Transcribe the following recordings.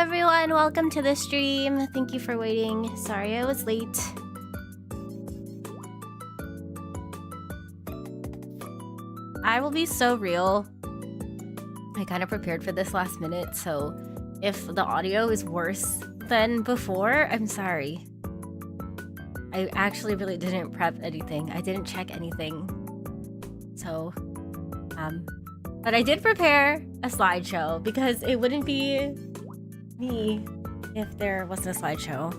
everyone, welcome to the stream. Thank you for waiting. Sorry I was late. I will be so real. I kind of prepared for this last minute, so if the audio is worse than before, I'm sorry. I actually really didn't prep anything. I didn't check anything. So, but I did prepare a slideshow because it wouldn't be me if there wasn't a slideshow.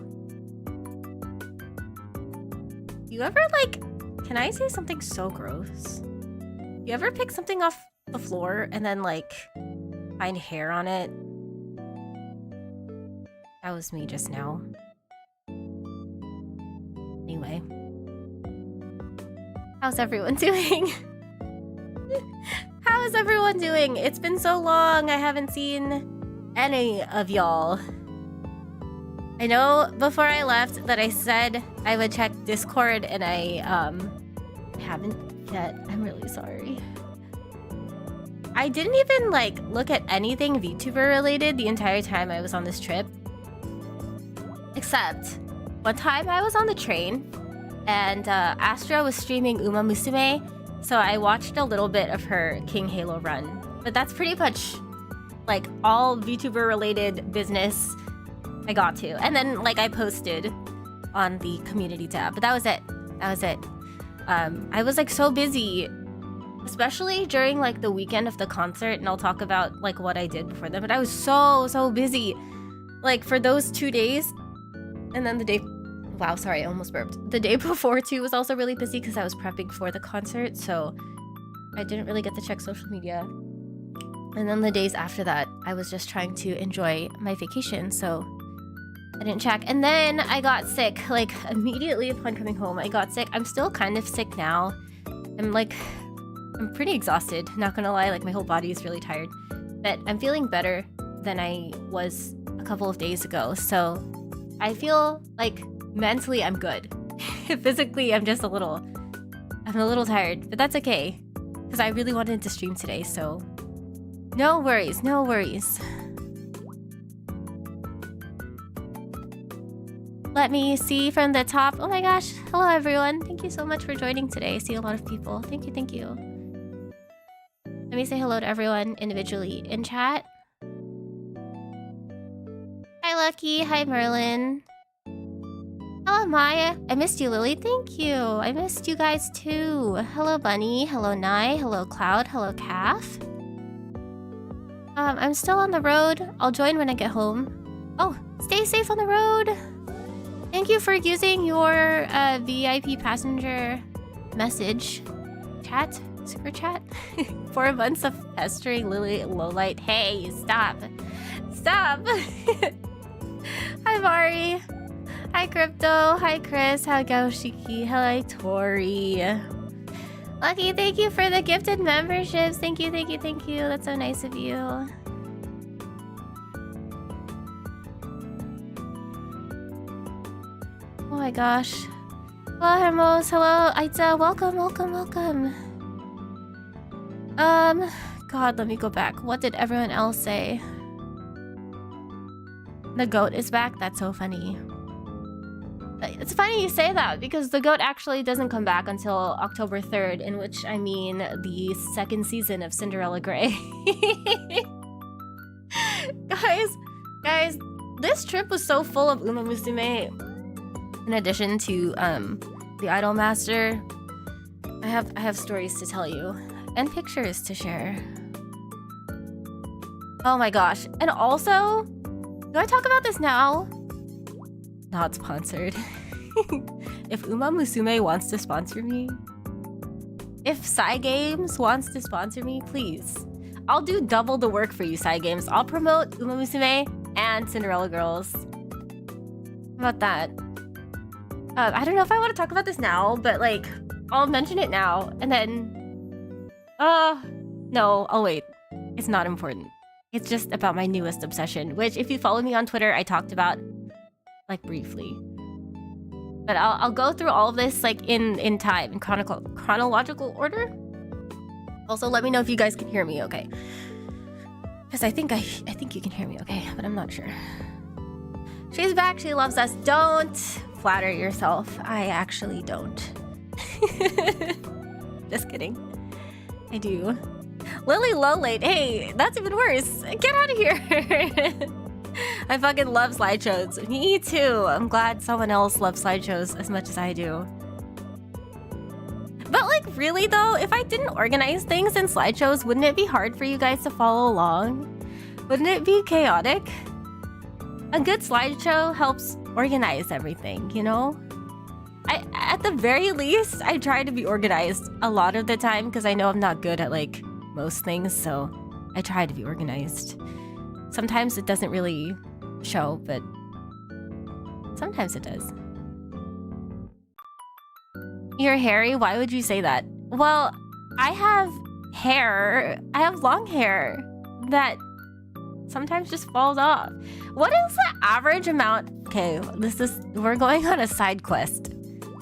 You ever can I say something so gross? You ever pick something off the floor and then find hair on it? That was me just now. Anyway. How's everyone doing? How is everyone doing? It's been so long. I haven't seen any of y'all. I know before I left that I said I would check Discord and I haven't yet. I'm really sorry. I didn't even look at anything VTuber related the entire time I was on this trip. Except one time I was on the train and Astra was streaming Uma Musume, so I watched a little bit of her King Halo run. But that's pretty much all VTuber related business I got to. And then I posted on the community tab, but that was it. That was it. I was so busy, especially during the weekend of the concert, and I'll talk about what I did before that, but I was so busy for those 2 days. And then the day, wow, sorry, I almost burped. The day before too was also really busy because I was prepping for the concert, so I didn't really get to check social media. And then the days after that, I was just trying to enjoy my vacation, so I didn't check. And then I got sick, immediately upon coming home, I got sick. I'm still kind of sick now. I'm pretty exhausted, not gonna lie, my whole body is really tired. But I'm feeling better than I was a couple of days ago, so I feel mentally I'm good. Physically, I'm a little tired, but that's okay. Because I really wanted to stream today, so no worries, no worries. Let me see from the top. Oh my gosh, hello everyone. Thank you so much for joining today. I see a lot of people. Thank you, thank you. Let me say hello to everyone individually in chat. Hi Lucky, hi Merlin. Hello Maya, I missed you Lily, thank you. I missed you guys too. Hello Bunny, hello Nai, hello Cloud, hello Calf. I'm still on the road. I'll join when I get home. Oh, stay safe on the road. Thank you for using your VIP passenger message chat, super chat. 4 months of pestering Lily Iolite. Hey, stop. Stop. Hi Mari. Hi Crypto. Hi Chris. Hi Gaushiki. Hi Tori. Lucky, thank you for the gifted memberships. Thank you, thank you, thank you. That's so nice of you. Oh my gosh. Hello Hermos. Hello Aita. Welcome, welcome, welcome. God, let me go back. What did everyone else say? The goat is back? That's so funny. It's funny you say that because the goat actually doesn't come back until October 3rd, in which I mean the 2nd season of Cinderella Grey. Guys, this trip was so full of Uma Musume. In addition to the Idol Master, I have stories to tell you and pictures to share. Oh my gosh. And also, do I talk about this now? Not sponsored. If Uma Musume wants to sponsor me, if Psy Games wants to sponsor me, please. I'll do double the work for you, Psy Games. I'll promote Uma Musume and Cinderella Girls. How about that? I don't know if I want to talk about this now, but I'll mention it now, and then... no, I'll wait. It's not important. It's just about my newest obsession, which if you follow me on Twitter, I talked about, briefly. But I'll go through all of this, in time, in chronological order. Also, let me know if you guys can hear me okay. Because I think you can hear me okay, but I'm not sure. She's back, she loves us. Don't flatter yourself. I actually don't. Just kidding. I do. Lily Iolite, hey, that's even worse. Get out of here. I fucking love slideshows. Me too. I'm glad someone else loves slideshows as much as I do. But like, really though, if I didn't organize things in slideshows, wouldn't it be hard for you guys to follow along? Wouldn't it be chaotic? A good slideshow helps organize everything, you know? At the very least, I try to be organized a lot of the time because I know I'm not good at like most things, so I try to be organized. Sometimes it doesn't really show, but sometimes it does. You're hairy? Why would you say that? Well, I have hair. I have long hair that sometimes just falls off. What is the average amount? Okay, we're going on a side quest.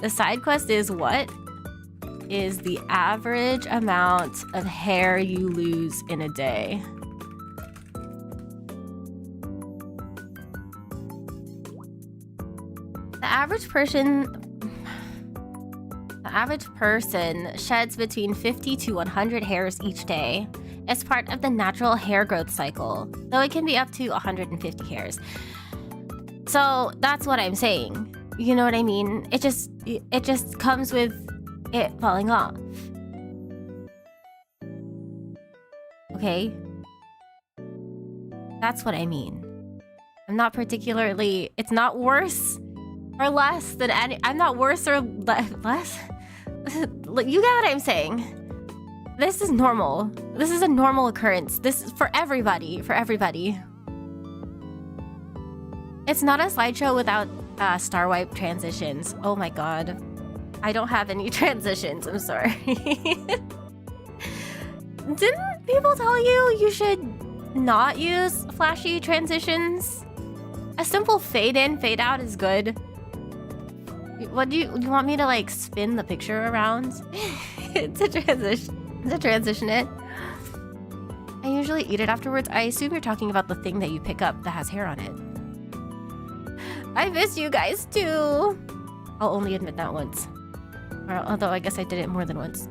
The side quest is what is the average amount of hair you lose in a day? The average person sheds between 50 to 100 hairs each day as part of the natural hair growth cycle, though it can be up to 150 hairs. So that's what I'm saying. You know what I mean? It just comes with it falling off. Okay? That's what I mean. I'm not particularly... It's not worse or less than any... I'm not worse or less... You get what I'm saying? This is normal. This is a normal occurrence. This is for everybody. For everybody. It's not a slideshow without star wipe transitions. Oh my god. I don't have any transitions. I'm sorry. Didn't people tell you you should not use flashy transitions? A simple fade in, fade out is good. What do you want me to like spin the picture around to transition it? I usually eat it afterwards. I assume you're talking about the thing that you pick up that has hair on it. I miss you guys too. I'll only admit that once. Although I guess I did it more than once.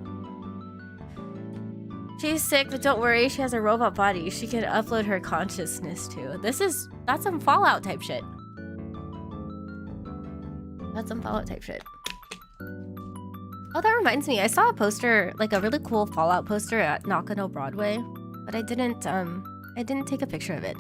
She's sick, but don't worry, she has a robot body. She can upload her consciousness too. That's some Fallout type shit. That's some Fallout type shit. Oh, that reminds me. I saw a poster, like a really cool Fallout poster at Nakano Broadway, but I didn't take a picture of it.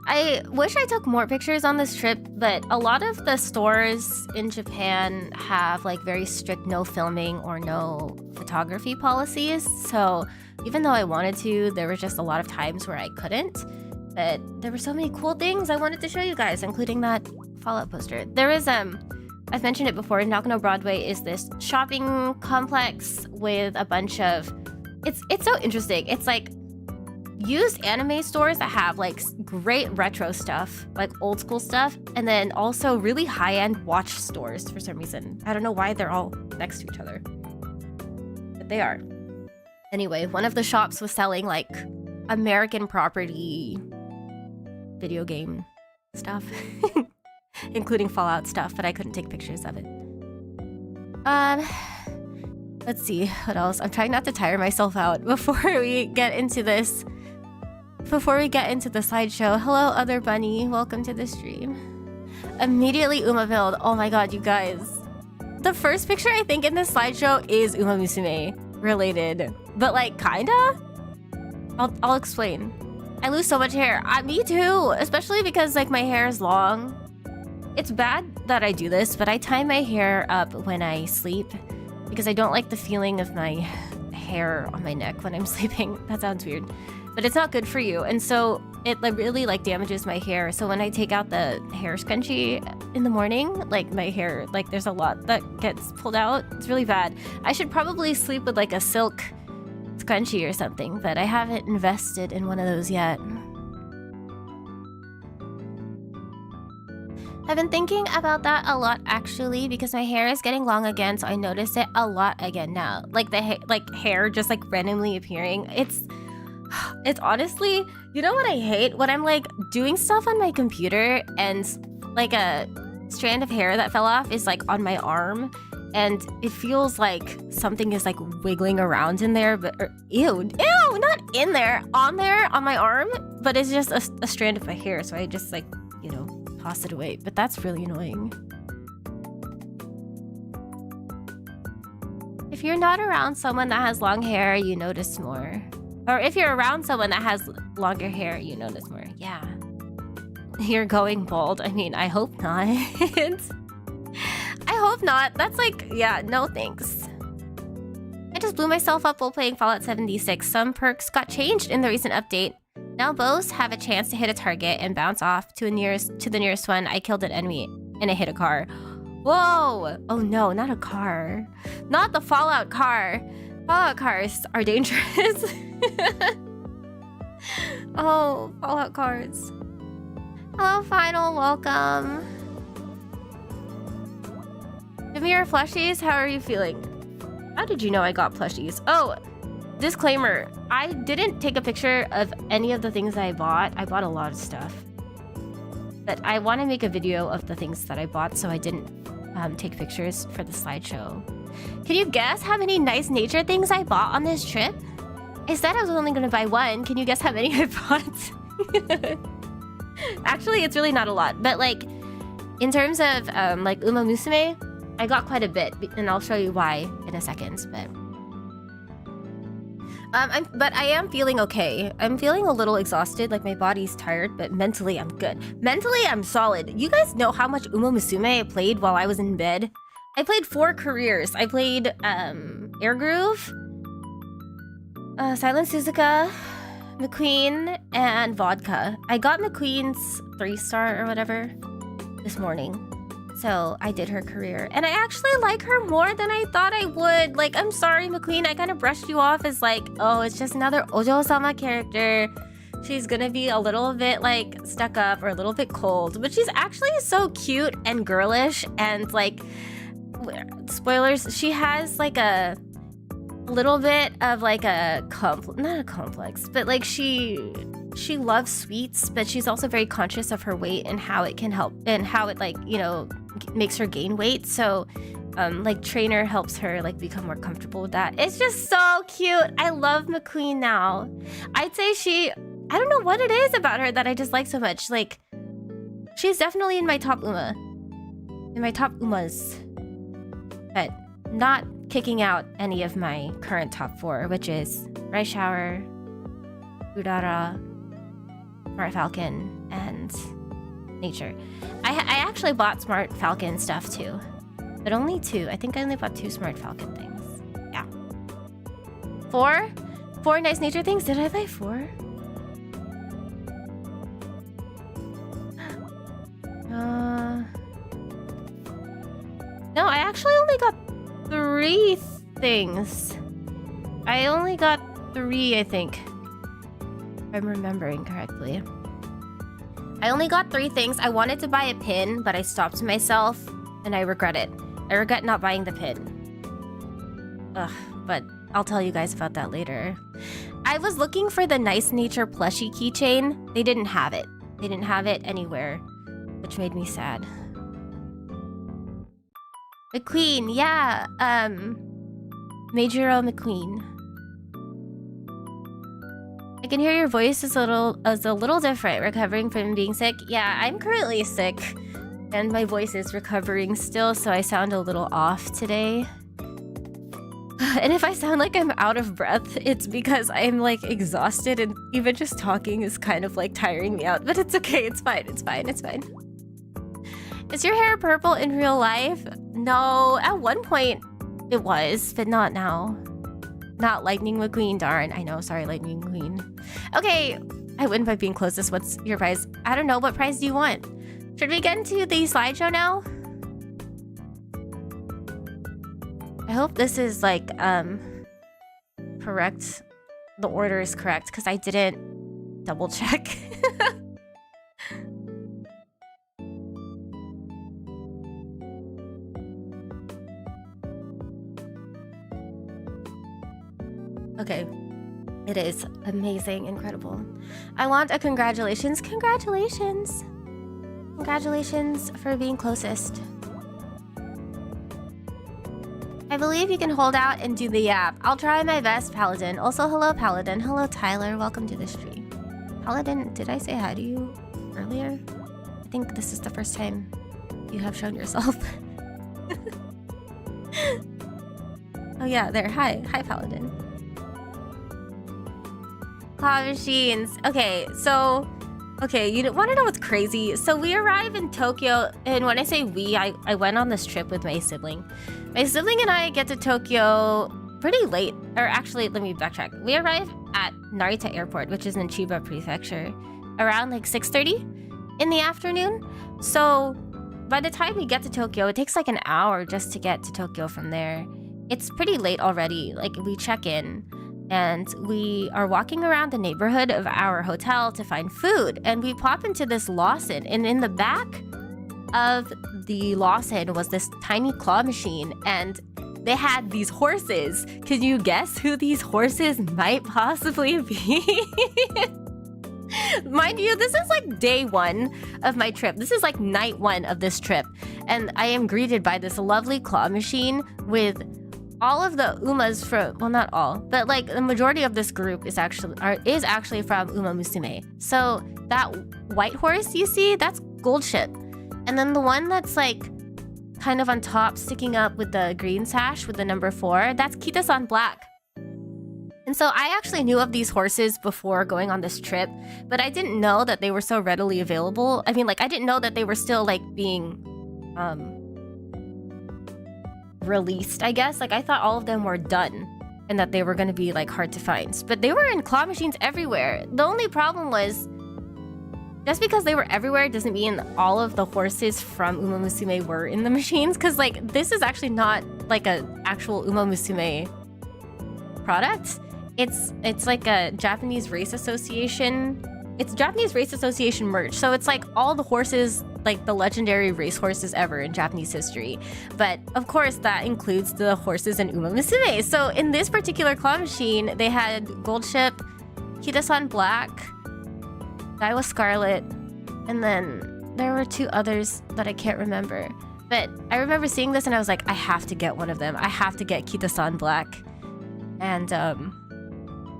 I wish I took more pictures on this trip, but a lot of the stores in Japan have like very strict no filming or no photography policies. So even though I wanted to, there were just a lot of times where I couldn't. But there were so many cool things I wanted to show you guys, including that Fallout poster. There is I've mentioned it before, Nakano Broadway is this shopping complex with a bunch of... It's so interesting. It's like used anime stores that have like great retro stuff, like old school stuff, and then also really high-end watch stores for some reason. I don't know why they're all next to each other, but they are. Anyway, one of the shops was selling like American property video game stuff. Including Fallout stuff, but I couldn't take pictures of it. Let's see, what else? I'm trying not to tire myself out before we get into this. Before we get into the slideshow. Hello, other bunny. Welcome to the stream. Immediately Uma build. Oh my god, you guys. The first picture I think in this slideshow is Uma Musume related. But like, kinda? I'll explain. I lose so much hair. Me too, especially because like my hair is long. It's bad that I do this, but I tie my hair up when I sleep because I don't like the feeling of my hair on my neck when I'm sleeping. That sounds weird, but it's not good for you. And so it like really like damages my hair. So when I take out the hair scrunchie in the morning, like my hair, like there's a lot that gets pulled out. It's really bad. I should probably sleep with like a silk scrunchie or something, but I haven't invested in one of those yet. I've been thinking about that a lot actually because my hair is getting long again, so I notice it a lot again now. Like the hair just like randomly appearing. It's honestly, you know what I hate? When I'm like doing stuff on my computer and like a strand of hair that fell off is like on my arm and it feels like something is like wiggling around in there, but ew, not in there, on my arm, but it's just a strand of my hair. So I just like, you know, toss it away, but that's really annoying. If you're not around someone that has long hair, you notice more. Or if you're around someone that has longer hair, you notice more. Yeah. You're going bald. I mean, I hope not. I hope not. That's like, yeah, no thanks. I just blew myself up while playing Fallout 76. Some perks got changed in the recent update. Now bows have a chance to hit a target and bounce off to the nearest one. I killed an enemy and it hit a car. Whoa! Oh no, not a car. Not the Fallout car. Fallout cars are dangerous. Oh, Fallout cars. Hello, Final. Welcome. Give me your plushies. How are you feeling? How did you know I got plushies? Oh, disclaimer. I didn't take a picture of any of the things I bought. I bought a lot of stuff. But I want to make a video of the things that I bought, so I didn't take pictures for the slideshow. Can you guess how many nice nature things I bought on this trip? I said I was only going to buy one. Can you guess how many I bought? Actually, it's really not a lot. But like, in terms of like Uma Musume, I got quite a bit. And I'll show you why in a second. But I am feeling okay. I'm feeling a little exhausted. Like my body's tired, but mentally I'm good. Mentally, I'm solid. You guys know how much Uma Musume I played while I was in bed? I played 4 careers. I played Air Groove, Silent Suzuka, McQueen, and Vodka. I got McQueen's 3-star or whatever this morning. So I did her career. And I actually like her more than I thought I would. Like, I'm sorry, McQueen. I kind of brushed you off as like, oh, it's just another Ojo-sama character. She's gonna be a little bit like stuck up or a little bit cold. But she's actually so cute and girlish and like... Spoilers, she has like a little bit of like a not a complex, but like she loves sweets, but she's also very conscious of her weight and how it can help and how it like, you know, makes her gain weight. So like Trainer helps her like become more comfortable with that. It's just so cute. I love McQueen now. I'd say I don't know what it is about her that I just like so much. Like she's definitely in my top Uma. In my top Umas. But not kicking out any of my current top 4, which is Rice Shower, Udara, Smart Falcon, and Nature. I actually bought Smart Falcon stuff too, but only 2. I think I only bought 2 Smart Falcon things. Yeah. 4 nice nature things. Did I buy 4? No, I actually only got 3 things. I only got 3, I think. If I'm remembering correctly. I only got 3 things. I wanted to buy a pin, but I stopped myself, and I regret it. I regret not buying the pin. Ugh, but I'll tell you guys about that later. I was looking for the Nice Nature plushie keychain. They didn't have it. They didn't have it anywhere, which made me sad. McQueen, yeah, Majoro McQueen. I can hear your voice is a little different, recovering from being sick. Yeah, I'm currently sick, and my voice is recovering still, so I sound a little off today. And if I sound like I'm out of breath, it's because I'm like exhausted, and even just talking is kind of like tiring me out. But it's okay, it's fine, it's fine, it's fine. Is your hair purple in real life? No, at one point it was, but not now. Not Lightning McQueen, darn. I know, sorry, Lightning McQueen. Okay, I win by being closest. What's your prize? I don't know, what prize do you want? Should we get into the slideshow now? I hope this is like, correct. The order is correct, because I didn't double check. Okay, It is amazing, incredible. I want a congratulations. Congratulations. Congratulations for being closest. I believe you can hold out and do the yap. I'll try my best, Paladin. Also, hello, Paladin. Hello, Tyler. Welcome to the stream. Paladin, did I say hi to you earlier? I think this is the first time you have shown yourself. Oh yeah, there. Hi. Hi, Paladin. Claw machines. Okay, so... Okay, you want to know what's crazy? So we arrive in Tokyo, and when I say we, I went on this trip with my sibling. My sibling and I get to Tokyo pretty late. Or actually, let me backtrack. We arrive at Narita Airport, which is in Chiba Prefecture, around like 6:30 in the afternoon. So by the time we get to Tokyo, it takes like an hour just to get to Tokyo from there. It's pretty late already. Like, we check in and we are walking around the neighborhood of our hotel to find food, and we pop into this Lawson, and in the back of the Lawson was this tiny claw machine, and they had these horses. Can you guess who these horses might possibly be? Mind you, this is like day one of my trip. This is like night one of this trip, and I am greeted by this lovely claw machine with all of the Umas from, well, not all, but like the majority of this group is actually from Uma Musume. So that white horse you see, that's Gold Ship. And then the one that's like kind of on top sticking up with the green sash with the number 4, that's Kita-san Black. And so I actually knew of these horses before going on this trip, but I didn't know that they were so readily available. I mean, like, I didn't know that they were still like being released, I guess. Like, I thought all of them were done and that they were going to be like hard to find, but they were in claw machines everywhere. The only problem was, just because they were everywhere doesn't mean all of the horses from Uma Musume were in the machines, because like this is actually not like a actual Uma Musume product. It's like a Japanese Race Association. It's Japanese Race Association merch. So it's like all the horses, like the legendary race horses ever in Japanese history. But of course that includes the horses in Uma Musume. So in this particular claw machine, they had Gold Ship, Kita-san Black, Daiwa Scarlet, and then there were 2 others that I can't remember. But I remember seeing this and I was like, I have to get one of them. I have to get Kita-san Black. And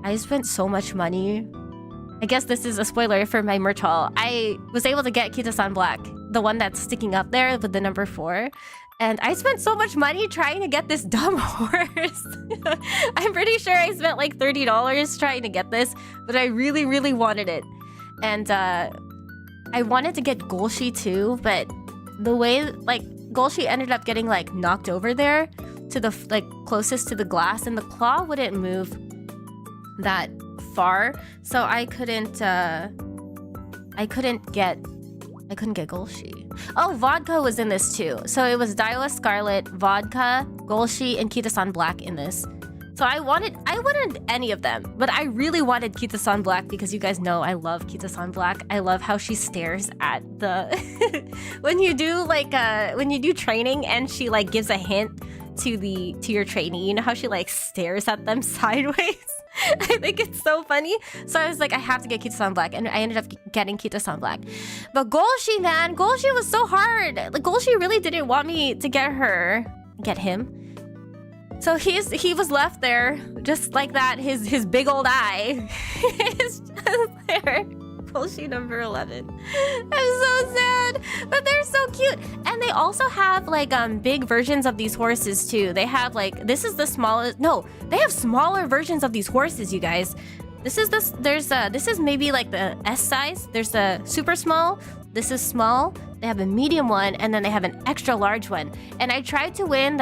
I spent so much money. I guess this is a spoiler for my merch haul. I was able to get Kita-san Black, the one that's sticking up there with the number 4. And I spent so much money trying to get this dumb horse. I'm pretty sure I spent like $30 trying to get this, but I really, really wanted it. And I wanted to get Golshi too, but the way, like, Golshi ended up getting like knocked over there to the like closest to the glass, and the claw wouldn't move that far, so I couldn't get Golshi. Oh, Vodka was in this too. So it was Daiwa Scarlet, Vodka, Golshi, and Kita-san Black in this. So I wanted any of them, but I really wanted Kita-san Black because you guys know I love Kita-san Black. I love how she stares at the when you do training and she like gives a hint to your trainee. You know how she like stares at them sideways? I think it's so funny. So I was like, I have to get Kita-san Black, and I ended up getting Kita-san Black. But Golshi, man, Golshi was so hard. Like, Golshi really didn't want me to get him. So he was left there just like that. His big old eye is just there. Golshi number 11. I'm so sad, but they're so cute. And they also have like big versions of these horses too. They have like, this is the smallest. No, they have smaller versions of these horses, you guys. This is maybe like the S size. There's a super small. This is small. They have a medium one, and then they have an extra large one. And I tried to win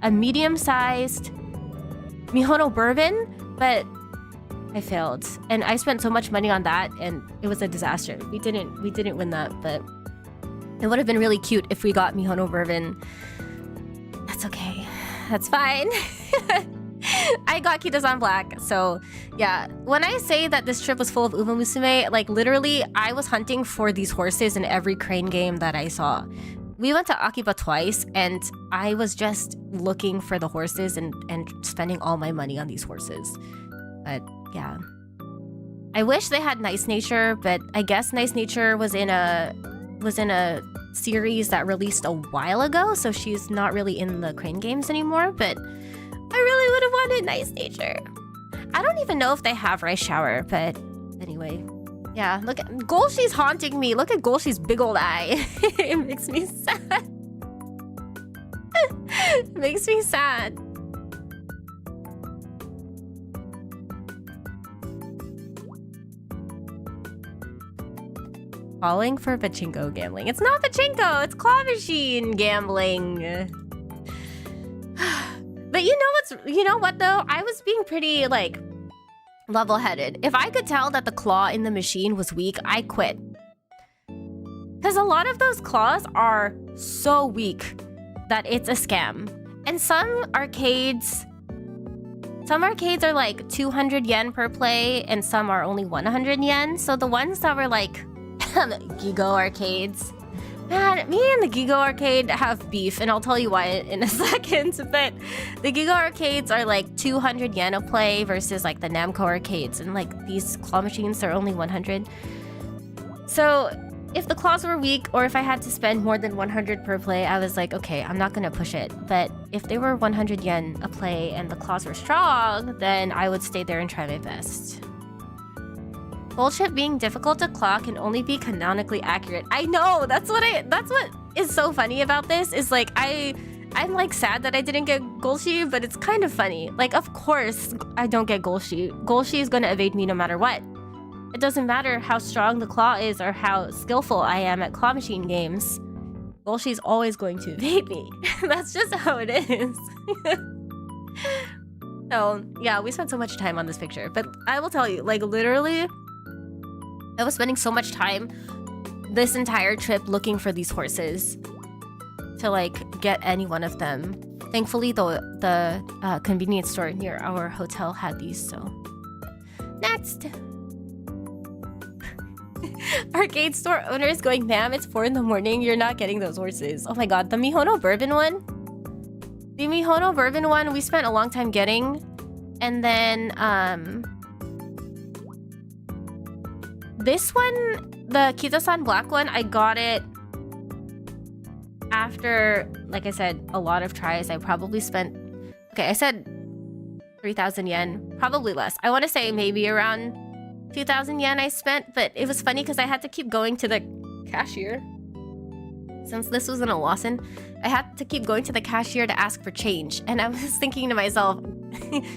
a medium-sized Mihono Bourbon, but I failed. And I spent so much money on that, and it was a disaster. We didn't win that, but it would have been really cute if we got Mihono Bourbon. That's okay. That's fine. I got Kita-san Black, so yeah. When I say that this trip was full of Uma Musume, like literally, I was hunting for these horses in every crane game that I saw. We went to Akiba twice, and I was just looking for the horses and spending all my money on these horses. But yeah. I wish they had Nice Nature, but I guess Nice Nature was in a series that released a while ago, so she's not really in the Crane games anymore, but I really would have wanted Nice Nature. I don't even know if they have Rice Shower, but anyway. Yeah, look at Golshi's haunting me. Look at Golshi's big old eye. It makes me sad. It makes me sad. Falling for pachinko gambling. It's not pachinko, it's claw machine gambling. But you know what though? I was being pretty like level-headed. If I could tell that the claw in the machine was weak, I quit. Because a lot of those claws are so weak that it's a scam. And some arcades are like 200 yen per play, and some are only 100 yen. So the ones that were like Gigo arcades. Man, me and the Gigo arcade have beef, and I'll tell you why in a second. But the Gigo arcades are like 200 yen a play versus like the Namco arcades, and like these claw machines are only 100. So if the claws were weak, or if I had to spend more than 100 per play, I was like, okay, I'm not gonna push it. But if they were 100 yen a play and the claws were strong, then I would stay there and try my best. Bullshit being difficult to claw can only be canonically accurate. I know, that's what is so funny about this, is like I'm like sad that I didn't get Golshi, but it's kind of funny. Like, of course I don't get Golshi. Golshi is gonna evade me no matter what. It doesn't matter how strong the claw is or how skillful I am at claw machine games. Golshi's always going to evade me. That's just how it is. So yeah, we spent so much time on this picture, but I will tell you, like literally, I was spending so much time this entire trip looking for these horses to like get any one of them. Thankfully, the convenience store near our hotel had these, so. Next! Arcade store owner is going, ma'am, it's 4 in the morning, you're not getting those horses. Oh my god, the Mihono Bourbon one? The Mihono Bourbon one we spent a long time getting, and then this one, the Kita-san Black one, I got it after, like I said, a lot of tries. I probably spent, okay, I said 3,000 yen, probably less. I want to say maybe around 2,000 yen I spent, but it was funny because I had to keep going to the cashier. Since this was in a Lawson, I had to keep going to the cashier to ask for change. And I was thinking to myself,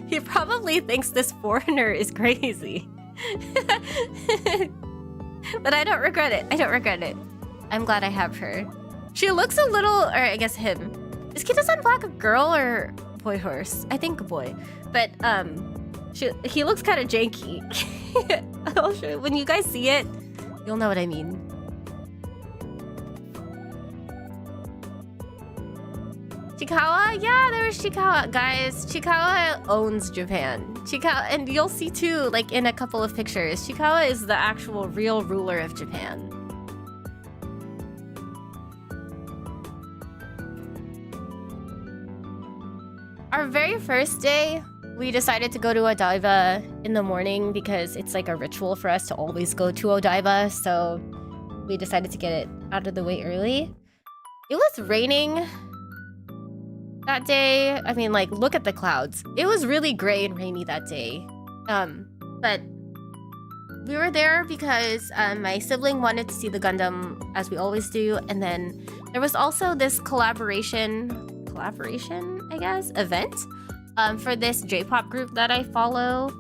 he probably thinks this foreigner is crazy. But I don't regret it. I don't regret it. I'm glad I have her. She looks a little, or I guess him. Is Kita-san Black a girl or boy horse? I think a boy. But he looks kind of janky. I'll show you. When you guys see it, you'll know what I mean. Chikawa? Yeah, there's Chikawa, guys. Chikawa owns Japan. Chikawa, and you'll see too, like in a couple of pictures, Chikawa is the actual real ruler of Japan. Our very first day, we decided to go to Odaiba in the morning because it's like a ritual for us to always go to Odaiba, so we decided to get it out of the way early. It was raining that day. I mean, like, look at the clouds. It was really gray and rainy that day. But we were there because my sibling wanted to see the Gundam, as we always do, and then there was also this collaboration, I guess, event for this J-pop group that I follow,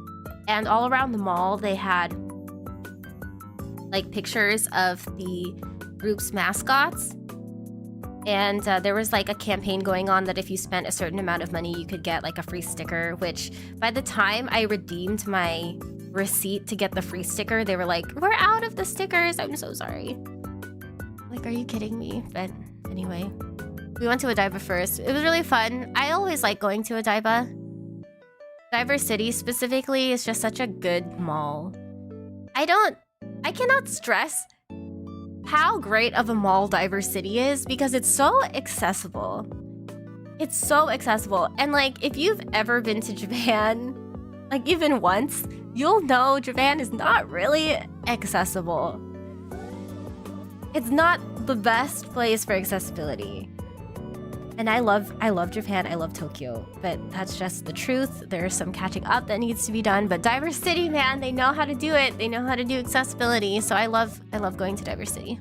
and all around the mall they had like pictures of the group's mascots. And there was like a campaign going on that if you spent a certain amount of money, you could get like a free sticker, which by the time I redeemed my receipt to get the free sticker, they were like, we're out of the stickers. I'm so sorry. Like, are you kidding me? But anyway, we went to Odaiba first. It was really fun. I always like going to Odaiba. Diver City specifically is just such a good mall. I cannot stress how great of a mall Diver City is because it's so accessible. It's so accessible. And like, if you've ever been to Japan, like even once, you'll know Japan is not really accessible. It's not the best place for accessibility. And I love Japan, I love Tokyo, but that's just the truth. There's some catching up that needs to be done, but Diverse City, man, they know how to do it. They know how to do accessibility, so I love going to Diverse City.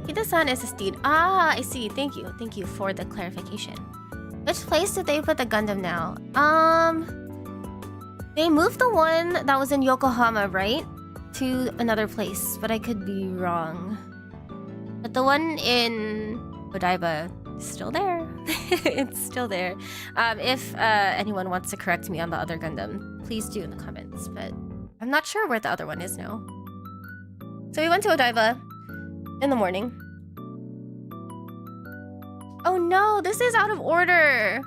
Hida-san SSD'd. Ah, I see. Thank you for the clarification. Which place did they put the Gundam now? They moved the one that was in Yokohama, right? To another place, but I could be wrong. But the one in Odaiba is still there. It's still there. If anyone wants to correct me on the other Gundam, please do in the comments. But I'm not sure where the other one is now. So we went to Odaiba in the morning. Oh no, this is out of order.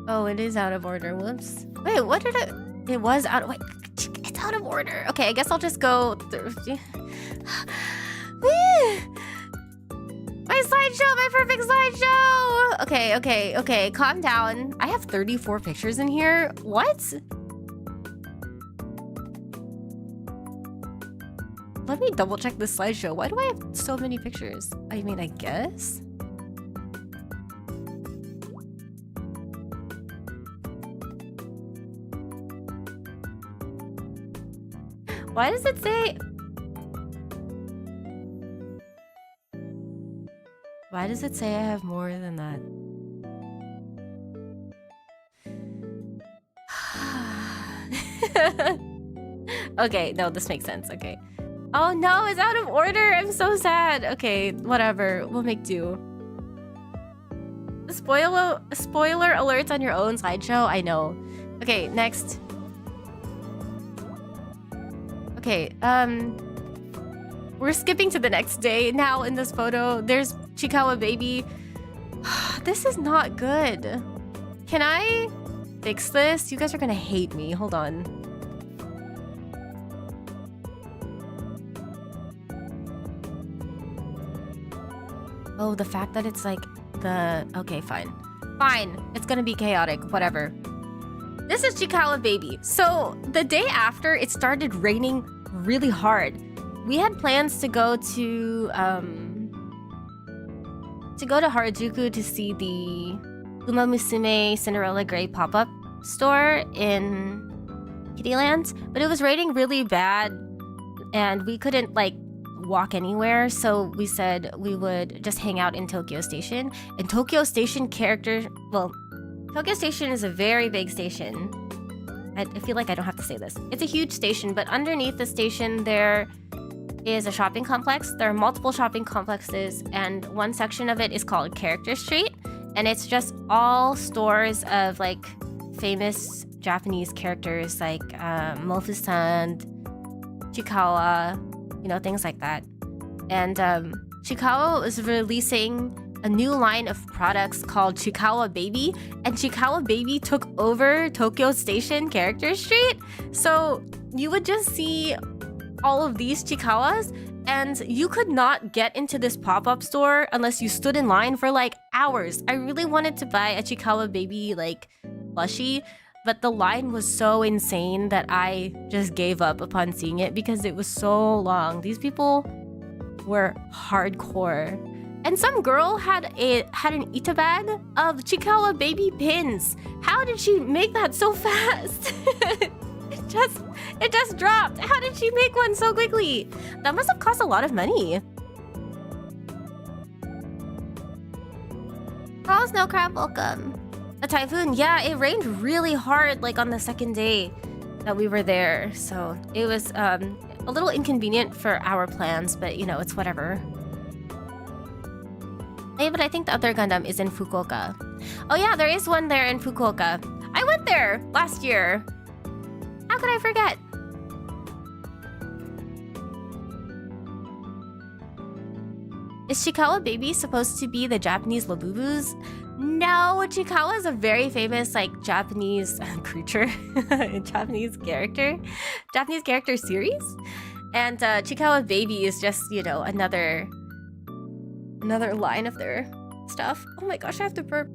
Oh, it is out of order. Whoops. Wait, what did it? It was out of... Wait, it's out of order. Okay, I guess I'll just go through... My slideshow, my perfect slideshow! Okay, calm down. I have 34 pictures in here. What? Let me double check this slideshow. Why do I have so many pictures? I mean, I guess... Why does it say... Why does it say I have more than that? Okay, no, this makes sense. Okay. Oh no, it's out of order. I'm so sad. Okay, whatever. We'll make do. Spoiler alerts on your own slideshow? I know. Okay, next. Okay, we're skipping to the next day now in this photo. There's Chikawa baby. This is not good. Can I fix this? You guys are gonna hate me. Hold on. Oh, the fact that it's like the... Okay, fine. Fine. It's gonna be chaotic. Whatever. This is Chikawa baby. So the day after, it started raining really hard. We had plans to go to Harajuku to see the Uma Musume Cinderella Grey pop-up store in Kittyland, but it was raining really bad and we couldn't like walk anywhere, so we said we would just hang out in Tokyo Station. And Tokyo Station Tokyo Station is a very big station. I feel like I don't have to say this. It's a huge station, but underneath the station there is a shopping complex. There are multiple shopping complexes, and one section of it is called Character Street, and it's just all stores of like famous Japanese characters like Mofu-san, Chikawa, you know, things like that. And Chikawa was releasing a new line of products called Chikawa Baby, and Chikawa Baby took over Tokyo Station Character Street. So you would just see all of these Chikawas, and you could not get into this pop-up store unless you stood in line for like hours. I really wanted to buy a Chikawa Baby like plushie, but the line was so insane that I just gave up upon seeing it because it was so long. These people were hardcore. And some girl had an Ita bag of Chikawa baby pins. How did she make that so fast? It just dropped. How did she make one so quickly? That must have cost a lot of money. Oh, Snow Crab, welcome. A typhoon, yeah, it rained really hard like on the second day that we were there. So it was a little inconvenient for our plans, but you know, it's whatever. Hey, but I think the other Gundam is in Fukuoka. Oh yeah, there is one there in Fukuoka. I went there last year. How could I forget? Is Chikawa Baby supposed to be the Japanese Labubus? No, Chikawa is a very famous like Japanese creature, Japanese character series, and Chikawa Baby is just, you know, another line of their stuff. Oh my gosh, I have to burp.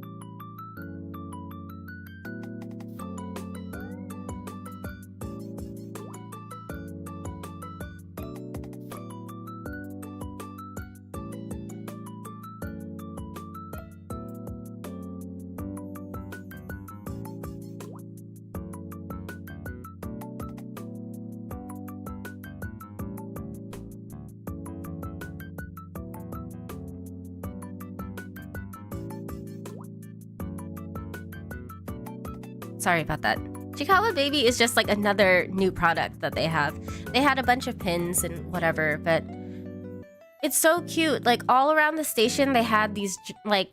Sorry about that. Chikawa Baby is just like another new product that they have. They had a bunch of pins and whatever, but it's so cute. Like all around the station, they had these like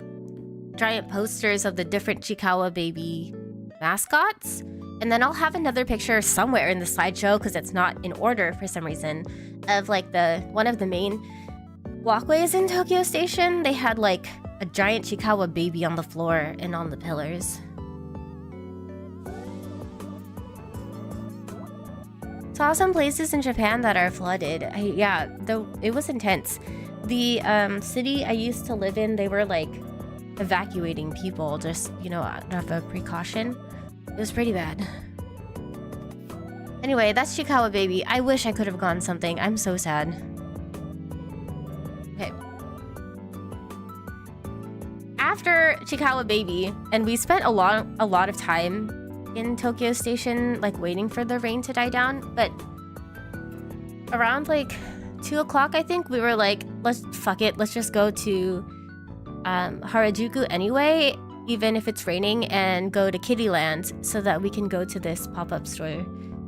giant posters of the different Chikawa Baby mascots. And then I'll have another picture somewhere in the slideshow because it's not in order for some reason of like one of the main walkways in Tokyo Station. They had like a giant Chikawa Baby on the floor and on the pillars. Saw some places in Japan that are flooded. Yeah, though it was intense. The city I used to live in, they were like evacuating people just, you know, out of a precaution. It was pretty bad. Anyway, that's Chikawa Baby. I wish I could have gone something. I'm so sad. Okay. After Chikawa Baby, and we spent a lot of time in Tokyo Station, like waiting for the rain to die down, but around like 2 o'clock, I think, we were like, fuck it, let's just go to Harajuku anyway, even if it's raining, and go to Kittyland so that we can go to this pop-up store.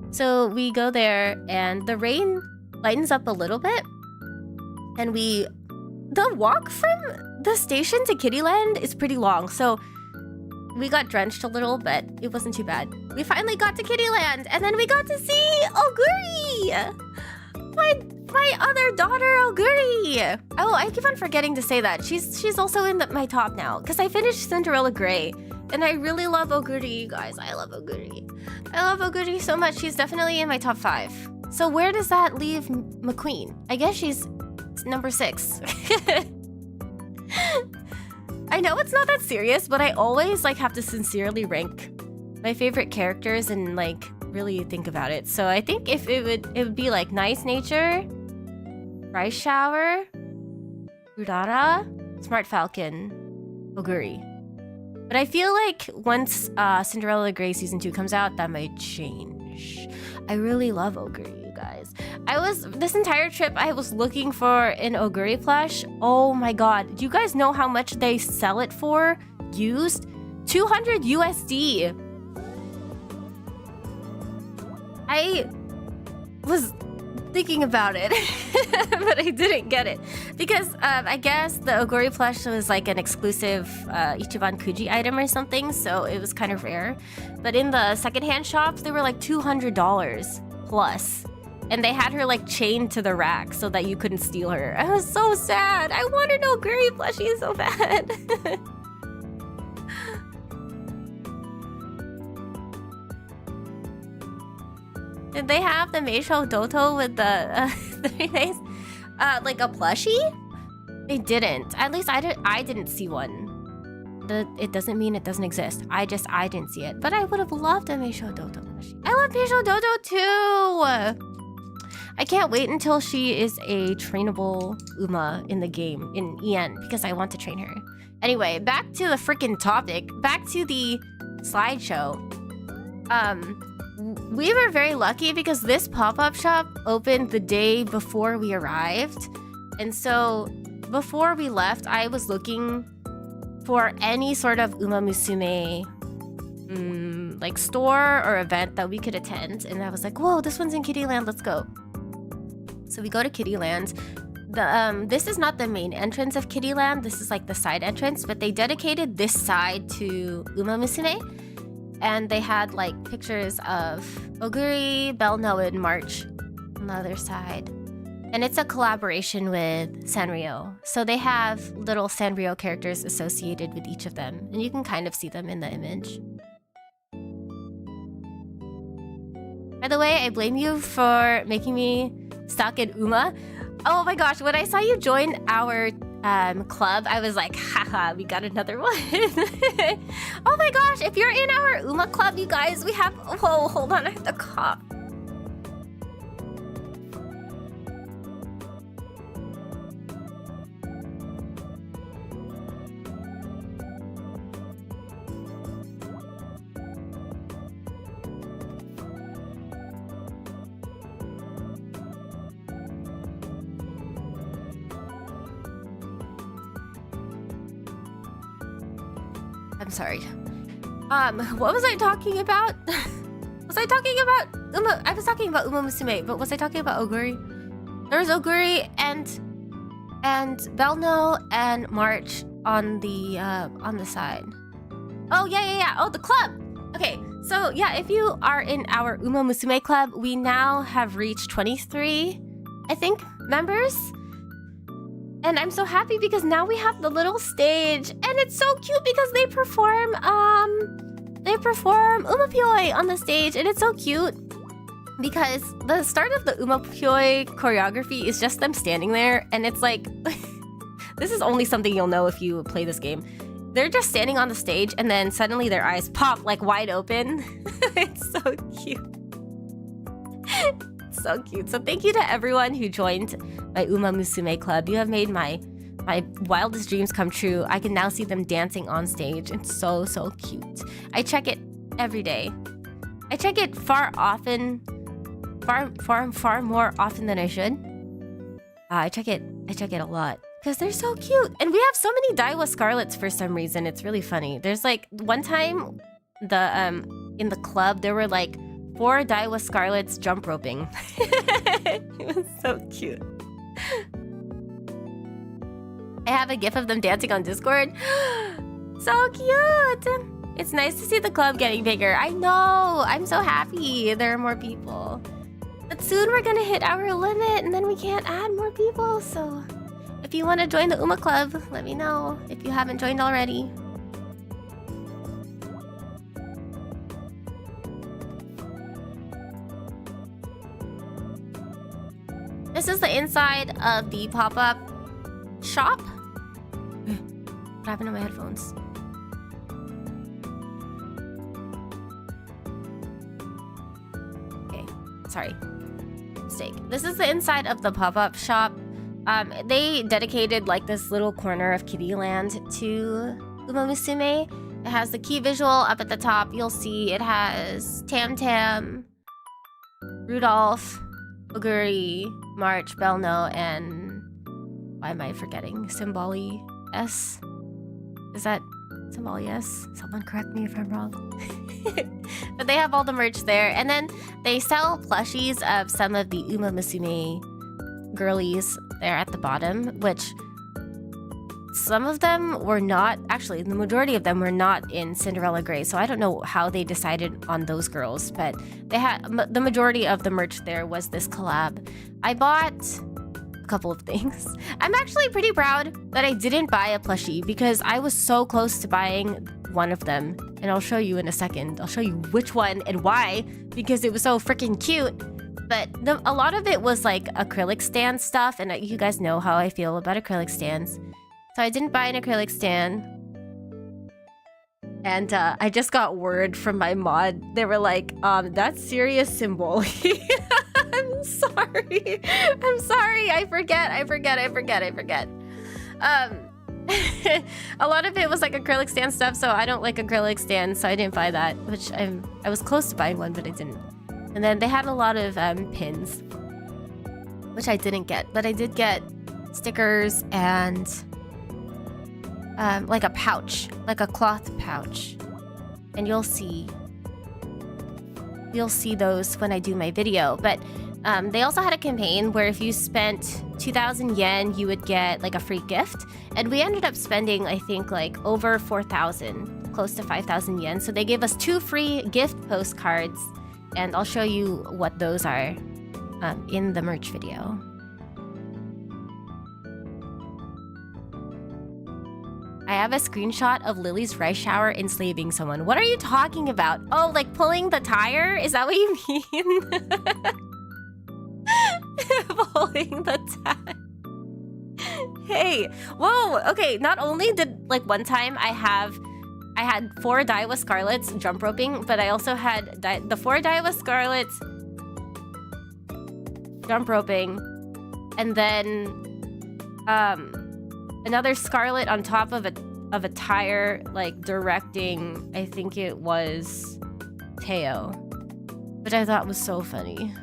So we go there, and the rain lightens up a little bit, and the walk from the station to Kittyland is pretty long, so we got drenched a little, but it wasn't too bad. We finally got to Kittyland, and then we got to see Oguri! My other daughter, Oguri! Oh, I keep on forgetting to say that. She's also in my top now, because I finished Cinderella Grey, and I really love Oguri, you guys. I love Oguri. I love Oguri so much. She's definitely in my top 5. So where does that leave McQueen? I guess she's number 6. I know it's not that serious, but I always like have to sincerely rank my favorite characters and like really think about it. So I think if it would be like Nice Nature, Rice Shower, Urara, Smart Falcon, Oguri. But I feel like once Cinderella Grey Season 2 comes out, that might change. I really love Oguri, you guys. This entire trip, I was looking for an Oguri plush. Oh my god. Do you guys know how much they sell it for? Used? 200 USD. I was thinking about it, but I didn't get it. Because I guess the Oguri plush was like an exclusive Ichiban Kuji item or something, so it was kind of rare. But in the secondhand shops, they were like $200 plus. And they had her like chained to the rack so that you couldn't steal her. I was so sad. I wanted an Oguri plushie so bad. Did they have the Meisho Doto with the face? Like a plushie? They didn't. At least I didn't see one. It doesn't mean it doesn't exist. I didn't see it. But I would have loved a Meisho Doto plushie. I love Meisho Doto too! I can't wait until she is a trainable Uma in the game, in EN, because I want to train her. Anyway, back to the freaking topic. Back to the slideshow. We were very lucky because this pop-up shop opened the day before we arrived. And so, before we left, I was looking for any sort of Uma Musume like store or event that we could attend. And I was like, whoa, this one's in Kittyland, let's go. So we go to Kittyland. This is not the main entrance of Kittyland. This is like the side entrance, but they dedicated this side to Uma Musume. And they had like pictures of Oguri, Bellno, and March on the other side. And it's a collaboration with Sanrio. So they have little Sanrio characters associated with each of them. And you can kind of see them in the image. By the way, I blame you for making me stuck in Uma. Oh my gosh, when I saw you join our club, I was like, haha, we got another one. Oh my gosh, if you're in our Uma club, you guys, we have... Whoa, hold on, I have to cough. I'm sorry. What was I talking about? Was I talking about I was talking about Uma Musume, but was I talking about Oguri? There was Oguri and Belno and March on the side. Oh yeah. Oh, the club. Okay, so yeah, if you are in our Uma Musume club, we now have reached 23, I think, members. And I'm so happy because now we have the little stage, and it's so cute because they perform Umapyoi on the stage, and it's so cute because the start of the Umapyoi choreography is just them standing there, and it's like this is only something you'll know if you play this game. They're just standing on the stage, and then suddenly their eyes pop like wide open. It's so cute. So cute. So thank you to everyone who joined my Uma Musume club. You have made my wildest dreams come true. I can now see them dancing on stage. It's so cute. I check it every day. I check it far more often than I should. I check it a lot because they're so cute, and we have so many Daiwa Scarlets for some reason. It's really funny. There's like one time in the club there were like 4 Daiwa Scarlets jump roping. It was so cute. I have a gif of them dancing on Discord. So cute. It's nice to see the club getting bigger. I know. I'm so happy there are more people. But soon we're gonna hit our limit, and then we can't add more people. So if you want to join the Uma Club, let me know if you haven't joined already. This is the inside of the pop-up shop. What happened to my headphones? Okay, sorry. Mistake. This is the inside of the pop-up shop. They dedicated like this little corner of Kiddieland to Uma Musume. It has the key visual up at the top. You'll see it has Tam Tam, Rudolph, Oguri, March, Belno, and why am I forgetting? Symboli S? Is that Symboli S? Someone correct me if I'm wrong. But they have all the merch there, and then they sell plushies of some of the Uma Musume girlies there at the bottom, which some of them were not, actually the majority of them were not in Cinderella Grey, so I don't know how they decided on those girls, but they had the majority of the merch there was this collab. I bought a couple of things. I'm actually pretty proud that I didn't buy a plushie because I was so close to buying one of them, and I'll show you in a second. I'll show you which one and why, because it was so freaking cute. But a lot of it was like acrylic stand stuff, and you guys know how I feel about acrylic stands. So I didn't buy an acrylic stand. And I just got word from my mod. They were like, that's serious symbol. I'm sorry. I'm sorry. I forget. A lot of it was like acrylic stand stuff, so I don't like acrylic stands, so I didn't buy that, which I was close to buying one, but I didn't. And then they had a lot of pins, which I didn't get, but I did get stickers and like a pouch, like a cloth pouch. And you'll see those when I do my video. But they also had a campaign where if you spent 2,000 yen, you would get like a free gift. And we ended up spending, I think, like over 4,000, close to 5,000 yen. So they gave us 2 free gift postcards. And I'll show you what those are in the merch video. I have a screenshot of Lily's rice shower enslaving someone. What are you talking about? Oh, like pulling the tire? Is that what you mean? Pulling the tire. Hey, whoa, okay, not only did, like, one time I had 4 Daiwa Scarlets jump roping, but I also had the 4 Daiwa Scarlets jump roping, and then another Scarlet on top of a tire, like directing, I think it was Teo, which I thought was so funny.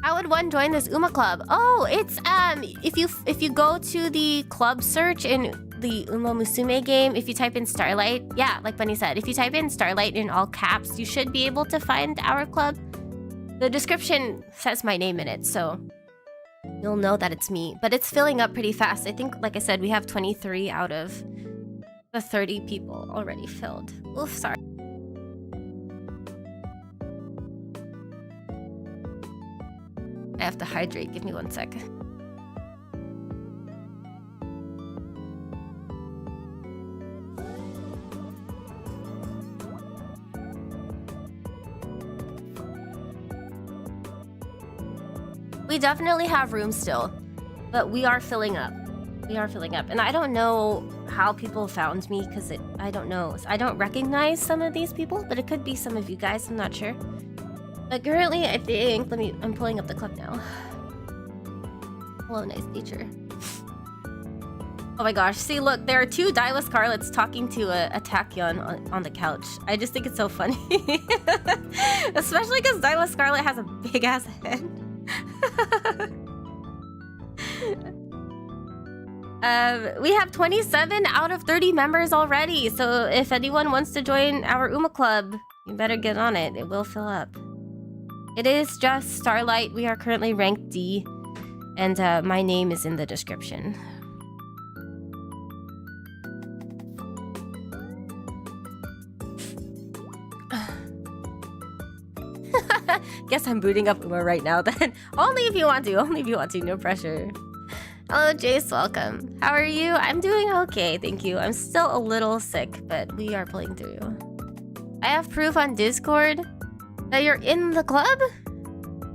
How would one join this Uma Club? Oh, it's if you go to the club search in the Uma Musume game, if you type in Starlight, yeah, like Bunny said, if you type in Starlight in all caps, you should be able to find our club. The description says my name in it, so you'll know that it's me. But it's filling up pretty fast. I think, like I said, we have 23 out of the 30 people already filled. Oof, sorry. I have to hydrate. Give me 1 sec. We definitely have room still, but we are filling up. We are filling up. And I don't know how people found me because I don't know. I don't recognize some of these people, but it could be some of you guys. I'm not sure. But currently, I think, I'm pulling up the club now. Hello, nice teacher. Oh my gosh, see, look, there are 2 Daiwa Scarlets talking to a Tachyon on the couch. I just think it's so funny. Especially because Daiwa Scarlet has a big ass head. We have 27 out of 30 members already, so if anyone wants to join our Uma Club, you better get on it. It will fill up. It is just Starlight. We are currently ranked D, and my name is in the description. Guess I'm booting up Uma right now then. Only if you want to, no pressure. Hello Jace, welcome. How are you? I'm doing okay, thank you. I'm still a little sick, but we are pulling through. I have proof on Discord that you're in the club?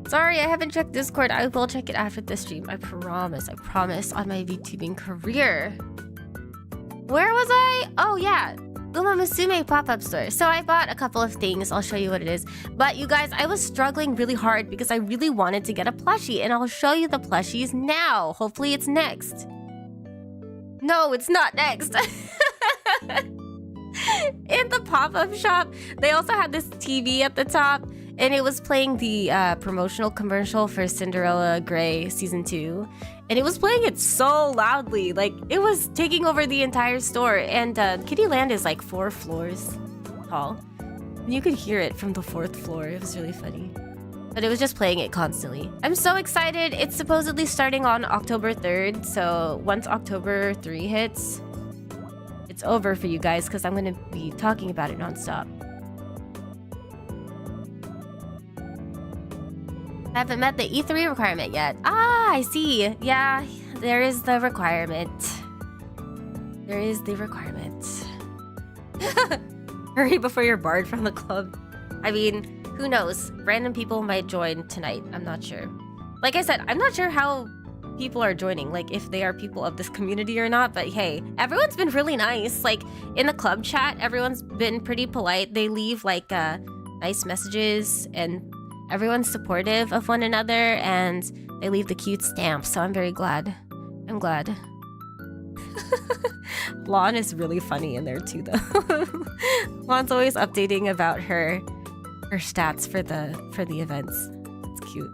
Sorry, I haven't checked Discord. I will check it after the stream. I promise on my VTubing career. Where was I? Oh yeah. Uma Musume pop-up store. So I bought a couple of things. I'll show you what it is. But you guys, I was struggling really hard because I really wanted to get a plushie. And I'll show you the plushies now. Hopefully it's next. No, it's not next. In the pop-up shop, they also had this TV at the top. And it was playing the promotional commercial for Cinderella Grey Season 2. And it was playing it so loudly. Like, it was taking over the entire store. And Kitty Land is like 4 floors tall. And you could hear it from the 4th floor. It was really funny. But it was just playing it constantly. I'm so excited. It's supposedly starting on October 3rd. So once October 3 hits, it's over for you guys because I'm going to be talking about it nonstop. I haven't met the E3 requirement yet. Ah, I see. Yeah, there is the requirement. There is the requirement. Hurry before you're barred from the club. I mean, who knows? Random people might join tonight. I'm not sure. Like I said, I'm not sure how people are joining. Like, if they are people of this community or not. But hey, everyone's been really nice. Like, in the club chat, everyone's been pretty polite. They leave, like, nice messages and... everyone's supportive of one another, and they leave the cute stamps, so I'm very glad. I'm glad. Lon is really funny in there too, though. Lon's always updating about her stats for the events. It's cute.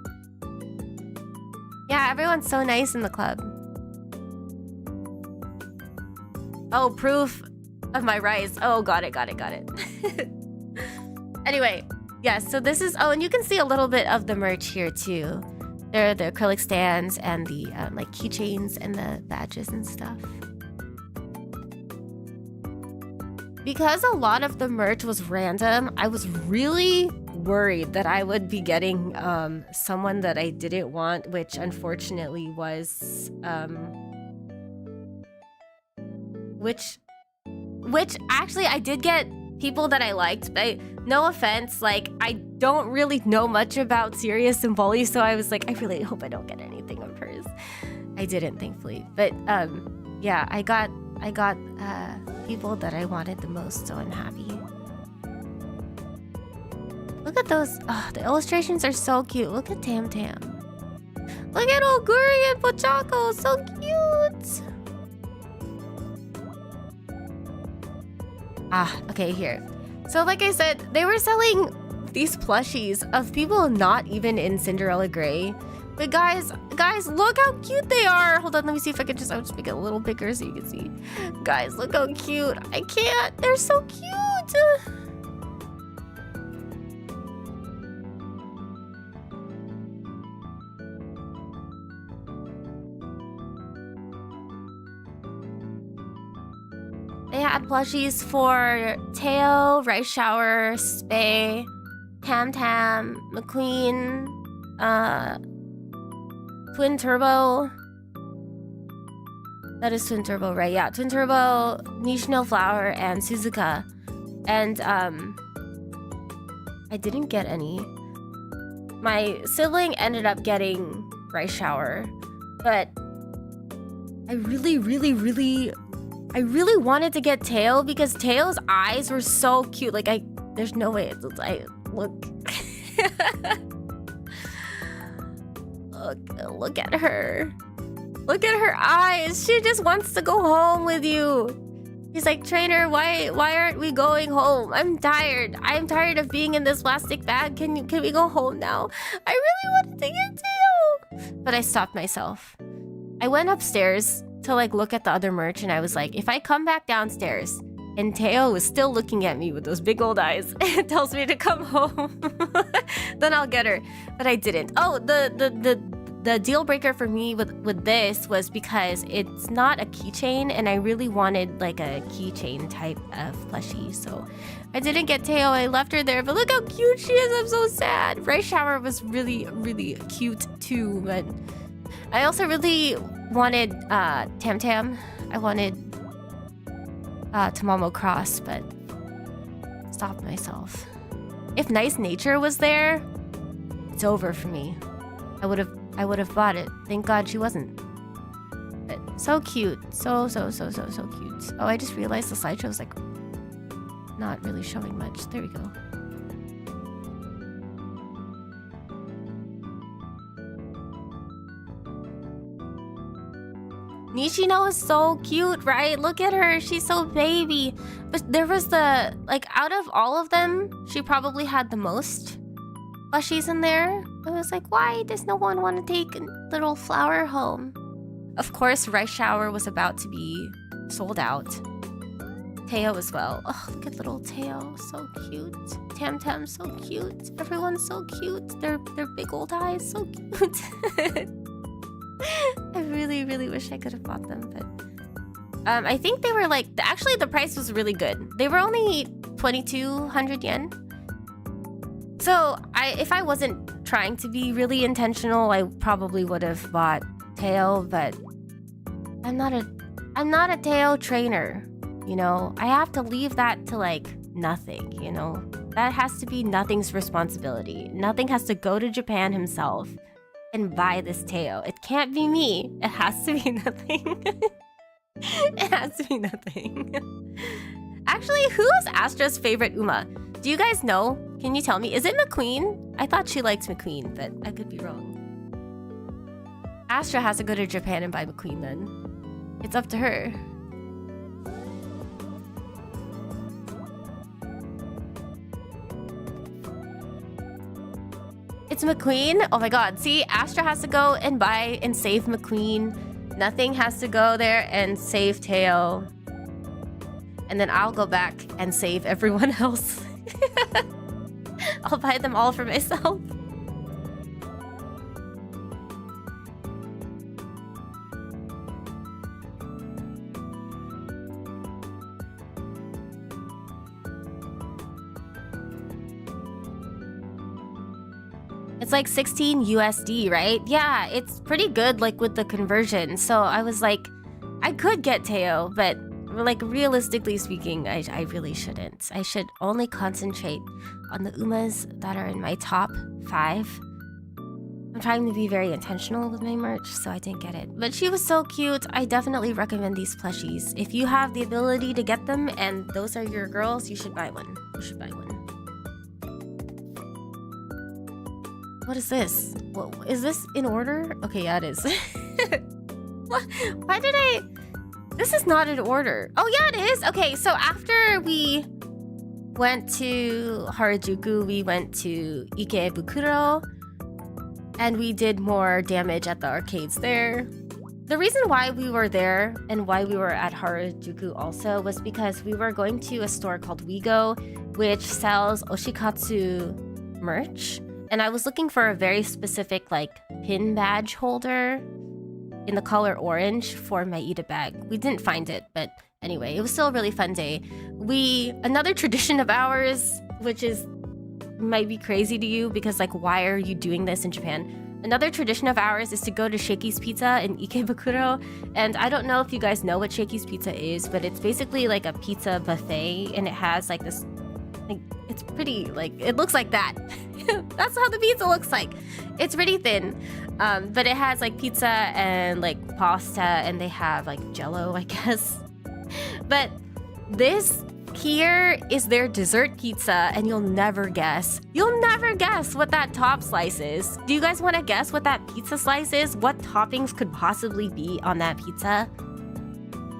Yeah, everyone's so nice in the club. Oh, proof of my rise. Oh, got it. Anyway. Yeah, so this is... Oh, and you can see a little bit of the merch here, too. There are the acrylic stands and the, like, keychains and the badges and stuff. Because a lot of the merch was random, I was really worried that I would be getting someone that I didn't want, which unfortunately was... Which actually, I did get people that I liked, but no offense, like, I don't really know much about Sirius and Bully, so I was like, I really hope I don't get anything of hers. I didn't, thankfully. But, yeah, I got people that I wanted the most, so I'm happy. Look at those. Oh, the illustrations are so cute. Look at Tam Tam. Look at Oguri and Pochako. So cute. Ah, okay, here. So like I said, they were selling these plushies of people not even in Cinderella Grey, But guys, look how cute they are. Hold on, let me see if I can I'll just make it a little bigger so you can see. Guys, look how cute. I can't. They're so cute. They had plushies for Teo, Rice Shower, Spay, Tam Tam, McQueen, Twin Turbo. That is Twin Turbo, right? Yeah, Twin Turbo, Nishino Flower, and Suzuka. And I didn't get any. My sibling ended up getting Rice Shower, but I really wanted to get Teo because Teo's eyes were so cute. Like there's no way I look. Look at her. Look at her eyes. She just wants to go home with you. He's like, trainer, why aren't we going home? I'm tired. I'm tired of being in this plastic bag. Can we go home now? I really wanted to get Teo. But I stopped myself. I went upstairs to like look at the other merch and I was like, if I come back downstairs and Teo was still looking at me with those big old eyes and tells me to come home, then I'll get her. But I didn't. Oh, the deal breaker for me with this was because it's not a keychain and I really wanted like a keychain type of plushie, so I didn't get Teo. I left her there, but look how cute she is. I'm so sad. Rice Shower was really cute too, but I also really wanted Tam Tam. I wanted Tamamo Cross, but stopped myself. If Nice Nature was there, it's over for me. I would have bought it. Thank God she wasn't. But so cute. So cute. Oh, I just realized the slideshow was like not really showing much. There we go. Nishino is so cute, right? Look at her. She's so baby. But there was the, like, out of all of them, she probably had the most plushies in there. I was like, why does no one want to take a little flower home? Of course, Rice Shower was about to be sold out. Teo as well. Oh, look at little Teo. So cute. Tam Tam, so cute. Everyone's so cute. Their big old eyes, so cute. I really wish I could have bought them, but I think they were like, actually the price was really good. They were only 2,200 yen. So if I wasn't trying to be really intentional, I probably would have bought Teo, but I'm not a Teo trainer, you know? I have to leave that to like nothing, you know? That has to be Nothing's responsibility. Nothing has to go to Japan himself and buy this Teo. It can't be me. It has to be Nothing. It has to be Nothing. Actually, who is Astra's favorite Uma? Do you guys know? Can you tell me? Is it McQueen? I thought she liked McQueen, but I could be wrong. Astra has to go to Japan and buy McQueen then. It's up to her. It's McQueen? Oh my god. See, Astra has to go and buy and save McQueen. Nothing has to go there and save Teo. And then I'll go back and save everyone else. I'll buy them all for myself. It's like 16 USD, right? Yeah, it's pretty good, like, with the conversion. So I was like, I could get Teo, but, like, realistically speaking, I really shouldn't. I should only concentrate on the Umas that are in my top 5. I'm trying to be very intentional with my merch, so I didn't get it. But she was so cute. I definitely recommend these plushies. If you have the ability to get them and those are your girls, you should buy one. You should buy one. What is this? What, is this in order? Okay, yeah, it is. What? Why did I... This is not in order. Oh, yeah, it is. Okay, so after we went to Harajuku, we went to Ikebukuro. and we did more damage at the arcades there. The reason why we were there and why we were at Harajuku also was because we were going to a store called Wigo, which sells Oshikatsu merch. And I was looking for a very specific like pin badge holder in the color orange for my Ida bag. We didn't find it, but anyway, it was still a really fun day. Another tradition of ours, which might be crazy to you because like, why are you doing this in Japan? Another tradition of ours is to go to Shakey's Pizza in Ikebukuro. And I don't know if you guys know what Shakey's Pizza is, but it's basically like a pizza buffet, and it has like this, like, it's pretty, like, it looks like that. That's how the pizza looks like. It's pretty thin, but it has like pizza and like pasta, and they have like jello, I guess. But this here is their dessert pizza, and you'll never guess. You'll never guess what that top slice is. Do you guys want to guess what that pizza slice is? What toppings could possibly be on that pizza?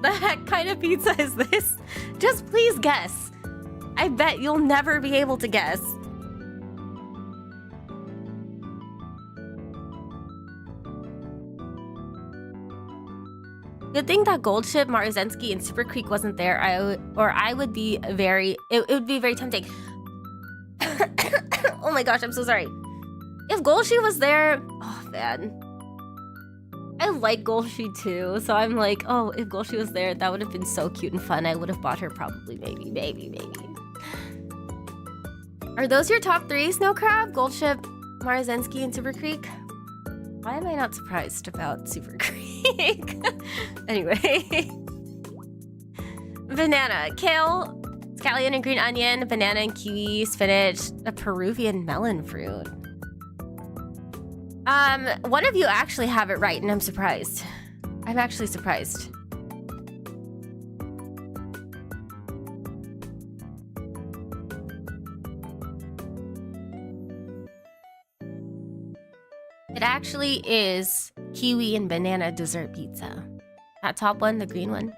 The heck kind of pizza is this? Just please guess. I bet you'll never be able to guess. Good thing that Gold Ship, Maruzensky, and Super Creek wasn't there. I would be very... It would be very tempting. Oh my gosh, I'm so sorry. If Golshi was there... Oh, man. I like Golshi too, so I'm like, oh, if Golshi was there, that would have been so cute and fun. I would have bought her probably, maybe. Are those your top three, Snow Crab? Gold Ship, Maruzensky, and Super Creek? Why am I not surprised about Super Creek? Anyway. Banana. Kale, scallion and green onion, banana and kiwi, spinach, a Peruvian melon fruit. One of you actually have it right, and I'm surprised. I'm actually surprised. It actually is kiwi and banana dessert pizza. That top one, the green one.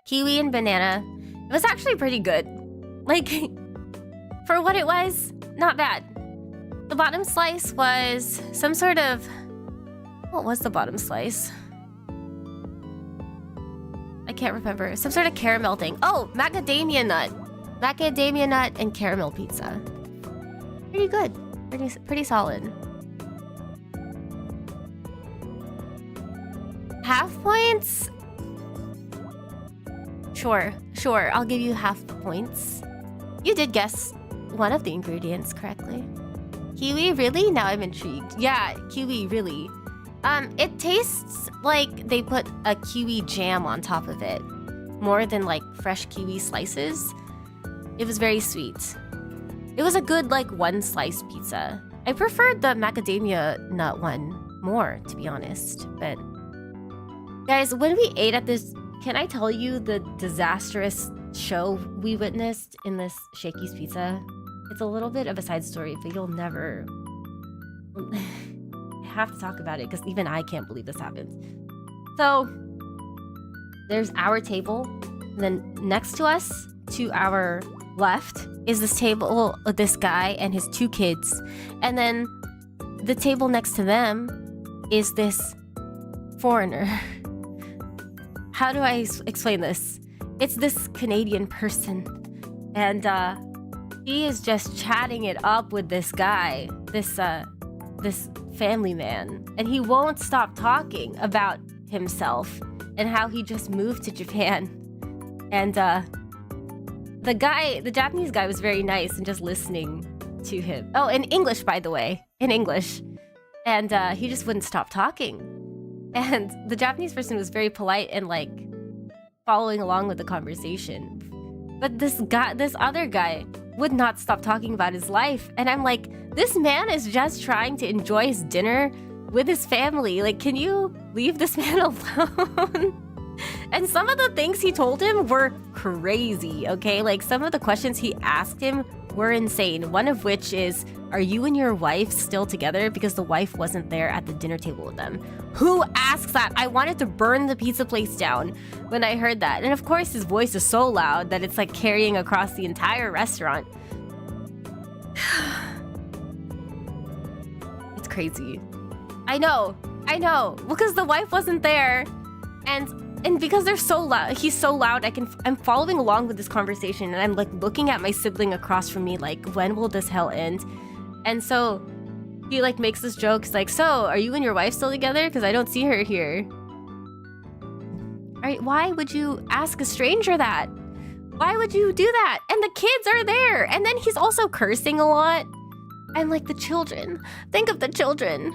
Kiwi and banana. It was actually pretty good. Like, for what it was, not bad. The bottom slice was some sort of... What was the bottom slice? I can't remember. Some sort of caramel thing. Oh, macadamia nut. Macadamia nut and caramel pizza. Pretty good. Pretty solid. Half points? Sure. I'll give you half the points. You did guess one of the ingredients correctly. Kiwi, really? Now I'm intrigued. Yeah, kiwi, really. It tastes like they put a kiwi jam on top of it, more than like fresh kiwi slices. It was very sweet. It was a good like one slice pizza. I preferred the macadamia nut one more, to be honest, but... Guys, when we ate at this, can I tell you the disastrous show we witnessed in this Shakey's Pizza? It's a little bit of a side story, but you'll never... I have to talk about it, because even I can't believe this happened. So, there's our table, and then next to us, to our left, is this table with this guy and his two kids. And then the table next to them is this foreigner. How do I explain this? It's this Canadian person, and he is just chatting it up with this guy, this family man, and he won't stop talking about himself and how he just moved to Japan. And the Japanese guy was very nice and just listening to him. Oh, in English, by the way, in English. And he just wouldn't stop talking. And the Japanese person was very polite and like following along with the conversation. But this other guy would not stop talking about his life. And I'm like, this man is just trying to enjoy his dinner with his family. Like, can you leave this man alone? And some of the things he told him were crazy, okay? Like, some of the questions he asked him were insane. One of which is, are you and your wife still together? Because the wife wasn't there at the dinner table with them. Who asks that? I wanted to burn the pizza place down when I heard that. And of course, his voice is so loud that it's like carrying across the entire restaurant. It's crazy. I know. Because the wife wasn't there, and because they're so loud, he's so loud. I'm following along with this conversation, and I'm like looking at my sibling across from me, like, when will this hell end? And so he like makes this joke. He's like, so are you and your wife still together? Because I don't see her here. All right, why would you ask a stranger that? Why would you do that? And the kids are there, and then he's also cursing a lot. I'm like, the children. Think of the children.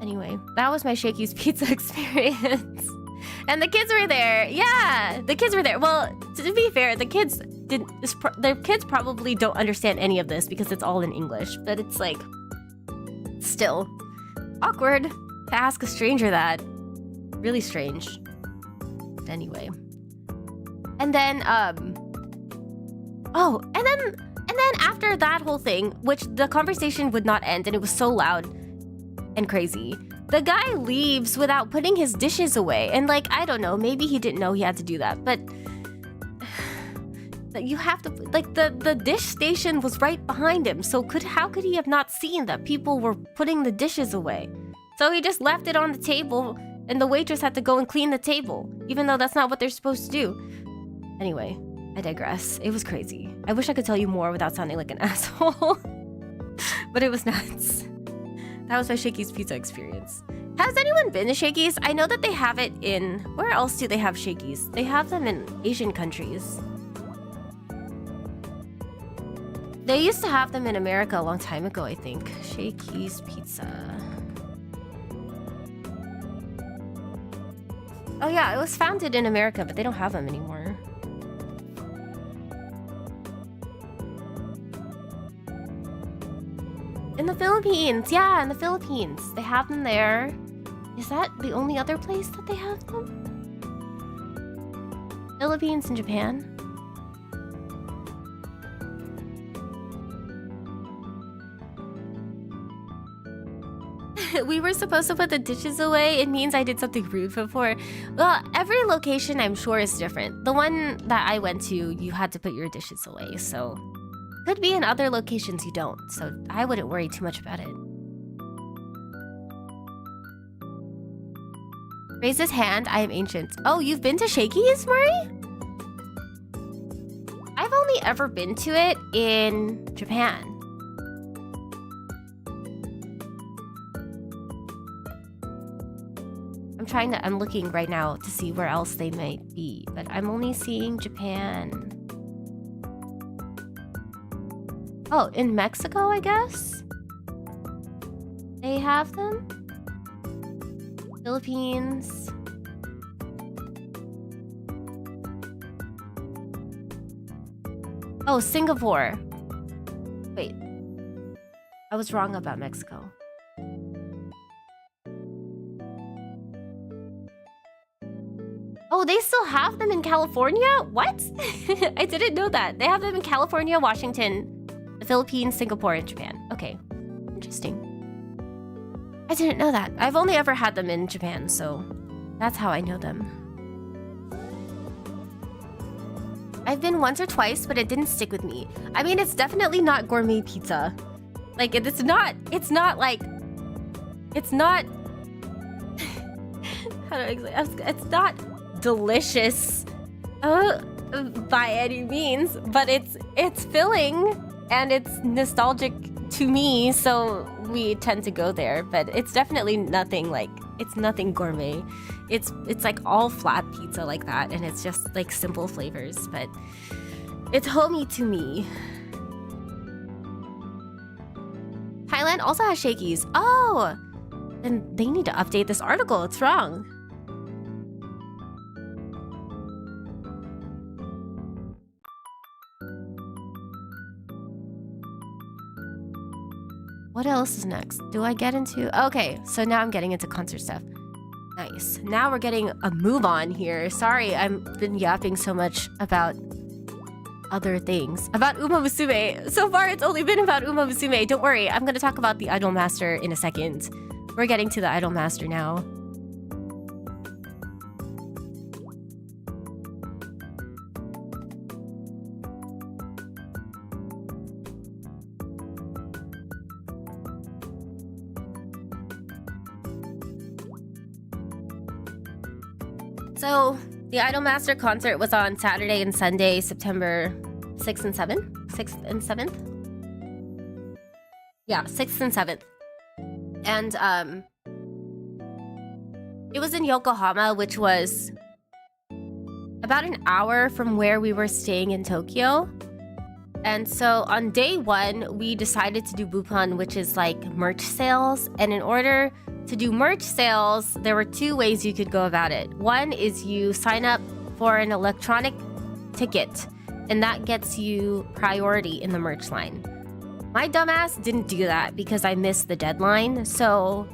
Anyway, that was my Shakey's Pizza experience. And the kids were there. Yeah, the kids were there. Well, to be fair, the kids probably don't understand any of this because it's all in English. But it's like, still awkward to ask a stranger that. Really strange. Anyway. And then, oh, and then after that whole thing, which the conversation would not end, and it was so loud and crazy, the guy leaves without putting his dishes away. And like, I don't know, maybe he didn't know he had to do that, but you have to, like, the dish station was right behind him, so how could he have not seen that people were putting the dishes away? So he just left it on the table, and the waitress had to go and clean the table, even though that's not what they're supposed to do. Anyway, I digress. It was crazy. I wish I could tell you more without sounding like an asshole. But it was nuts. That was my Shakey's Pizza experience. Has anyone been to Shakey's? I know that they have it in... Where else do they have Shakey's? They have them in Asian countries. They used to have them in America a long time ago, I think. Shakey's Pizza. Oh yeah, it was founded in America, but they don't have them anymore. In the Philippines, yeah, in the Philippines. They have them there. Is that the only other place that they have them? Philippines and Japan? We were supposed to put the dishes away. It means I did something rude before. Well, every location I'm sure is different. The one that I went to, you had to put your dishes away, so... Could be in other locations you don't, so I wouldn't worry too much about it. Raise his hand, I am ancient. Oh, you've been to Shakey's, Murray? I've only ever been to it in Japan. I'm looking right now to see where else they might be, but I'm only seeing Japan. Oh, in Mexico, I guess? They have them? Philippines. Oh, Singapore. Wait. I was wrong about Mexico. Oh, they still have them in California? What? I didn't know that. They have them in California, Washington, the Philippines, Singapore, and Japan. Okay. Interesting. I didn't know that. I've only ever had them in Japan, so that's how I know them. I've been once or twice, but it didn't stick with me. I mean, it's definitely not gourmet pizza. Like, it's not like... It's not... How do I explain? It's not delicious by any means, but it's filling and it's nostalgic to me, so we tend to go there. But it's definitely nothing like, it's nothing gourmet. It's like all flat pizza like that, and it's just like simple flavors, but it's homey to me. Thailand also has Shakey's. Oh, then they need to update this article. It's wrong. What else is next? Do I get into... Okay, so now I'm getting into concert stuff. Nice. Now we're getting a move on here. Sorry, I've been yapping so much about other things. About Uma Musume. So far, it's only been about Uma Musume. Don't worry, I'm going to talk about the Idol Master in a second. We're getting to the Idol Master now. So the Idolmaster concert was on Saturday and Sunday, September 6th and 7th? 6th and 7th? Yeah, 6th and 7th. And it was in Yokohama, which was about an hour from where we were staying in Tokyo. And so on day one, we decided to do Bupan, which is like merch sales. And in order to do merch sales, there were two ways you could go about it. One is you sign up for an electronic ticket, and that gets you priority in the merch line. My dumbass didn't do that because I missed the deadline, so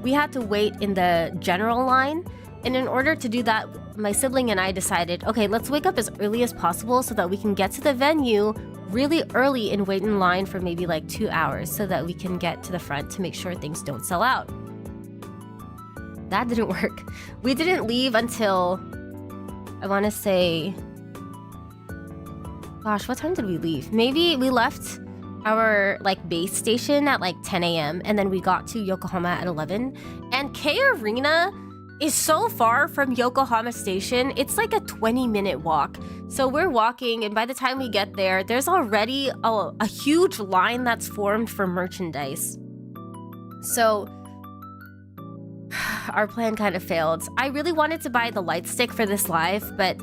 we had to wait in the general line. And in order to do that, my sibling and I decided, okay, let's wake up as early as possible so that we can get to the venue really early and wait in line for maybe like 2 hours so that we can get to the front to make sure things don't sell out. That didn't work. We didn't leave until, I want to say, gosh, what time did we leave? Maybe we left our like base station at like 10 a.m. and then we got to Yokohama at 11. And K Arena is so far from Yokohama Station, it's like a 20-minute walk. So we're walking, and by the time we get there, there's already a huge line that's formed for merchandise. So our plan kind of failed. I really wanted to buy the light stick for this live, but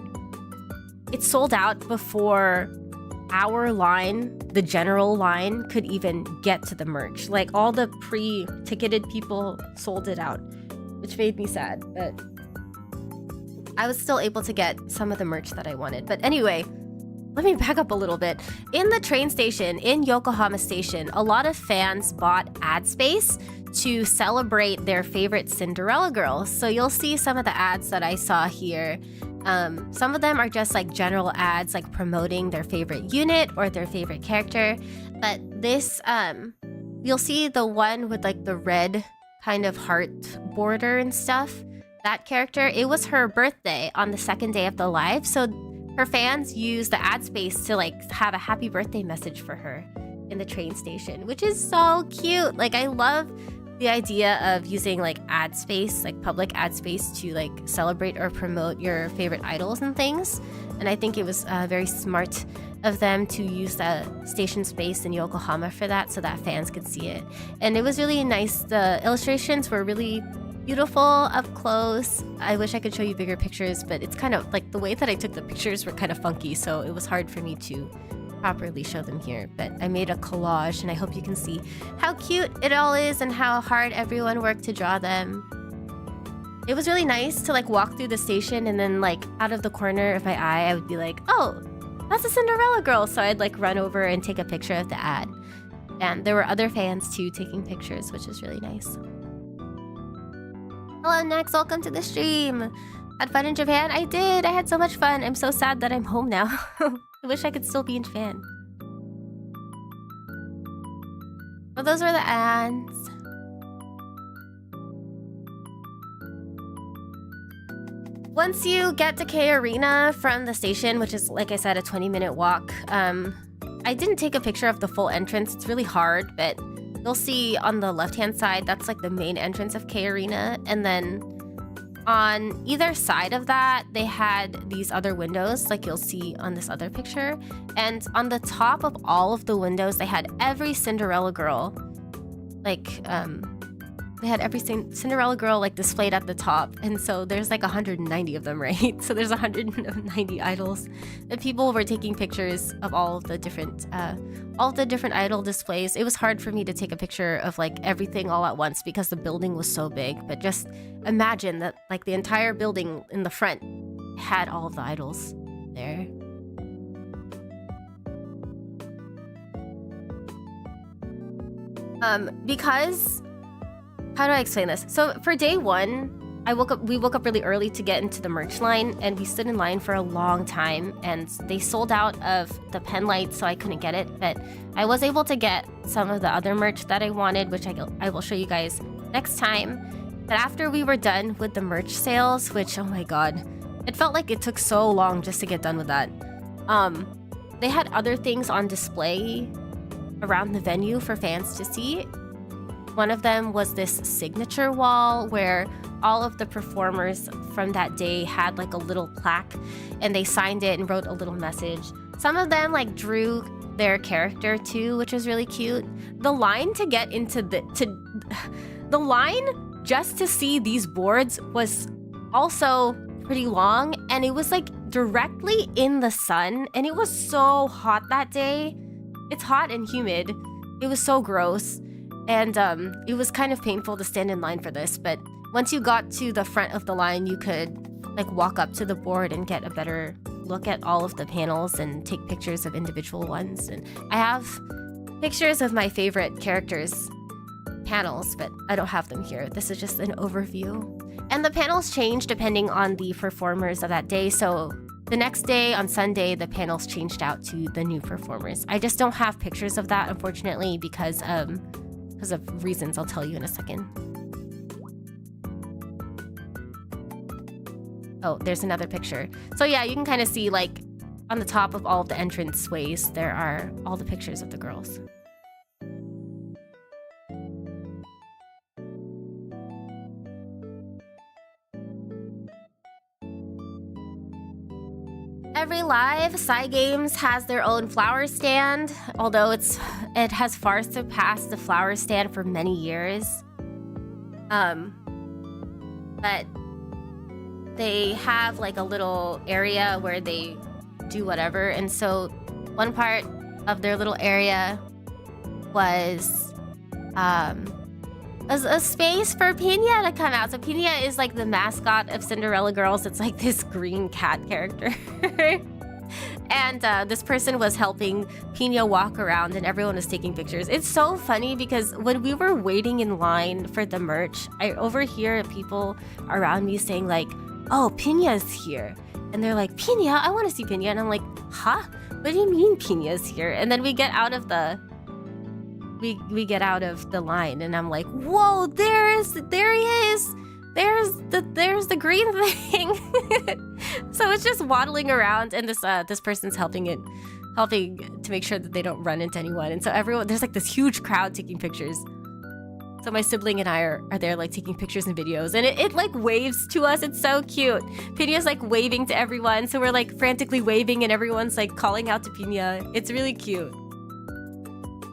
it sold out before our line, the general line, could even get to the merch. Like all the pre-ticketed people sold it out, which made me sad, but I was still able to get some of the merch that I wanted. But anyway, let me back up a little bit. In the train station, in Yokohama Station, a lot of fans bought ad space to celebrate their favorite Cinderella girls. So you'll see some of the ads that I saw here. Some of them are just like general ads, like promoting their favorite unit or their favorite character. But this, you'll see the one with like the red kind of heart border and stuff. That character, it was her birthday on the second day of the live. So her fans used the ad space to like have a happy birthday message for her in the train station, which is so cute. Like I love the idea of using like ad space, like public ad space to like celebrate or promote your favorite idols and things. And I think it was very smart of them to use the station space in Yokohama for that so that fans could see it. And it was really nice. The illustrations were really beautiful up close. I wish I could show you bigger pictures, but it's kind of like the way that I took the pictures were kind of funky, so it was hard for me to properly show them here. But I made a collage, and I hope you can see how cute it all is and how hard everyone worked to draw them. It was really nice to like walk through the station, and then like out of the corner of my eye I would be like, oh, that's a Cinderella girl, so I'd like run over and take a picture of the ad. And there were other fans too taking pictures, which was really nice. Hello Nex, welcome to the stream. Had fun in Japan? I did. I had so much fun. I'm so sad that I'm home now. I wish I could still be in Japan. Well, those were the ads. Once you get to K Arena from the station, which is, like I said, a 20-minute walk, I didn't take a picture of the full entrance. It's really hard, but you'll see on the left-hand side, that's like the main entrance of K Arena. And then on either side of that, they had these other windows, like you'll see on this other picture. And on the top of all of the windows, they had every Cinderella girl, like, they had every Cinderella girl like displayed at the top. And so there's like 190 of them, right? So there's 190 idols. And people were taking pictures of all of the different idol displays. It was hard for me to take a picture of like everything all at once because the building was so big. But just imagine that like the entire building in the front had all of the idols there. Because, how do I explain this? So for day one, we woke up really early to get into the merch line, and we stood in line for a long time, and they sold out of the pen lights, so I couldn't get it. But I was able to get some of the other merch that I wanted, which I will show you guys next time. But after we were done with the merch sales, which, oh my god, it felt like it took so long just to get done with that. They had other things on display around the venue for fans to see. One of them was this signature wall where all of the performers from that day had like a little plaque and they signed it and wrote a little message. Some of them like drew their character too, which was really cute. The line to get into the line just to see these boards was also pretty long, and it was like directly in the sun, and it was so hot that day. It's hot and humid. It was so gross, and it was kind of painful to stand in line for this, but once you got to the front of the line, you could like walk up to the board and get a better look at all of the panels and take pictures of individual ones. And I have pictures of my favorite characters' panels, but I don't have them here. This is just an overview. And the panels change depending on the performers of that day. So the next day, on Sunday, the panels changed out to the new performers. I just don't have pictures of that, unfortunately, because of reasons I'll tell you in a second. Oh, there's another picture. So yeah, you can kind of see like on the top of all of the entrance ways, there are all the pictures of the girls. Every live Cygames has their own flower stand, although it has far surpassed the flower stand for many years. But they have like a little area where they do whatever, and so one part of their little area was a space for Pina to come out. So Pina is like the mascot of Cinderella Girls. It's like this green cat character. And this person was helping Pina walk around and everyone was taking pictures. It's so funny because when we were waiting in line for the merch, I overhear people around me saying like, oh, Pina's here. And they're like, Pina, I want to see Pina. And I'm like, huh? What do you mean Pina's here? And then we get out of the get out of the line and I'm like, whoa, there he is. There's the green thing. So it's just waddling around, and this person's helping to make sure that they don't run into anyone. And so there's like this huge crowd taking pictures. So my sibling and I are there like taking pictures and videos, and it like waves to us. It's so cute. Pina's like waving to everyone, so we're like frantically waving and everyone's like calling out to Pina. It's really cute.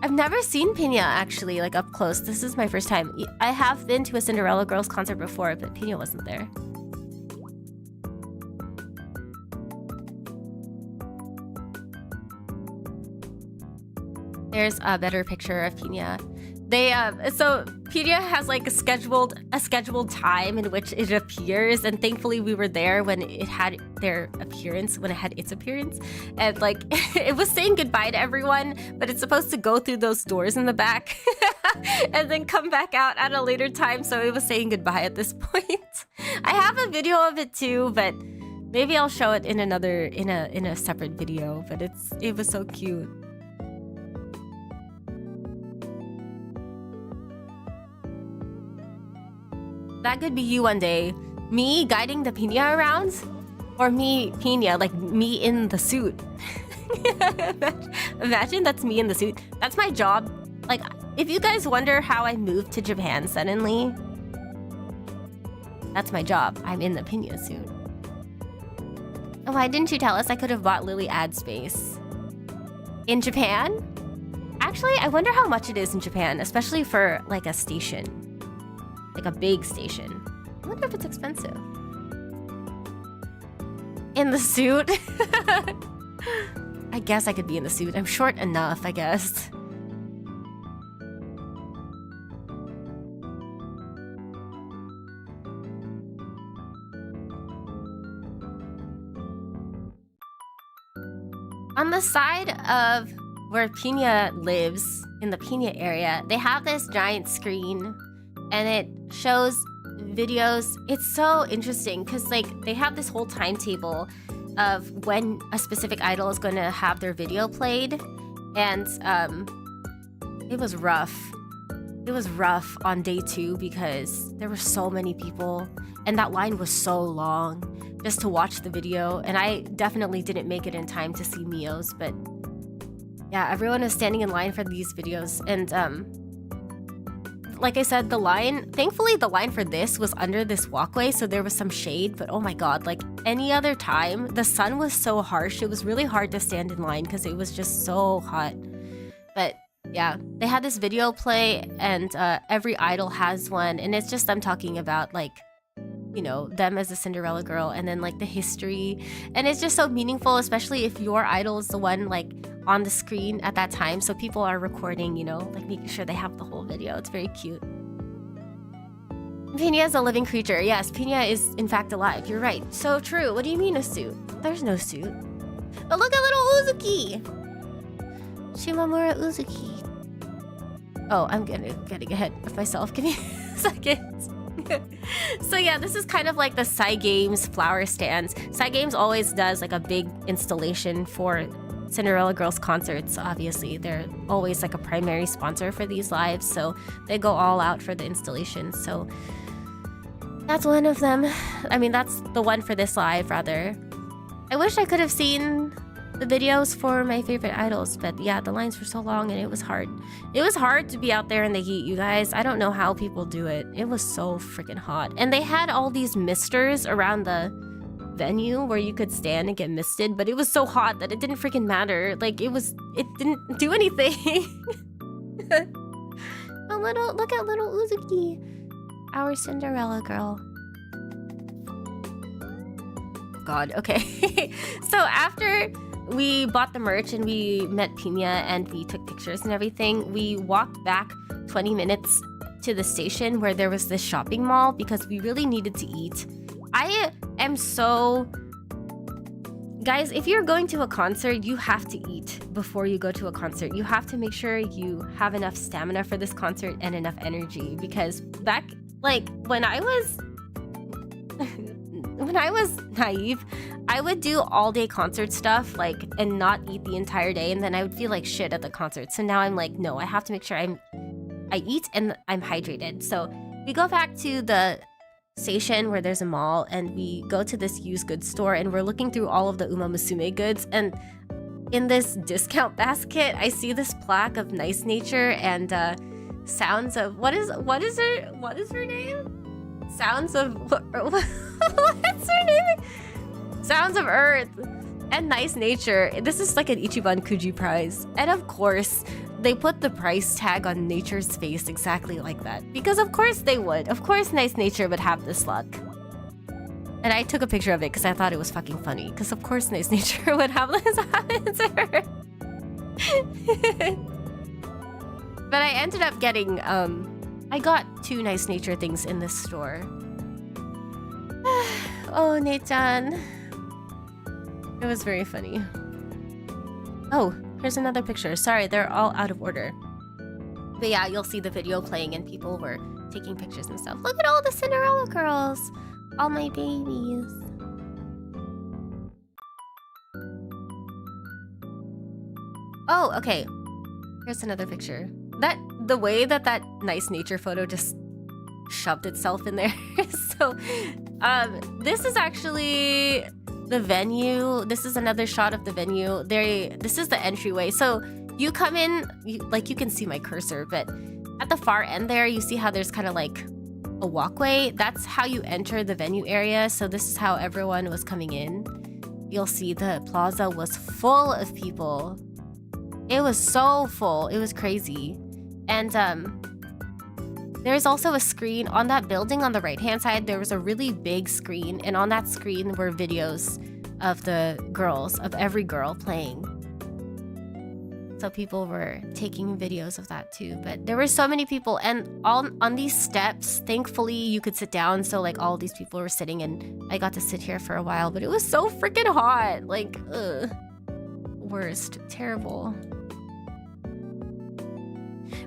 I've never seen Pina actually, like up close. This is my first time. I have been to a Cinderella Girls concert before, but Pina wasn't there. There's a better picture of Pina. So Pina has like a scheduled time in which it appears, and thankfully we were there when it had its appearance, and like it was saying goodbye to everyone, but it's supposed to go through those doors in the back and then come back out at a later time. So it was saying goodbye at this point. I have a video of it too, but maybe I'll show it in a separate video. But it was so cute. That could be you one day. Me guiding the Pina around, or me, Pina, like me in the suit. Imagine that's me in the suit. That's my job. Like, if you guys wonder how I moved to Japan suddenly, that's my job. I'm in the Pina suit. And why didn't you tell us I could have bought Lily ad space? In Japan? Actually, I wonder how much it is in Japan, especially for like a station. Like a big station. I wonder if it's expensive. In the suit? I guess I could be in the suit. I'm short enough, I guess. On the side of where Pina lives, in the Pina area, they have this giant screen and it shows videos. It's so interesting because like they have this whole timetable of when a specific idol is going to have their video played, and it was rough. It was rough on day 2 because there were so many people and that line was so long just to watch the video, and I definitely didn't make it in time to see Mio's, but yeah, everyone was standing in line for these videos, and like I said, the line, thankfully the line for this was under this walkway, so there was some shade, but oh my god, like any other time, the sun was so harsh, it was really hard to stand in line because it was just so hot. But yeah, they had this video play, and every idol has one, and it's just them talking about, like, you know, them as a Cinderella girl, and then like the history, and it's just so meaningful, especially if your idol is the one like on the screen at that time, so people are recording, you know, like making sure they have the whole video. It's very cute. Pina is a living creature. Yes, Pina is in fact alive. You're right. So true. What do you mean a suit? There's no suit. But look at little Uzuki! Shimamura Uzuki. Oh, I'm getting ahead of myself. Give me a second. So yeah, this is kind of like the Cygames flower stands. Cygames always does like a big installation for Cinderella Girls concerts. Obviously, they're always like a primary sponsor for these lives, so they go all out for the installation. So that's one of them. I mean, that's the one for this live, rather. I wish I could have seen the videos for my favorite idols, but yeah, the lines were so long and it was hard. It was hard to be out there in the heat, you guys. I don't know how people do it. It was so freaking hot. And they had all these misters around the venue where you could stand and get misted, but it was so hot that it didn't freaking matter. Like, it didn't do anything. Look at little Uzuki, our Cinderella girl. God, okay. So after we bought the merch and we met Pina and we took pictures and everything, we walked back 20 minutes to the station where there was this shopping mall because we really needed to eat. I am so... Guys, if you're going to a concert, you have to eat before you go to a concert. You have to make sure you have enough stamina for this concert and enough energy, because back, like, when I was naive, I would do all-day concert stuff, like, and not eat the entire day, and then I would feel like shit at the concert. So now I'm like, no, I have to make sure I eat and I'm hydrated. So we go back to the station where there's a mall, and we go to this used goods store, and we're looking through all of the Uma Musume goods, and in this discount basket, I see this plaque of Nice Nature and sounds of what is her name? Sounds of what's her name? Sounds of Earth and Nice Nature. This is like an Ichiban Kuji prize. And of course, they put the price tag on Nature's face exactly like that. Because of course they would. Of course Nice Nature would have this luck. And I took a picture of it because I thought it was fucking funny. Because of course Nice Nature would have this happen to her. But I ended up getting, I got 2 Nice Nature things in this store. Oh, Nate-chan. It was very funny. Oh, here's another picture. Sorry, they're all out of order. But yeah, you'll see the video playing and people were taking pictures and stuff. Look at all the Cinderella girls. All my babies. Oh, okay. Here's another picture. The way that Nice Nature photo just shoved itself in there. So, this is actually the venue. This is another shot of the venue. This is the entryway. So you come in, you can see my cursor, but at the far end there, you see how there's kind of like a walkway. That's how you enter the venue area. So this is how everyone was coming in. You'll see the plaza was full of people. It was so full. It was crazy. And there's also a screen on that building on the right-hand side. There was a really big screen, and on that screen were videos of the girls, of every girl playing. So people were taking videos of that too. But there were so many people, and on these steps, thankfully you could sit down. So like all these people were sitting, and I got to sit here for a while. But it was so freaking hot. Like, ugh. Worst. Terrible.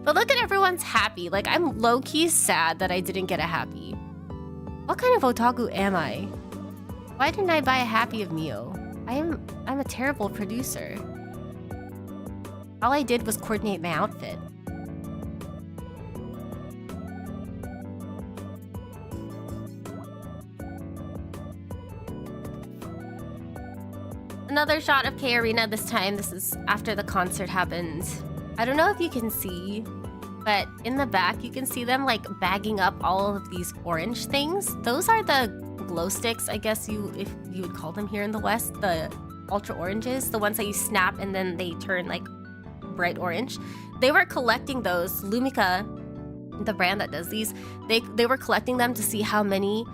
But look at everyone's happy. Like, I'm low-key sad that I didn't get a happy. What kind of otaku am I? Why didn't I buy a happy of Mio? I'm a terrible producer. All I did was coordinate my outfit. Another shot of K Arena this time. This is after the concert happened. I don't know if you can see, But in the back, you can see them like bagging up all of these orange things. Those are the glow sticks, I guess if you would call them here in the West. The ultra oranges, the ones that you snap and then they turn like bright orange. They were collecting those. Lumika, the brand that does these, they were collecting them to see how many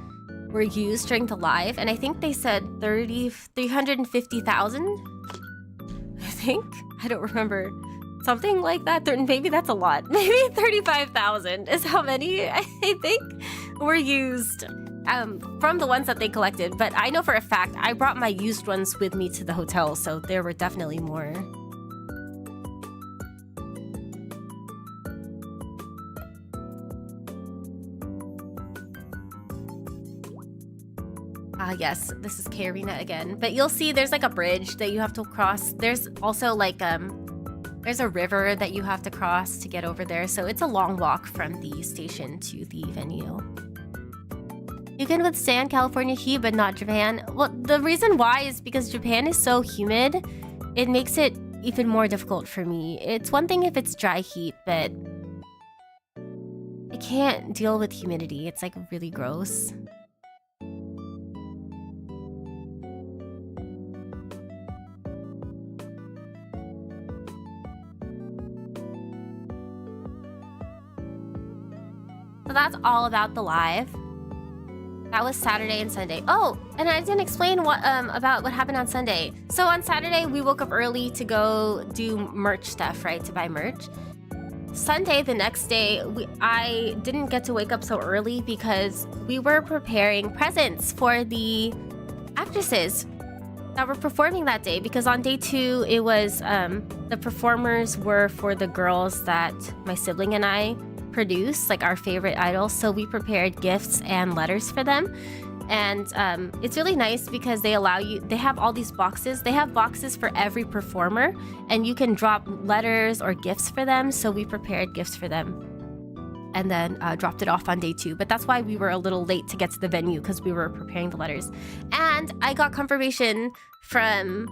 were used during the live, and I think they said 350,000. I think, I don't remember, something like that. Maybe that's a lot. Maybe 35,000 is how many I think were used from the ones that they collected. But I know for a fact I brought my used ones with me to the hotel, so there were definitely more. Yes, this is K Arena again. But you'll see there's like a bridge that you have to cross. There's also like there's a river that you have to cross to get over there. So it's a long walk from the station to the venue. You can withstand California heat, but not Japan. Well, the reason why is because Japan is so humid. It makes it even more difficult for me. It's one thing if it's dry heat, but I can't deal with humidity. It's like really gross. So that's all about the live. That was Saturday and Sunday. Oh, and I didn't explain about what happened on Sunday. So on Saturday, we woke up early to go do merch stuff, right? To buy merch. Sunday, the next day, I didn't get to wake up so early because we were preparing presents for the actresses that were performing that day. Because on day 2, it was the performers were for the girls that my sibling and I produce, like our favorite idols. So we prepared gifts and letters for them, and it's really nice because they have all these boxes. They have boxes for every performer, and you can drop letters or gifts for them. So we prepared gifts for them and then dropped it off on day 2. But that's why we were a little late to get to the venue, because we were preparing the letters. And I got confirmation from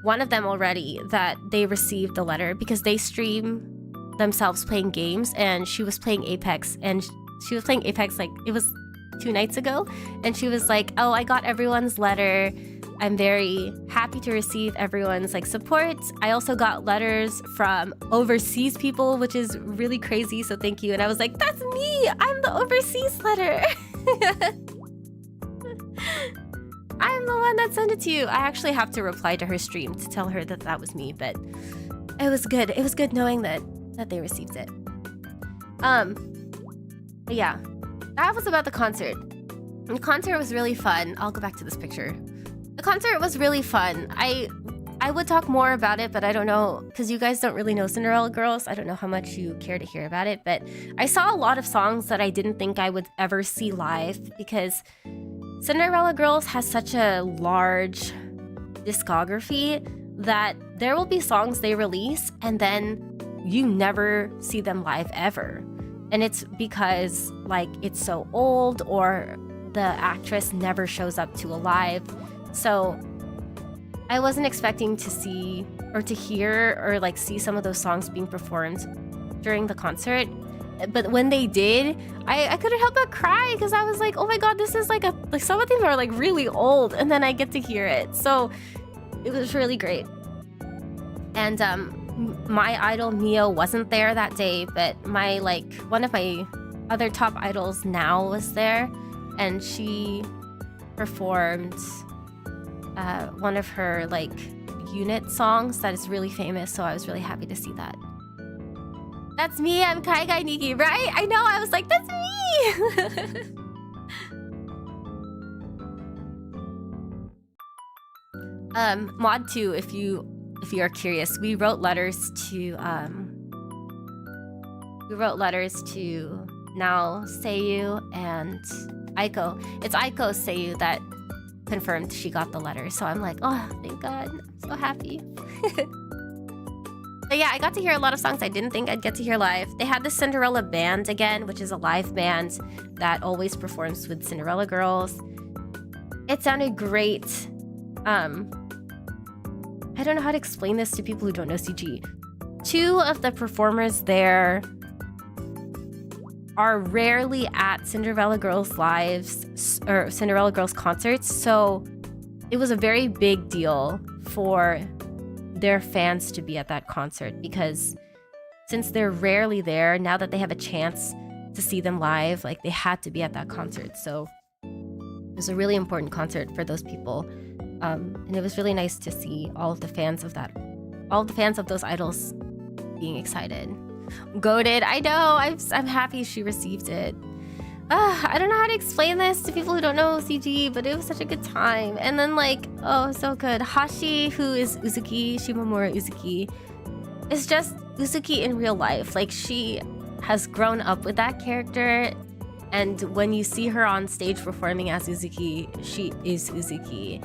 one of them already that they received the letter, because they stream themselves playing games, and she was playing Apex, and she was playing Apex like it was 2 nights ago, and she was like, oh, I got everyone's letter. I'm very happy to receive everyone's like support. I also got letters from overseas people, which is really crazy, so thank you. And I was like, that's me, I'm the overseas letter. I'm the one that sent it to you. I actually have to reply to her stream to tell her that that was me, but it was good. It was good knowing that they received it. But yeah, that was about the concert. The concert was really fun. I'll go back to this picture. The concert was really fun. I would talk more about it, but I don't know, because you guys don't really know Cinderella Girls. I don't know how much you care to hear about it, but I saw a lot of songs that I didn't think I would ever see live, because Cinderella Girls has such a large discography that there will be songs they release and then you never see them live ever. And it's because like it's so old, or the actress never shows up to a live. So I wasn't expecting to see or to hear or like see some of those songs being performed during the concert. But when they did, I couldn't help but cry, because I was like, oh my god, this is like some of them are like really old, and then I get to hear it. So it was really great. And my idol Mio wasn't there that day, but my one of my other top idols now was there, and she performed one of her unit songs that is really famous, so I was really happy to see that. That's me, I'm Kaigai Niki, right? I know, I was like, that's me! Mod 2, if you are curious, we wrote letters to Now Seiyu and Aiko. It's Aiko Seiyu that confirmed she got the letter, so I'm like, oh, thank God, I'm so happy. But yeah, I got to hear a lot of songs I didn't think I'd get to hear live. They had the Cinderella Band again, which is a live band that always performs with Cinderella Girls. It sounded great. I don't know how to explain this to people who don't know CG. Two of the performers there are rarely at Cinderella Girls lives or Cinderella Girls concerts, so it was a very big deal for their fans to be at that concert, because since they're rarely there, now that they have a chance to see them live, like, they had to be at that concert. So it was a really important concert for those people. And it was really nice to see all of the fans of those idols being excited. Goated. I know. I'm happy she received it. I don't know how to explain this to people who don't know CG, but it was such a good time. And then, like, oh, so good. Hashi, who is Uzuki, Shimomura Uzuki, is just Uzuki in real life. Like, she has grown up with that character, and when you see her on stage performing as Uzuki, she is Uzuki.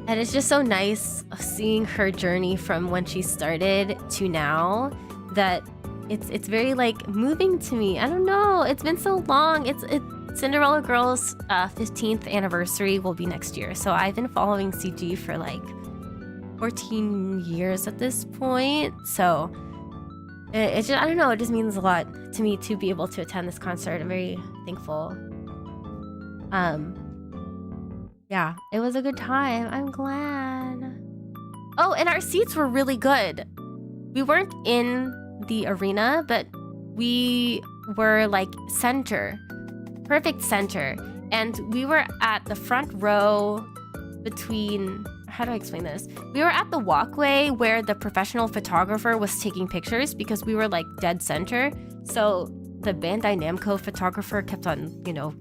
And it's just so nice seeing her journey from when she started to now, that it's very, like, moving to me. I don't know. It's been so long. It's Cinderella Girls' 15th anniversary will be next year. So I've been following CG for like 14 years at this point. So it just, I don't know. It just means a lot to me to be able to attend this concert. I'm very thankful. Yeah, it was a good time. I'm glad. Oh, and our seats were really good. We weren't in the arena, but we were like center, perfect center. And we were at the front row between, how do I explain this? We were at the walkway where the professional photographer was taking pictures, because we were like dead center. So the Bandai Namco photographer kept on, you know,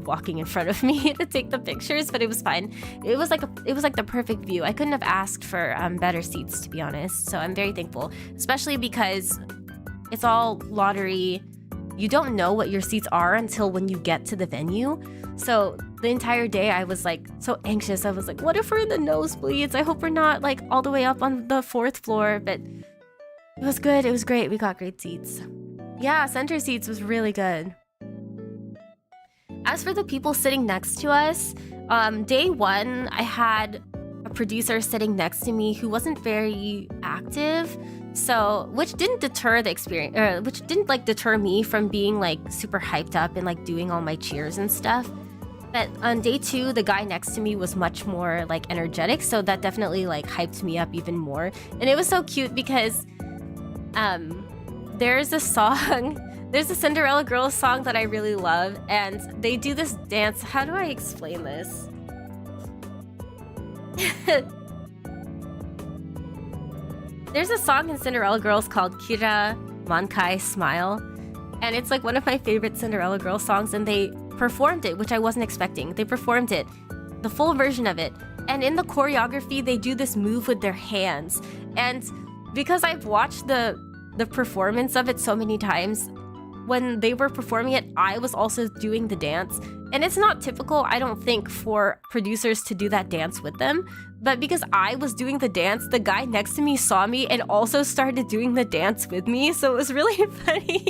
walking in front of me to take the pictures, but it was fine. It was like the perfect view. I couldn't have asked for better seats, to be honest. So I'm very thankful, especially because it's all lottery. You don't know what your seats are until when you get to the venue. So the entire day I was like so anxious. I was like, what if we're in the nosebleeds? I hope we're not like all the way up on the 4th floor. But it was good. It was great. We got great seats. Yeah, center seats was really good. As for the people sitting next to us, day one, I had a producer sitting next to me who wasn't very active, so which didn't deter the experience, which didn't like deter me from being like super hyped up and like doing all my cheers and stuff. But on day two, the guy next to me was much more like energetic, so that definitely like hyped me up even more. And it was so cute because there's a song. There's a Cinderella Girls song that I really love, and they do this dance. How do I explain this? There's a song in Cinderella Girls called Kira Mankai Smile, and it's like one of my favorite Cinderella Girls songs, and they performed it, which I wasn't expecting. They performed it, the full version of it, and in the choreography, they do this move with their hands. And because I've watched the performance of it so many times, when they were performing it, I was also doing the dance. And it's not typical, I don't think, for producers to do that dance with them. But because I was doing the dance, the guy next to me saw me and also started doing the dance with me. So it was really funny.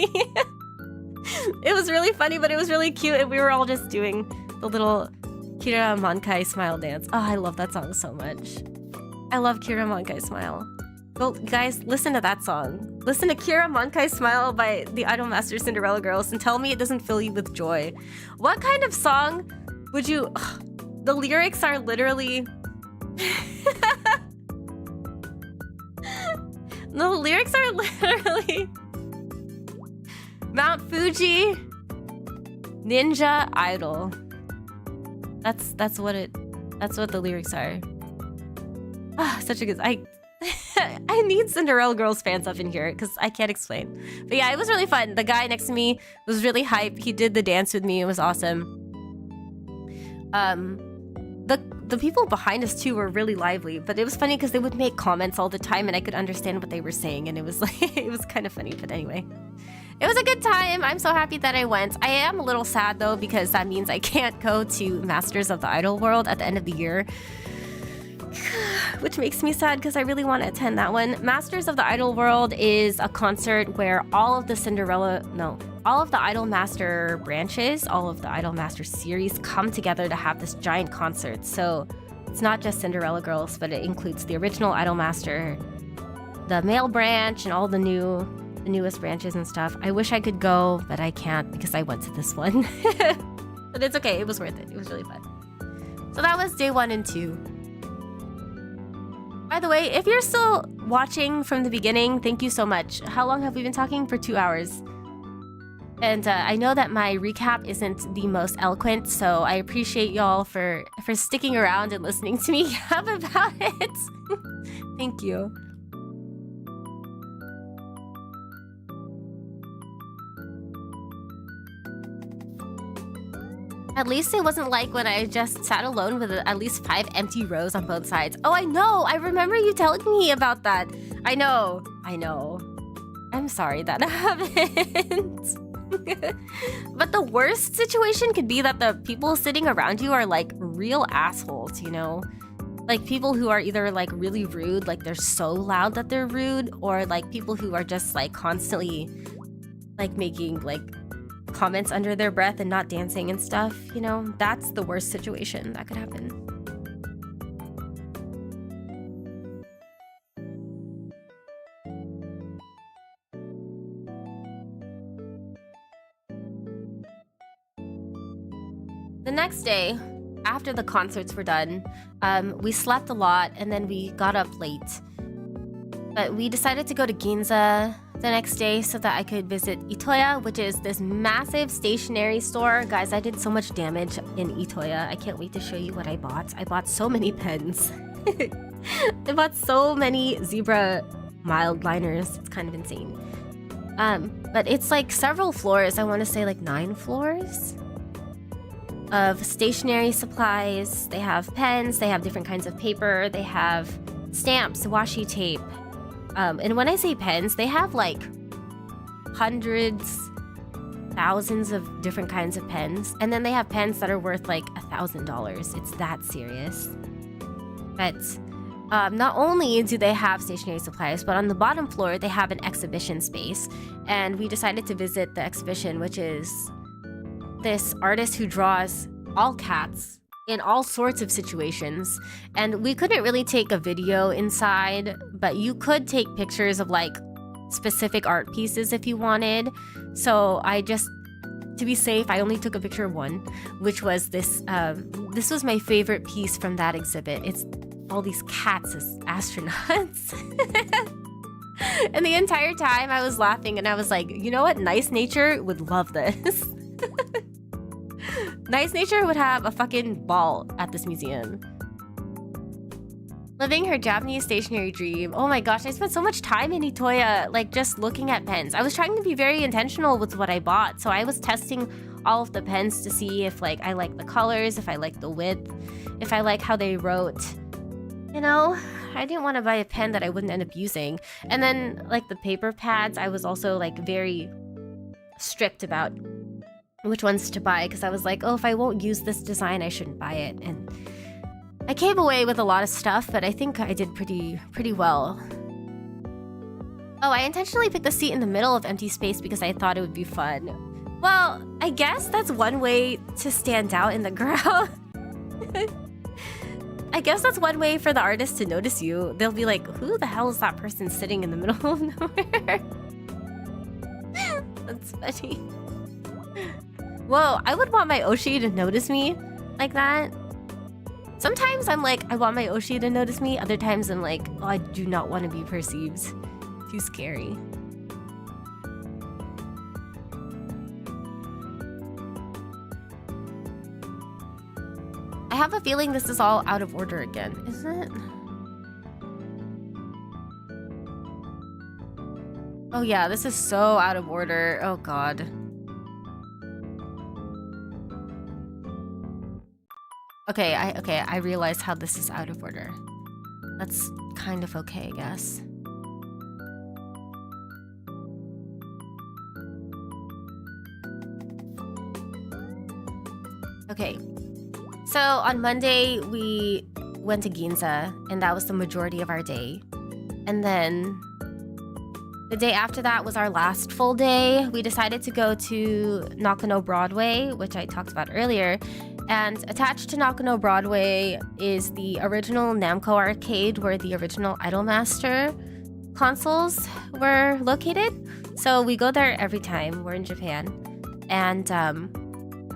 It was really funny, but it was really cute. And we were all just doing the little Kira Mankai Smile dance. Oh, I love that song so much. I love Kira Mankai Smile. Well, guys, listen to that song. Listen to Kira Mankai Smile by the Idolmaster Cinderella Girls and tell me it doesn't fill you with joy. What kind of song would you... Ugh, the lyrics are literally... The lyrics are literally... Mount Fuji, Ninja Idol. That's what the lyrics are. Ah, such a good... I need Cinderella Girls fans up in here because I can't explain. But yeah, it was really fun. The guy next to me was really hype. He did the dance with me. It was awesome. The people behind us too were really lively, but it was funny because they would make comments all the time and I could understand what they were saying, and it was like it was kind of funny. But anyway, it was a good time. I'm so happy that I went. I am a little sad though because that means I can't go to Masters of the Idol World at the end of the year. Which makes me sad because I really want to attend that one. Masters of the Idol World is a concert where all of the Idol Master branches, all of the Idol Master series come together to have this giant concert. So it's not just Cinderella Girls, but it includes the original Idol Master, the male branch, and all the new the newest branches and stuff. I wish I could go, but I can't because I went to this one. But it's okay. It was worth it. It was really fun. So that was day 1 and 2. By the way, if you're still watching from the beginning, thank you so much. How long have we been talking? For 2 hours. And I know that my recap isn't the most eloquent, so I appreciate y'all for sticking around and listening to me yap about it. Thank you. At least it wasn't like when I just sat alone with at least 5 empty rows on both sides. Oh, I know. I remember you telling me about that. I know. I'm sorry that happened. But the worst situation could be that the people sitting around you are like real assholes, you know? Like people who are either like really rude, like they're so loud that they're rude, or like people who are just like constantly like making like comments under their breath and not dancing and stuff, you know? That's the worst situation that could happen. The next day, after the concerts were done, we slept a lot and then we got up late. But we decided to go to Ginza the next day so that I could visit Itoya, which is this massive stationery store. Guys, I did so much damage in Itoya. I can't wait to show you what I bought. I bought so many pens. I bought so many zebra mild liners. It's kind of insane. But it's like several floors. I want to say like 9 floors of stationery supplies. They have pens, they have different kinds of paper, they have stamps, washi tape. And when I say pens, they have like hundreds, thousands of different kinds of pens. And then they have pens that are worth like $1,000. It's that serious. But not only do they have stationery supplies, but on the bottom floor, they have an exhibition space. And we decided to visit the exhibition, which is this artist who draws all cats in all sorts of situations. And we couldn't really take a video inside, but you could take pictures of like specific art pieces if you wanted. So I just, to be safe, I only took a picture of one, which was this. This was my favorite piece from that exhibit. It's all these cats as astronauts. And the entire time I was laughing and I was like, you know what? Nice Nature would love this. Nice Nature would have a fucking ball at this museum. Living her Japanese stationery dream. Oh my gosh, I spent so much time in Itoya, like just looking at pens. I was trying to be very intentional with what I bought. So I was testing all of the pens to see if like I like the colors, if I like the width, if I like how they wrote. You know, I didn't want to buy a pen that I wouldn't end up using. And then like the paper pads, I was also like very strict about which ones to buy, because I was like, oh, if I won't use this design, I shouldn't buy it. And I came away with a lot of stuff, but I think I did pretty well. Oh, I intentionally picked the seat in the middle of empty space because I thought it would be fun. Well, I guess that's one way to stand out in the crowd. I guess that's one way for the artist to notice you. They'll be like, who the hell is that person sitting in the middle of nowhere? That's funny. Whoa, I would want my Oshi to notice me like that. Sometimes I'm like, I want my Oshi to notice me. Other times I'm like, oh, I do not want to be perceived. Too scary. I have a feeling this is all out of order again, isn't it? Oh yeah, this is so out of order. Oh god. Okay, I realize how this is out of order. That's kind of okay, I guess. Okay. So on Monday, we went to Ginza, and that was the majority of our day. And then the day after that was our last full day. We decided to go to Nakano Broadway, which I talked about earlier. And attached to Nakano Broadway is the original Namco arcade where the original Idolmaster consoles were located. So we go there every time we're in Japan. And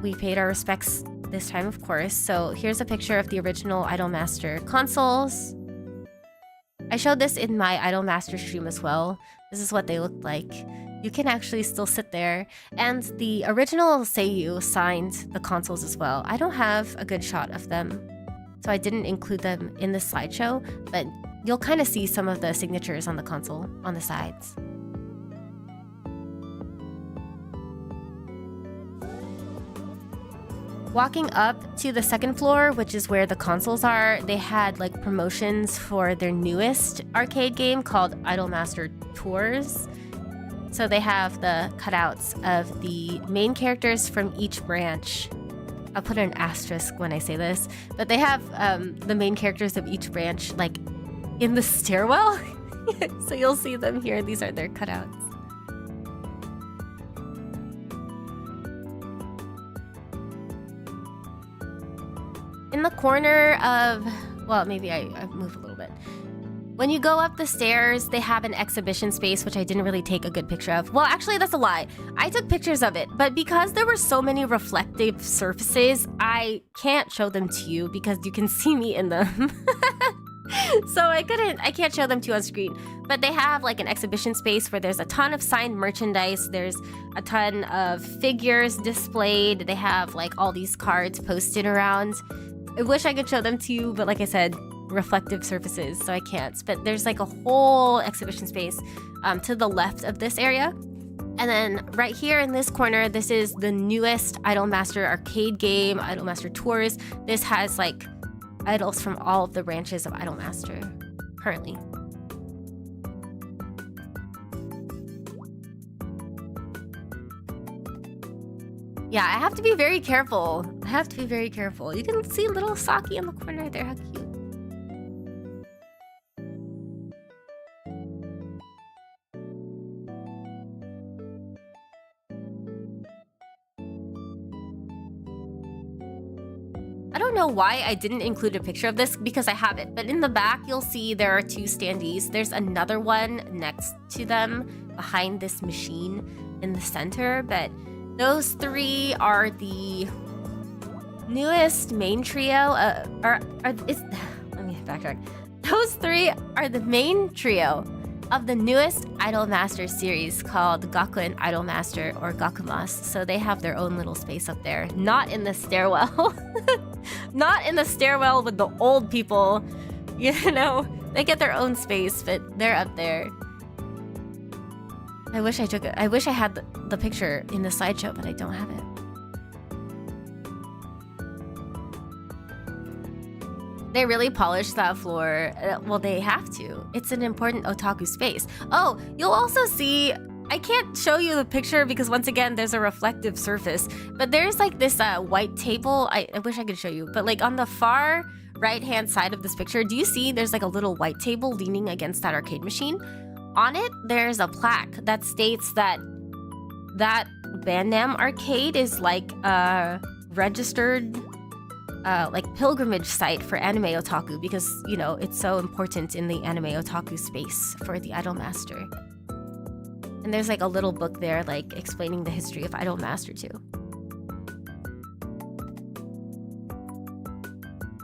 we paid our respects this time, of course. So here's a picture of the original Idolmaster consoles. I showed this in my Idolmaster stream as well. This is what they looked like. You can actually still sit there. And the original Seiyu signed the consoles as well. I don't have a good shot of them, so I didn't include them in this slideshow, but you'll kind of see some of the signatures on the console on the sides. Walking up to the second floor, which is where the consoles are, they had like promotions for their newest arcade game called Idolmaster Tours. So they have the cutouts of the main characters from each branch. I'll put an asterisk when I say this, but they have the main characters of each branch like in the stairwell. So you'll see them here. These are their cutouts. In the corner of, well, maybe I move a little bit. When you go up the stairs, they have an exhibition space, which I didn't really take a good picture of. Well, actually, that's a lie. I took pictures of it, but because there were so many reflective surfaces, I can't show them to you because you can see me in them. So I can't show them to you on screen. But they have like an exhibition space where there's a ton of signed merchandise. There's a ton of figures displayed. They have like all these cards posted around. I wish I could show them to you, but like I said, reflective surfaces, so I can't. But there's like a whole exhibition space to the left of this area. And then right here in this corner, this is the newest Idolmaster arcade game, Idolmaster Tours. This has like idols from all of the branches of Idolmaster currently. Yeah, I have to be very careful. You can see little Saki in the corner there. How cute. I don't know why I didn't include a picture of this because I have it, but in the back you'll see there are two standees. There's another one next to them behind this machine in the center, but those three are the newest main trio. Let me backtrack. Those three are the main trio of the newest Idolmaster series called Gakuen Idolmaster or Gakumas. So they have their own little space up there, not in the stairwell. Not in the stairwell with the old people. You know, they get their own space, but they're up there. I wish I had the picture in the slideshow, but I don't have it. They really polished that floor. Well, they have to. It's an important otaku space. Oh, you'll also see, I can't show you the picture because once again, there's a reflective surface, but there's like this white table. I wish I could show you, but like on the far right-hand side of this picture, do you see there's like a little white table leaning against that arcade machine? On it, there's a plaque that states that Bandam Arcade is like a registered like pilgrimage site for anime otaku because, you know, it's so important in the anime otaku space for the Idolmaster. And there's like a little book there like explaining the history of Idolmaster too.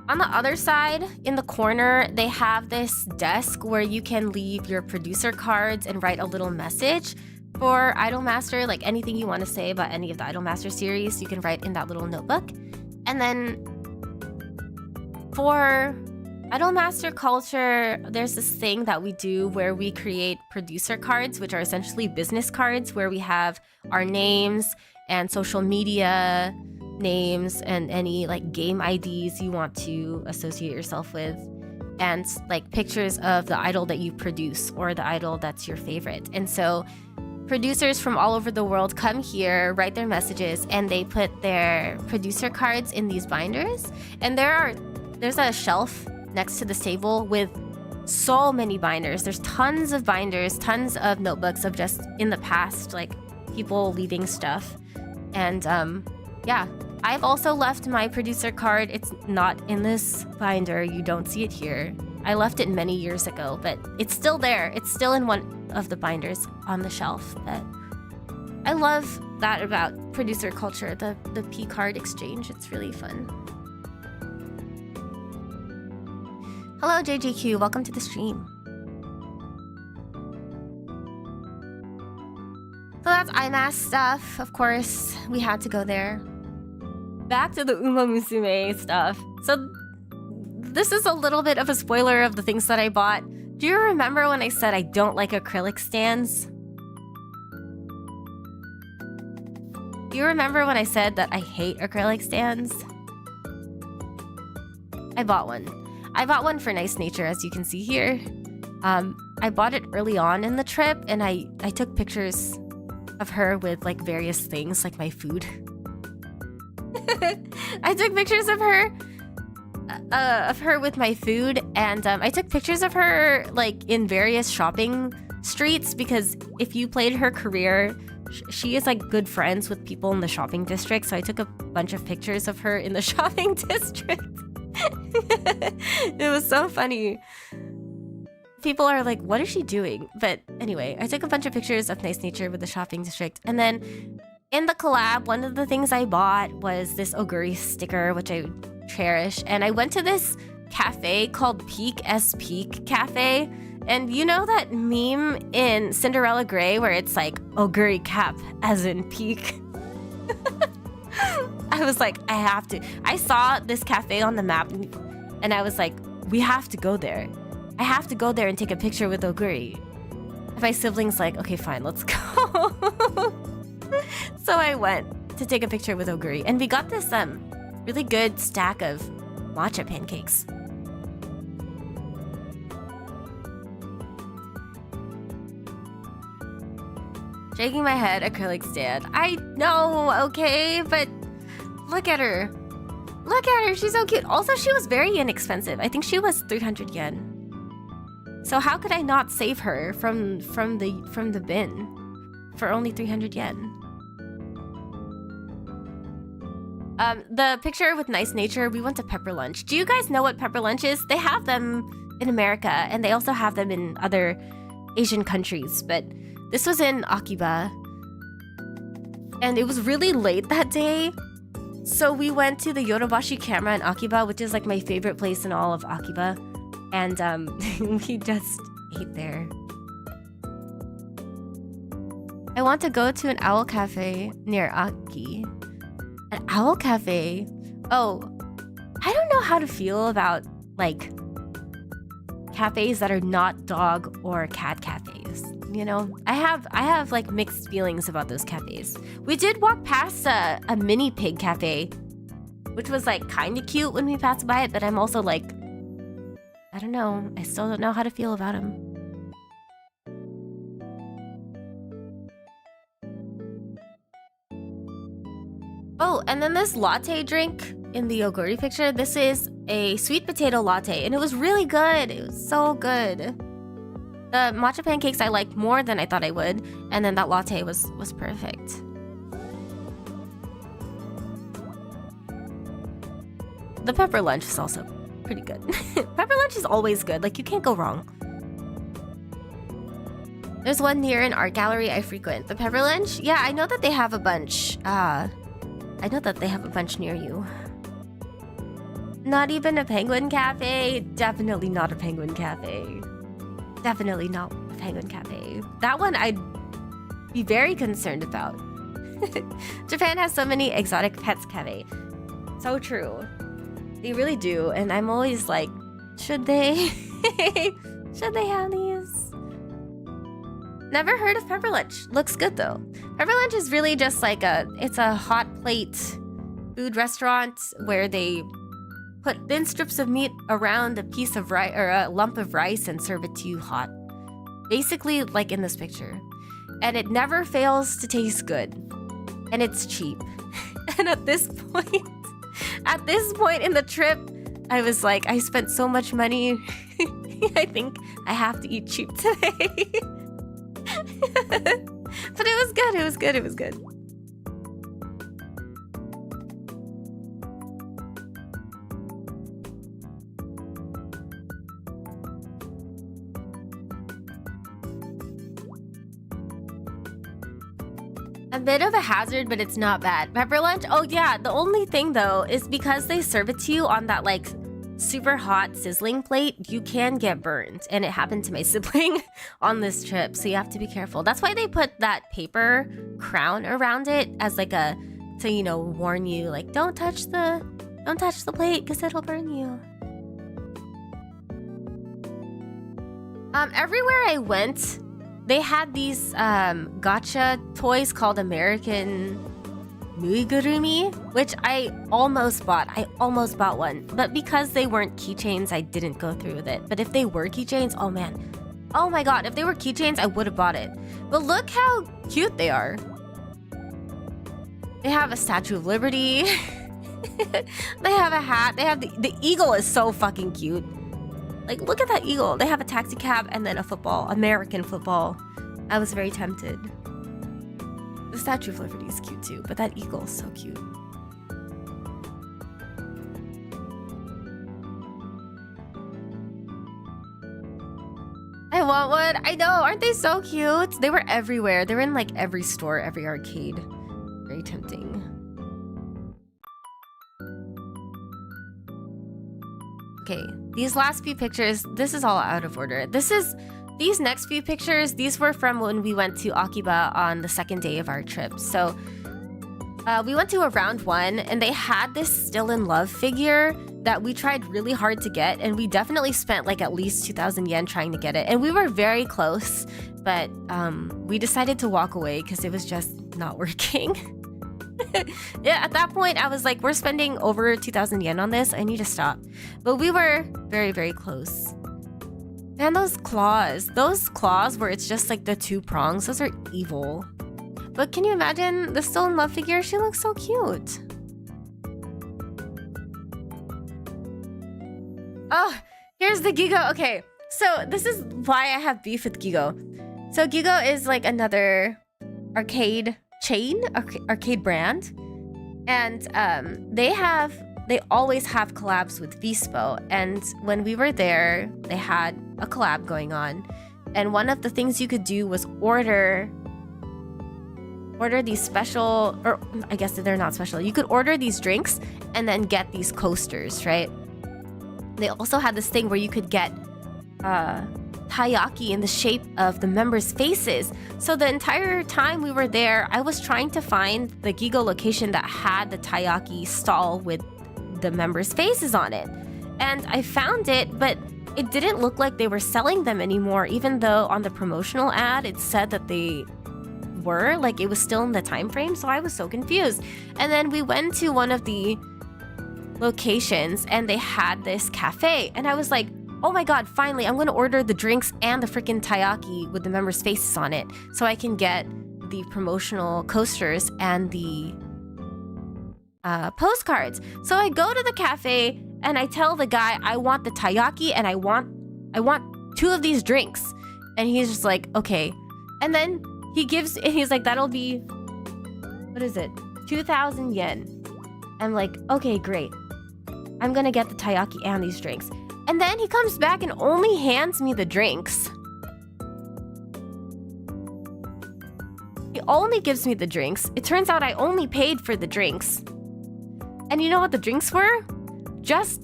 On the other side, in the corner, they have this desk where you can leave your producer cards and write a little message for Idolmaster, like anything you want to say about any of the Idolmaster series, you can write in that little notebook. And then for Idolmaster culture, there's this thing that we do where we create producer cards, which are essentially business cards where we have our names and social media names and any like game IDs you want to associate yourself with, and like pictures of the idol that you produce or the idol that's your favorite. And so producers from all over the world come here, write their messages, and they put their producer cards in these binders. And there's a shelf next to this table with so many binders. There's tons of binders, tons of notebooks of just in the past, like people leaving stuff. And yeah, I've also left my producer card. It's not in this binder. You don't see it here. I left it many years ago, but it's still there. It's still in one of the binders on the shelf. But I love that about producer culture, the P card exchange. It's really fun. Hello, JGQ. Welcome to the stream. So that's IMAS stuff. Of course, we had to go there. Back to the Uma Musume stuff. So this is a little bit of a spoiler of the things that I bought. Do you remember when I said I don't like acrylic stands? Do you remember when I said that I hate acrylic stands? I bought one. I bought one for Nice Nature, as you can see here. I bought it early on in the trip, and I took pictures of her with like various things, like my food. I took pictures of her with my food, and I took pictures of her like in various shopping streets, because if you played her career, she is like good friends with people in the shopping district. So I took a bunch of pictures of her in the shopping district. It was so funny. People are like, what is she doing? But anyway, I took a bunch of pictures of Nice Nature with the shopping district. And then in the collab, one of the things I bought was this Oguri sticker, which I cherish. And I went to this cafe called Peak S Peak Cafe. And you know that meme in Cinderella Grey where it's like Oguri cap as in peak? I was like, I have to. I saw this cafe on the map and I was like, we have to go there. I have to go there and take a picture with Oguri. And my siblings like, okay, fine, let's go. So I went to take a picture with Oguri, and we got this really good stack of matcha pancakes. Shaking my head, acrylic stand. I know, okay, but look at her. Look at her, she's so cute. Also, she was very inexpensive. I think she was 300 yen. So how could I not save her from the bin for only 300 yen? The picture with Nice Nature, we went to Pepper Lunch. Do you guys know what Pepper Lunch is? They have them in America, and they also have them in other Asian countries, but this was in Akiba. And it was really late that day, so we went to the Yodobashi Camera in Akiba, which is like my favorite place in all of Akiba. And we just ate there. I want to go to an owl cafe near Aki. An owl cafe? Oh, I don't know how to feel about like cafes that are not dog or cat cafes. You know, I have like mixed feelings about those cafes. We did walk past a mini pig cafe, which was like kind of cute when we passed by it, but I'm also like, I don't know. I still don't know how to feel about him. Oh, and then this latte drink in the Oguri picture. This is a sweet potato latte, and it was really good. It was so good. The matcha pancakes I liked more than I thought I would, and then that latte was perfect. The pepper lunch is also pretty good. Pepper lunch is always good. Like, you can't go wrong. There's one near an art gallery I frequent. The pepper lunch? Yeah, I know that they have a bunch. I know that they have a bunch near you. Not even a penguin cafe? Definitely not a penguin cafe. Definitely not a penguin cafe. That one I'd be very concerned about. Japan has so many exotic pets cafe. So true. They really do, and I'm always like, should they? Should they have these? Never heard of Pepper Lunch. Looks good though. Pepper Lunch is really just like it's a hot plate food restaurant where they put thin strips of meat around a piece of rice or a lump of rice and serve it to you hot. Basically like in this picture. And it never fails to taste good. And it's cheap. And at this point in the trip, I was like, I spent so much money. I think I have to eat cheap today. But it was good, it was good, it was good. A bit of a hazard, but it's not bad. Pepper lunch? Oh yeah, the only thing though is because they serve it to you on that like super hot sizzling plate, you can get burned. And it happened to my sibling on this trip, so you have to be careful. That's why they put that paper crown around it as like a, to, you know, warn you, like don't touch the plate because it'll burn you. Everywhere I went, they had these gacha toys called American Nuigurumi, which I almost bought. I almost bought one. But because they weren't keychains, I didn't go through with it. But if they were keychains, oh man. Oh my god, if they were keychains, I would have bought it. But look how cute they are. They have a Statue of Liberty. They have a hat. They have the eagle is so fucking cute. Like, look at that eagle. They have a taxi cab and then a football, American football. I was very tempted. The Statue of Liberty is cute too, but that eagle is so cute. I want one. I know, aren't they so cute? They were everywhere. They were in like every store, every arcade. Very tempting. Okay, these last few pictures, this is all out of order. These next few pictures, these were from when we went to Akiba on the second day of our trip. So we went to a round one and they had this Still in Love figure that we tried really hard to get, and we definitely spent like at least 2,000 yen trying to get it. And we were very close, but we decided to walk away because it was just not working. Yeah, at that point, I was like, we're spending over 2,000 yen on this. I need to stop. But we were very, very close. And those claws where it's just like the two prongs, those are evil. But can you imagine the Still in Love figure? She looks so cute. Oh, here's the Gigo. Okay, so this is why I have beef with Gigo. So Gigo is like another arcade chain, arcade brand, and they always have collabs with Vispo. And when we were there, they had a collab going on, and one of the things you could do was order these special, or I guess they're not special, you could order these drinks and then get these coasters, right? They also had this thing where you could get taiyaki in the shape of the members' faces. So the entire time we were there, I was trying to find the Gigo location that had the taiyaki stall with the members' faces on it. And I found it, but it didn't look like they were selling them anymore, even though on the promotional ad it said that they were, like it was still in the time frame. So I was so confused. And then we went to one of the locations and they had this cafe, and I was like, oh my god, finally, I'm gonna order the drinks and the freaking taiyaki with the members' faces on it so I can get the promotional coasters and the postcards. So I go to the cafe and I tell the guy I want the taiyaki and I want 2 of these drinks. And he's just like, okay. And then he's like, that'll be, what is it? 2,000 yen. I'm like, okay, great. I'm gonna get the taiyaki and these drinks. And then he comes back and only hands me the drinks. He only gives me the drinks. It turns out I only paid for the drinks. And you know what the drinks were? Just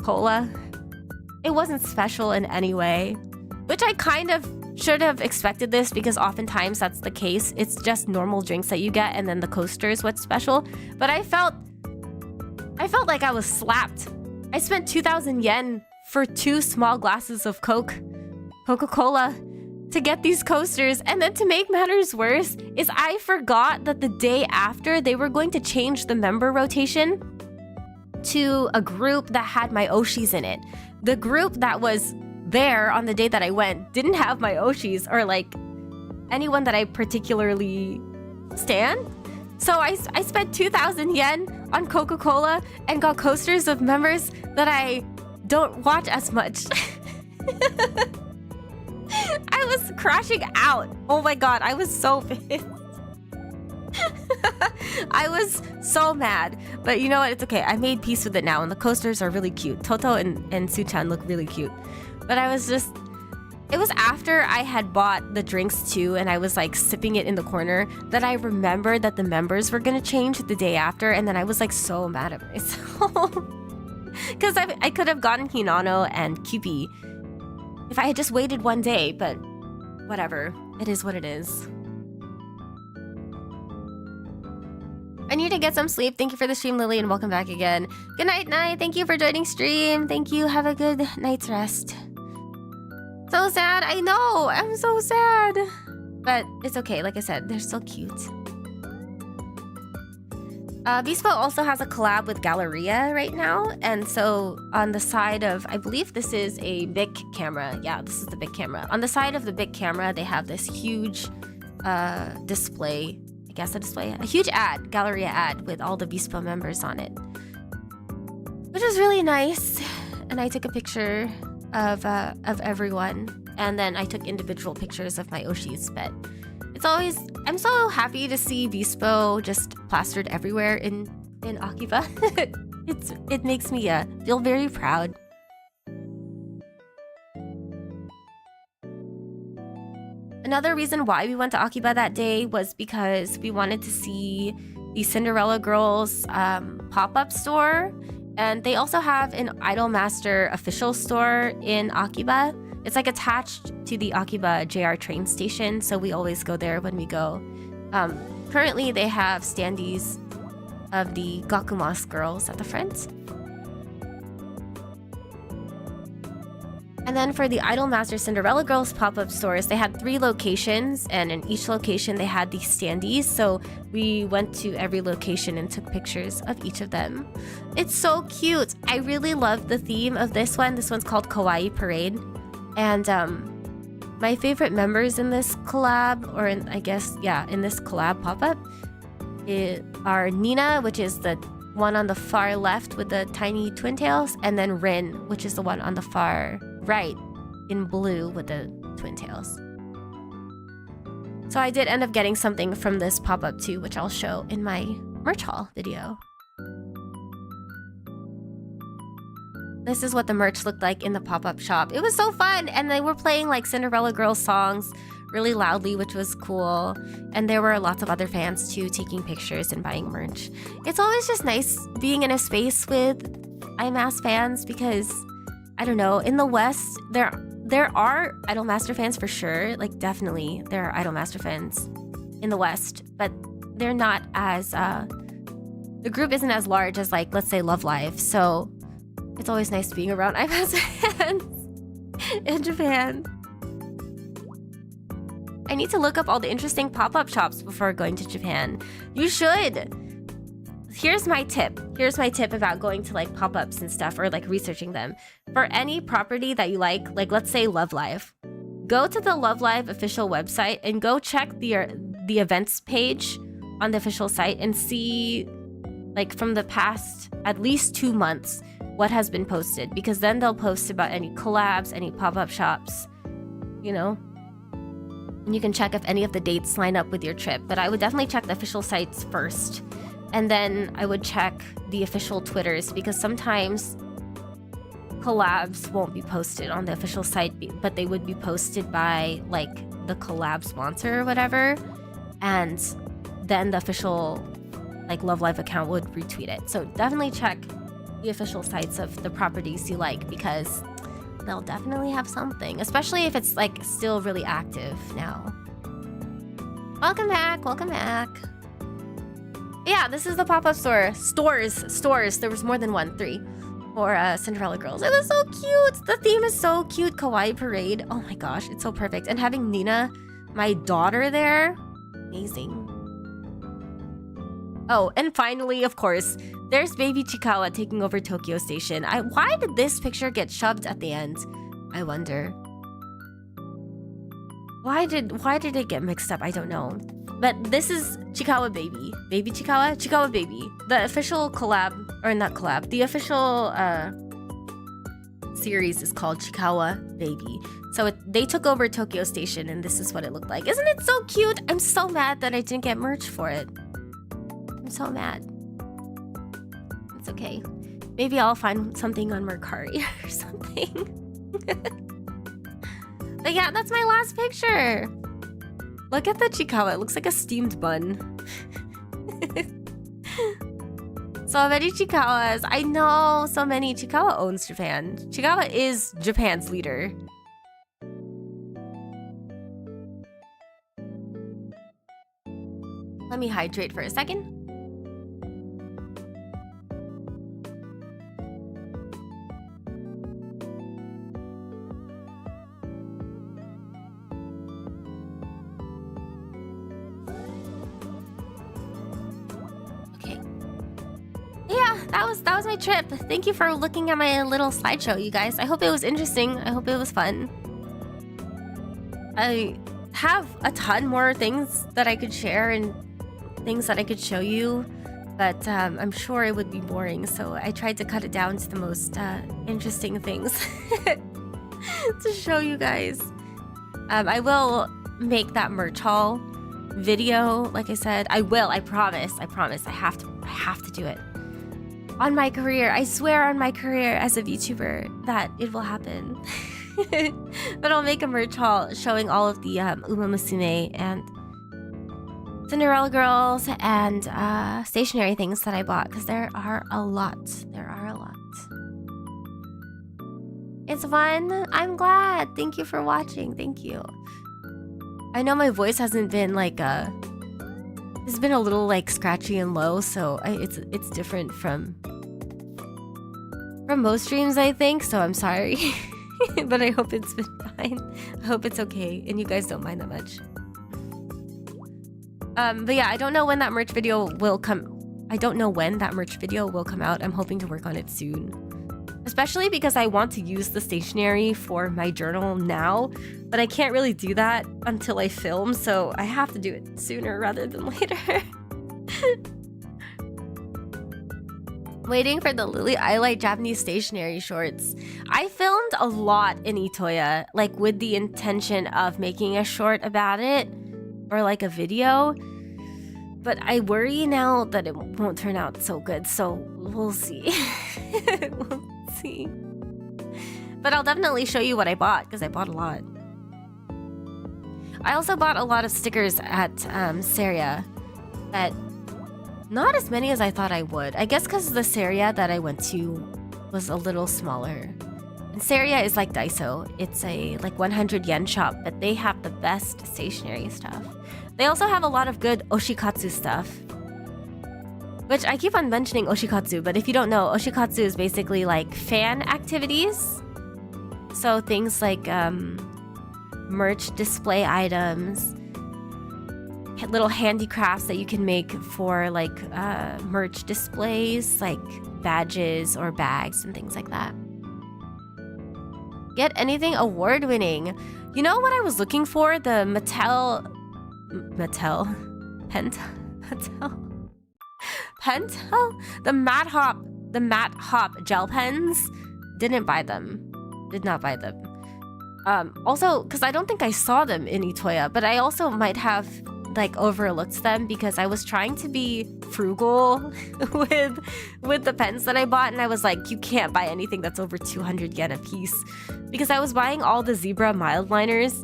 cola. It wasn't special in any way. Which I kind of should have expected this, because oftentimes that's the case. It's just normal drinks that you get and then the coaster is what's special. But I felt like I was slapped. I spent 2,000 yen for 2 small glasses of Coca-Cola to get these coasters. And then to make matters worse is I forgot that the day after they were going to change the member rotation to a group that had my Oshis in it. The group that was there on the day that I went didn't have my Oshis or like anyone that I particularly stan. So I spent 2,000 yen on Coca-Cola and got coasters of members that I don't watch as much. I was crashing out. Oh my god, I was so pissed. I was so mad. But you know what? It's okay. I made peace with it now, and the coasters are really cute. Toto and Su-chan look really cute. But I was just... It was after I had bought the drinks too, and I was like sipping it in the corner, that I remembered that the members were gonna change the day after, and then I was like so mad at myself. Because I could have gotten Hinano and Kyupi if I had just waited one day, but whatever. It is what it is. I need to get some sleep. Thank you for the stream, Lily, and welcome back again. Good night, Night. Thank you for joining stream. Thank you. Have a good night's rest. So sad. I know. I'm so sad. But it's okay. Like I said, they're still cute. Bespo also has a collab with Galleria right now. And so on the side of, I believe this is a big camera. Yeah, this is the big camera. On the side of the big camera, they have this huge display. I guess a display. A huge ad, Galleria ad with all the Bespo members on it. Which is really nice. And I took a picture of everyone, and then I took individual pictures of my Oshis, but it's always, I'm so happy to see Bespo just plastered everywhere in Akiba. It makes me feel very proud. Another reason why we went to Akiba that day was because we wanted to see the Cinderella Girls pop-up store. And they also have an Idolmaster official store in Akiba. It's like attached to the Akiba JR train station, so we always go there when we go. Currently, they have standees of the Gakumas girls at the front. And then for the Idolmaster Cinderella Girls pop-up stores, they had 3 locations, and in each location they had these standees, so we went to every location and took pictures of each of them. It's so cute! I really love the theme of this one. This one's called Kawaii Parade. And my favorite members in this collab, or in this collab pop-up, are Nina, which is the one on the far left with the tiny twin tails, and then Rin, which is the one on the far right in blue with the twin tails. So I did end up getting something from this pop-up too, which I'll show in my merch haul video. This is what the merch looked like in the pop-up shop. It was so fun, and they were playing like Cinderella Girls songs really loudly, which was cool. And there were lots of other fans too taking pictures and buying merch. It's always just nice being in a space with IMAS fans because, I don't know, in the West, there are Idolmaster fans for sure. Like, definitely, there are Idolmaster fans in the West, but they're not as, the group isn't as large as, like, let's say Love Live. So it's always nice being around IMAS fans in Japan. I need to look up all the interesting pop-up shops before going to Japan. You should! Here's my tip. Here's my tip about going to like pop-ups and stuff, or like researching them. For any property that you like let's say Love Live, go to the Love Live official website and go check the events page on the official site and see like from the past at least 2 months what has been posted, because then they'll post about any collabs, any pop-up shops, you know? And you can check if any of the dates line up with your trip. But I would definitely check the official sites first. And then I would check the official Twitters, because sometimes collabs won't be posted on the official site, but they would be posted by like the collab sponsor or whatever. And then the official like Love Live account would retweet it. So definitely check the official sites of the properties you like, because they'll definitely have something, especially if it's like still really active now. Welcome back, welcome back. Yeah, this is the pop-up store. Stores. There was more than one, 3 for Cinderella Girls. It was so cute. The theme is so cute. Kawaii Parade. Oh my gosh, it's so perfect. And having Nina, my daughter, there, amazing. Oh, and finally, of course, there's baby Chikawa taking over Tokyo Station. Why did this picture get shoved at the end? I wonder. Why did it get mixed up? I don't know. But this is Chikawa Baby. Baby Chikawa? Chikawa Baby. The official collab, or not collab, the official series is called Chikawa Baby. So they took over Tokyo Station, and this is what it looked like. Isn't it so cute? I'm so mad that I didn't get merch for it. I'm so mad. It's okay. Maybe I'll find something on Mercari or something. But yeah, that's my last picture. Look at the Chikawa. It looks like a steamed bun. So many Chikawas. I know so many. Chikawa owns Japan. Chikawa is Japan's leader. Let me hydrate for a second. That was my trip. Thank you for looking at my little slideshow, you guys. I hope it was interesting. I hope it was fun. I have a ton more things that I could share and things that I could show you, but I'm sure it would be boring, so I tried to cut it down to the most interesting things to show you guys. I will make that merch haul video, like I said. I will. I promise. I have to do it. On my career, I swear on my career as a VTuber that it will happen. But I'll make a merch haul showing all of the Uma Musume and Cinderella girls and stationery things that I bought, because there are a lot. It's fun. I'm glad. Thank you for watching. Thank you. I know my voice hasn't been like it's been a little like scratchy and low, so it's different from most streams, I think, so I'm sorry. But I hope it's been fine. I hope it's okay and you guys don't mind that much. But yeah, I don't know when that merch video will come. I don't know when that merch video will come out. I'm hoping to work on it soon. Especially because I want to use the stationery for my journal now, but I can't really do that until I film, so I have to do it sooner rather than later. Waiting for the Lily Iolite Japanese stationery shorts. I filmed a lot in Itoya, like with the intention of making a short about it, or like a video. But I worry now that it won't turn out so good, so we'll see. We'll see. But I'll definitely show you what I bought, because I bought a lot. I also bought a lot of stickers at Seria, that not as many as I thought I would. I guess because the Seria that I went to was a little smaller. And Seria is like Daiso. It's a like 100 yen shop, but they have the best stationery stuff. They also have a lot of good oshikatsu stuff. Which I keep on mentioning oshikatsu, but if you don't know, oshikatsu is basically like fan activities. So things like merch display items, little handicrafts that you can make for like merch displays, like badges or bags and things like that. Get anything award-winning. You know what I was looking for? The Pentel the Matte Hop gel pens. Didn't buy them. Did not buy them. Also, because I don't think I saw them in Itoya, but I also might have like overlooked them because I was trying to be frugal with the pens that I bought, and I was like, you can't buy anything that's over 200 yen a piece, because I was buying all the Zebra mild liners,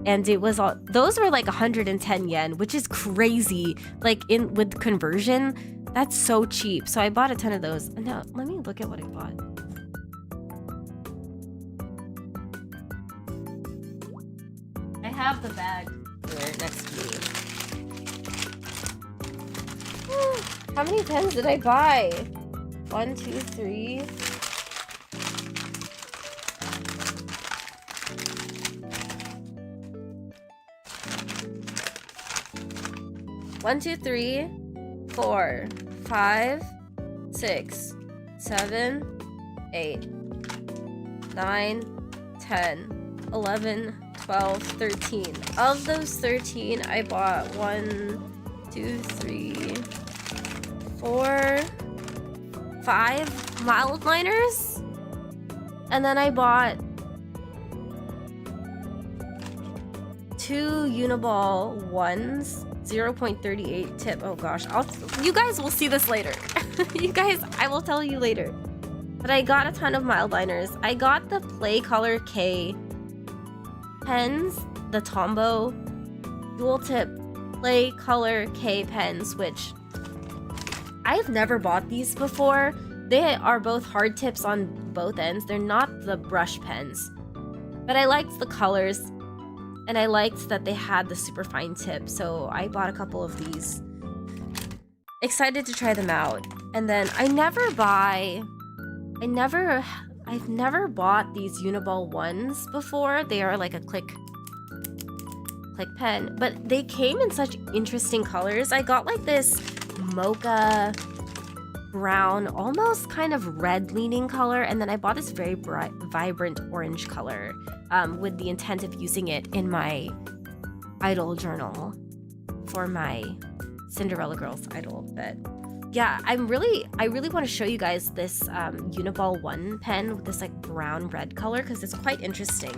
and it was all those were like 110 yen, which is crazy. Like with conversion, that's so cheap. So I bought a ton of those. Now let me look at what I bought. I have the bag here next to me. How many pens did I buy? 1, 2, 3. One, 2, 3, 4, 5, 6, 7, 8, 9, 10, 11, 12, 13. Of those 13, I bought 1, 2, 3, 4, 5 mild liners, and then I bought 2 Uniball ones, 0.38 tip. Oh gosh, you guys will see this later. You guys, I will tell you later. But I got a ton of mild liners. I got the Play Color K pens, the Tombow dual tip play color K pens, which I've never bought these before. They are both hard tips on both ends. They're not the brush pens, but I liked the colors and I liked that they had the super fine tip, so I bought a couple of these. Excited to try them out. And then I've never bought these Uniball ones before. They are like a click pen, but they came in such interesting colors. I got like this mocha brown, almost kind of red leaning color, and then I bought this very bright, vibrant orange color with the intent of using it in my idol journal for my Cinderella Girls idol. But yeah, I really want to show you guys this Uniball 1 pen with this like brown red color because it's quite interesting.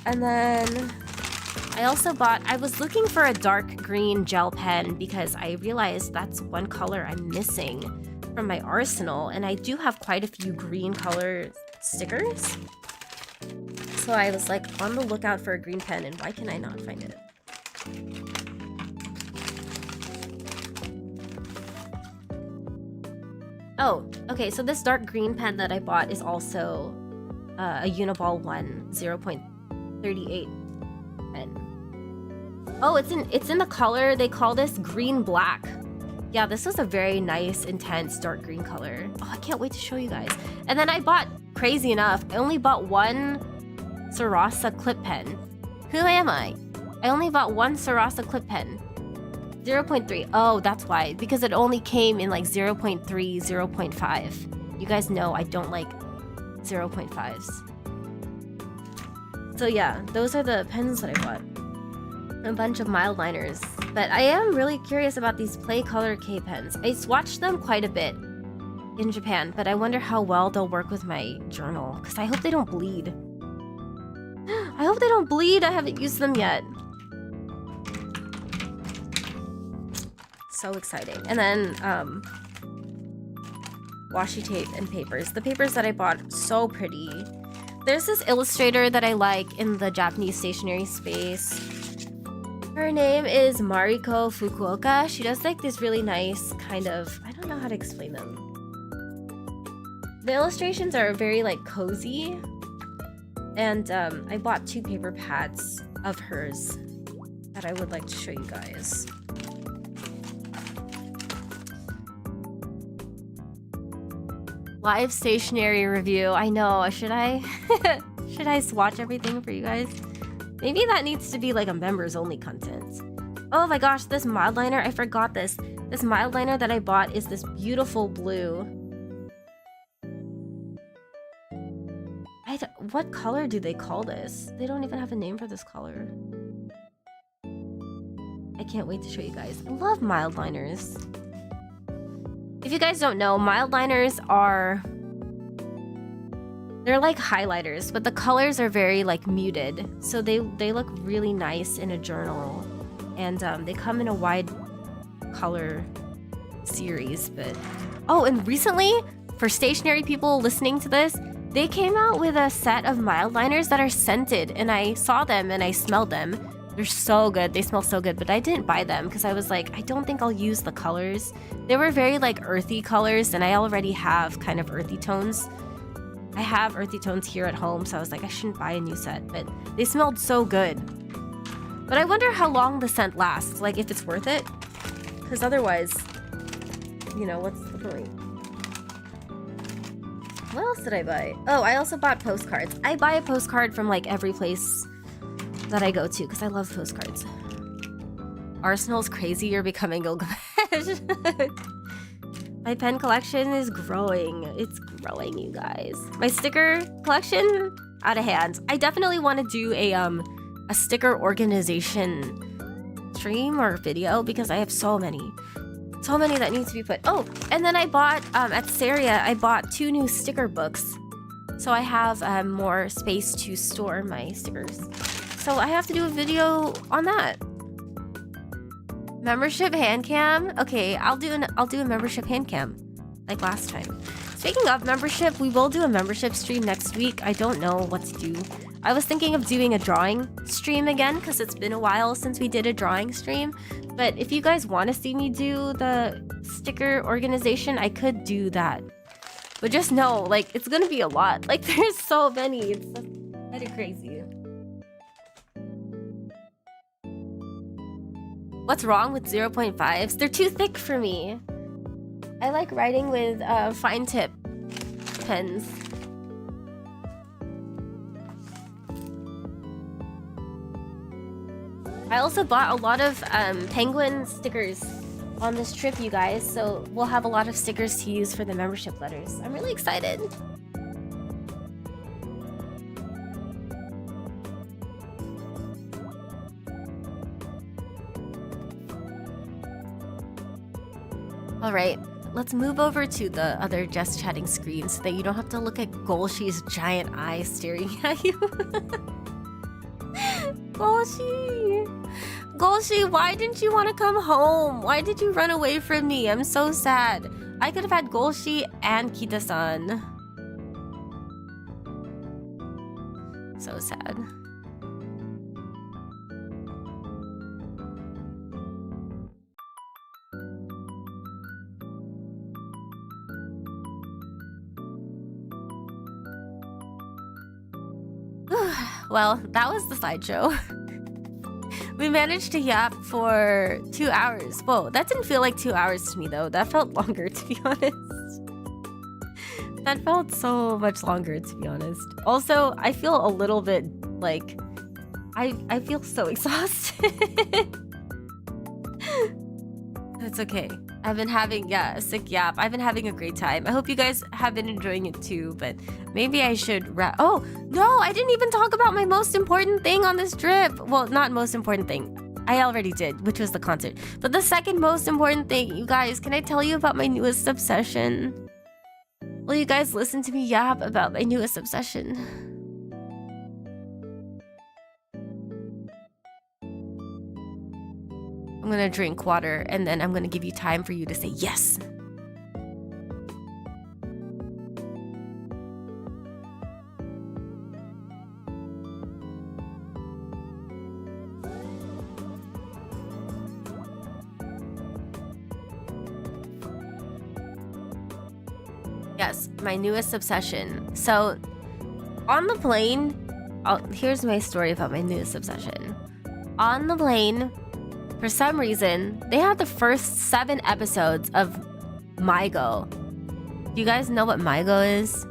And then I was looking for a dark green gel pen because I realized that's one color I'm missing from my arsenal, and I do have quite a few green color stickers. So I was like on the lookout for a green pen, and why can I not find it? Oh, okay, so this dark green pen that I bought is also a Uniball 1 0.38 pen. Oh, it's in the color, they call this green black. Yeah, this is a very nice, intense dark green color. Oh, I can't wait to show you guys. And then I bought, crazy enough, I only bought one Sarasa clip pen. Who am I? I only bought one Sarasa clip pen. 0.3. Oh, that's why. Because it only came in like 0.3, 0.5. You guys know I don't like 0.5s. So yeah, those are the pens that I bought. A bunch of mild liners. But I am really curious about these Play Color K pens. I swatched them quite a bit in Japan, but I wonder how well they'll work with my journal. Because I hope they don't bleed. I hope they don't bleed. I haven't used them yet. So exciting. And then washi tape and papers. The papers that I bought, so pretty. There's this illustrator that I like in the Japanese stationery space. Her name is Mariko Fukuoka. She does like this really nice kind of, I don't know how to explain them. The illustrations are very like cozy. And I bought 2 paper pads of hers that I would like to show you guys. Live stationery review. I know. Should I should I swatch everything for you guys? Maybe that needs to be like a members only content. Oh my gosh, this mild liner, I forgot this. This mild liner that I bought is this beautiful blue. What color do they call this? They don't even have a name for this color. I can't wait to show you guys. I love mild liners. If you guys don't know, mild liners are... They're like highlighters, but the colors are very like muted. So they look really nice in a journal. And they come in a wide color series, but... Oh, and recently, for stationery people listening to this, they came out with a set of mild liners that are scented, and I saw them and I smelled them. They're so good. They smell so good, but I didn't buy them because I was like, I don't think I'll use the colors. They were very like earthy colors, and I already have kind of earthy tones. I have earthy tones here at home, so I was like, I shouldn't buy a new set, but they smelled so good. But I wonder how long the scent lasts, like if it's worth it. Because otherwise, you know, what's the point? What else did I buy? Oh, I also bought postcards. I buy a postcard from like every place that I go to because I love postcards. Arsenal's crazy, you're becoming Gilgamesh. My pen collection is growing. It's growing, you guys. My sticker collection, out of hand. I definitely want to do a sticker organization stream or video because I have so many that need to be put. Oh, and then I bought at Saria, I bought 2 new sticker books, so I have more space to store my stickers. So I have to do a video on that. Membership hand cam. Okay, I'll do a membership hand cam like last time. Speaking of membership, we will do a membership stream next week. I don't know what to do. I was thinking of doing a drawing stream again because it's been a while since we did a drawing stream. But if you guys want to see me do the sticker organization, I could do that. But just know, like, it's gonna be a lot. Like, there's so many. It's kind of crazy. What's wrong with 0.5s? They're too thick for me. I like writing with fine tip pens. I also bought a lot of penguin stickers on this trip, you guys, so we'll have a lot of stickers to use for the membership letters. I'm really excited. All right, let's move over to the other just chatting screen so that you don't have to look at Golshi's giant eyes staring at you. Golshi, why didn't you want to come home? Why did you run away from me? I'm so sad. I could have had Golshi and Kita-san. So sad. Well, that was the slideshow. We managed to yap for 2 hours. Whoa, that didn't feel like 2 hours to me though. That felt longer, to be honest. That felt so much longer, to be honest. Also, I feel a little bit like... I feel so exhausted. That's okay. I've been having, a sick yap. I've been having a great time. I hope you guys have been enjoying it too, but maybe I should oh, no, I didn't even talk about my most important thing on this trip. Well, not most important thing. I already did, which was the concert. But the second most important thing, you guys, can I tell you about my newest obsession? Will you guys listen to me yap about my newest obsession? I'm gonna drink water and then I'm gonna give you time for you to say yes. Yes, my newest obsession. So, on the plane, here's my story about my newest obsession. On the plane, for some reason, they had the first 7 episodes of Mygo. Do you guys know what Mygo is?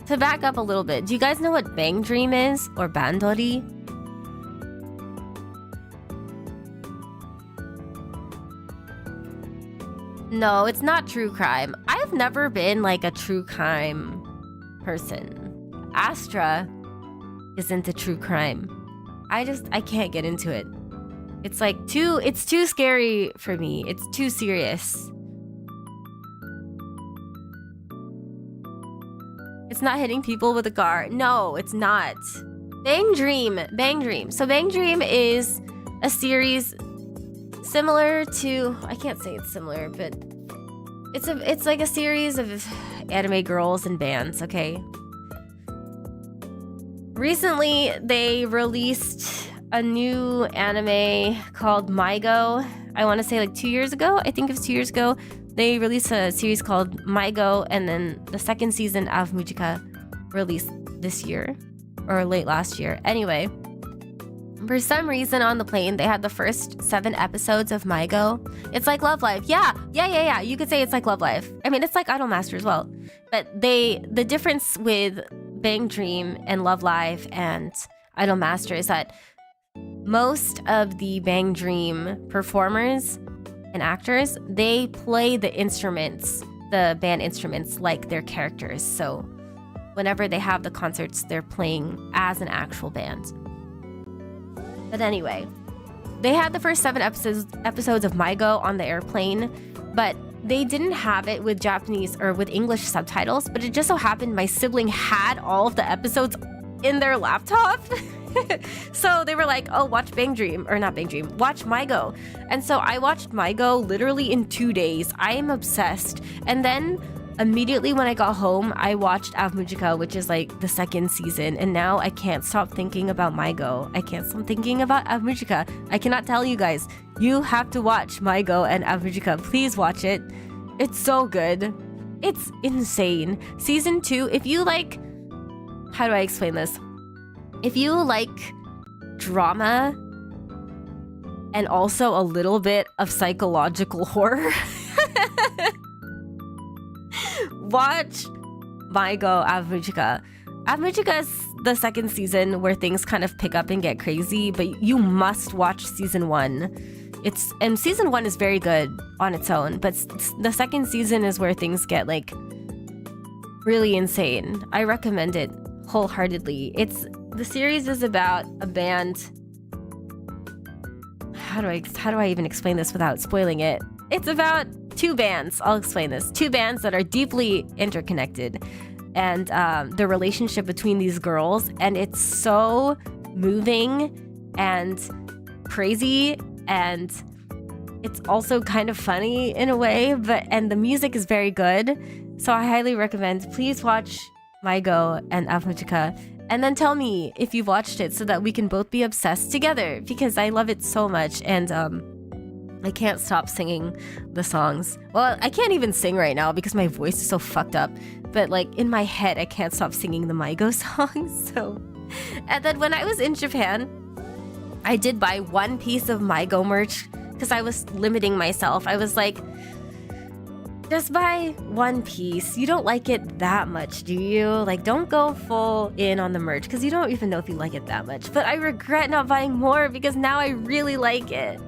To back up a little bit, do you guys know what Bang Dream is? Or Bandori? No, it's not true crime. I've never been like a true crime person. Astra is into true crime. I can't get into it. It's like it's too scary for me. It's too serious. It's not hitting people with a car. No, it's not. Bang Dream. So Bang Dream is a series similar to, I can't say it's similar, but it's like a series of anime girls and bands, okay? Recently, they released a new anime called Mygo. I want to say like 2 years ago. I think it was 2 years ago. They released a series called Mygo, and then the second season of Mujika released this year or late last year. Anyway, for some reason on the plane, they had the first 7 episodes of Mygo. It's like Love Live. Yeah. You could say it's like Love Live. I mean, it's like Idolmaster as well. But the difference with Bang Dream and Love Live and Idolmaster is that most of the Bang Dream performers and actors, they play the instruments, the band instruments, like their characters. So whenever they have the concerts, they're playing as an actual band. But anyway, they had the first 7 episodes of Mygo on the airplane, but they didn't have it with Japanese or with English subtitles, but it just so happened my sibling had all of the episodes in their laptop. So they were like, oh, watch Bang Dream, or not Bang Dream, watch Mygo. And so I watched Mygo literally in 2 days. I am obsessed. And then immediately when I got home, I watched Avmujika, which is like the second season, and now I can't stop thinking about Maigo. I can't stop thinking about Avmujika. I cannot tell you guys. You have to watch Maigo and Avmujika. Please watch it. It's so good. It's insane. Season 2, if you like... How do I explain this? If you like drama and also a little bit of psychological horror, watch Maigo Avmujika. Avmujika is the second season where things kind of pick up and get crazy, but you must watch season 1. And season 1 is very good on its own, but the second season is where things get like really insane. I recommend it wholeheartedly. The series is about a band. How do I even explain this without spoiling it? It's about 2 bands. I'll explain this. 2 bands that are deeply interconnected, and the relationship between these girls, and it's so moving and crazy, and it's also kind of funny in a way, and the music is very good. So I highly recommend. Please watch Maigo and Avmujika, and then tell me if you've watched it so that we can both be obsessed together, because I love it so much, and I can't stop singing the songs. Well, I can't even sing right now because my voice is so fucked up, but like in my head I can't stop singing the Maigo songs. So, and then when I was in Japan, I did buy 1 piece of Maigo merch because I was limiting myself. I was like, just buy 1 piece. You don't like it that much, do you? Like, don't go full in on the merch because you don't even know if you like it that much. But I regret not buying more because now I really like it.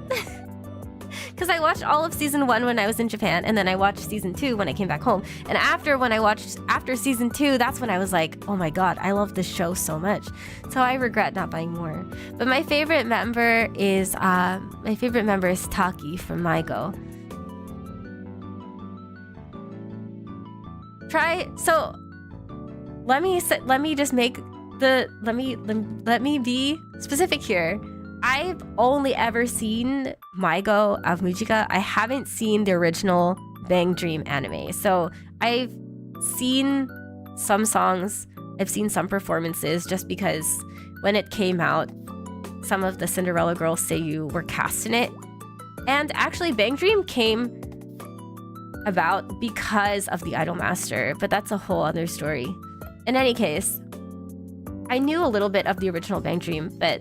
Because I watched all of season 1 when I was in Japan, and then I watched season 2 when I came back home. And after season 2, that's when I was like, oh my god, I love this show so much. So I regret not buying more. But my favorite member is Taki from Maigo. Let me be specific here. I've only ever seen Maigo Avmujika. I haven't seen the original Bang Dream anime. So I've seen some songs, I've seen some performances, just because when it came out, some of the Cinderella Girls seiyuu were cast in it. And actually Bang Dream came about because of the Idolmaster, but that's a whole other story. In any case, I knew a little bit of the original Bang Dream, but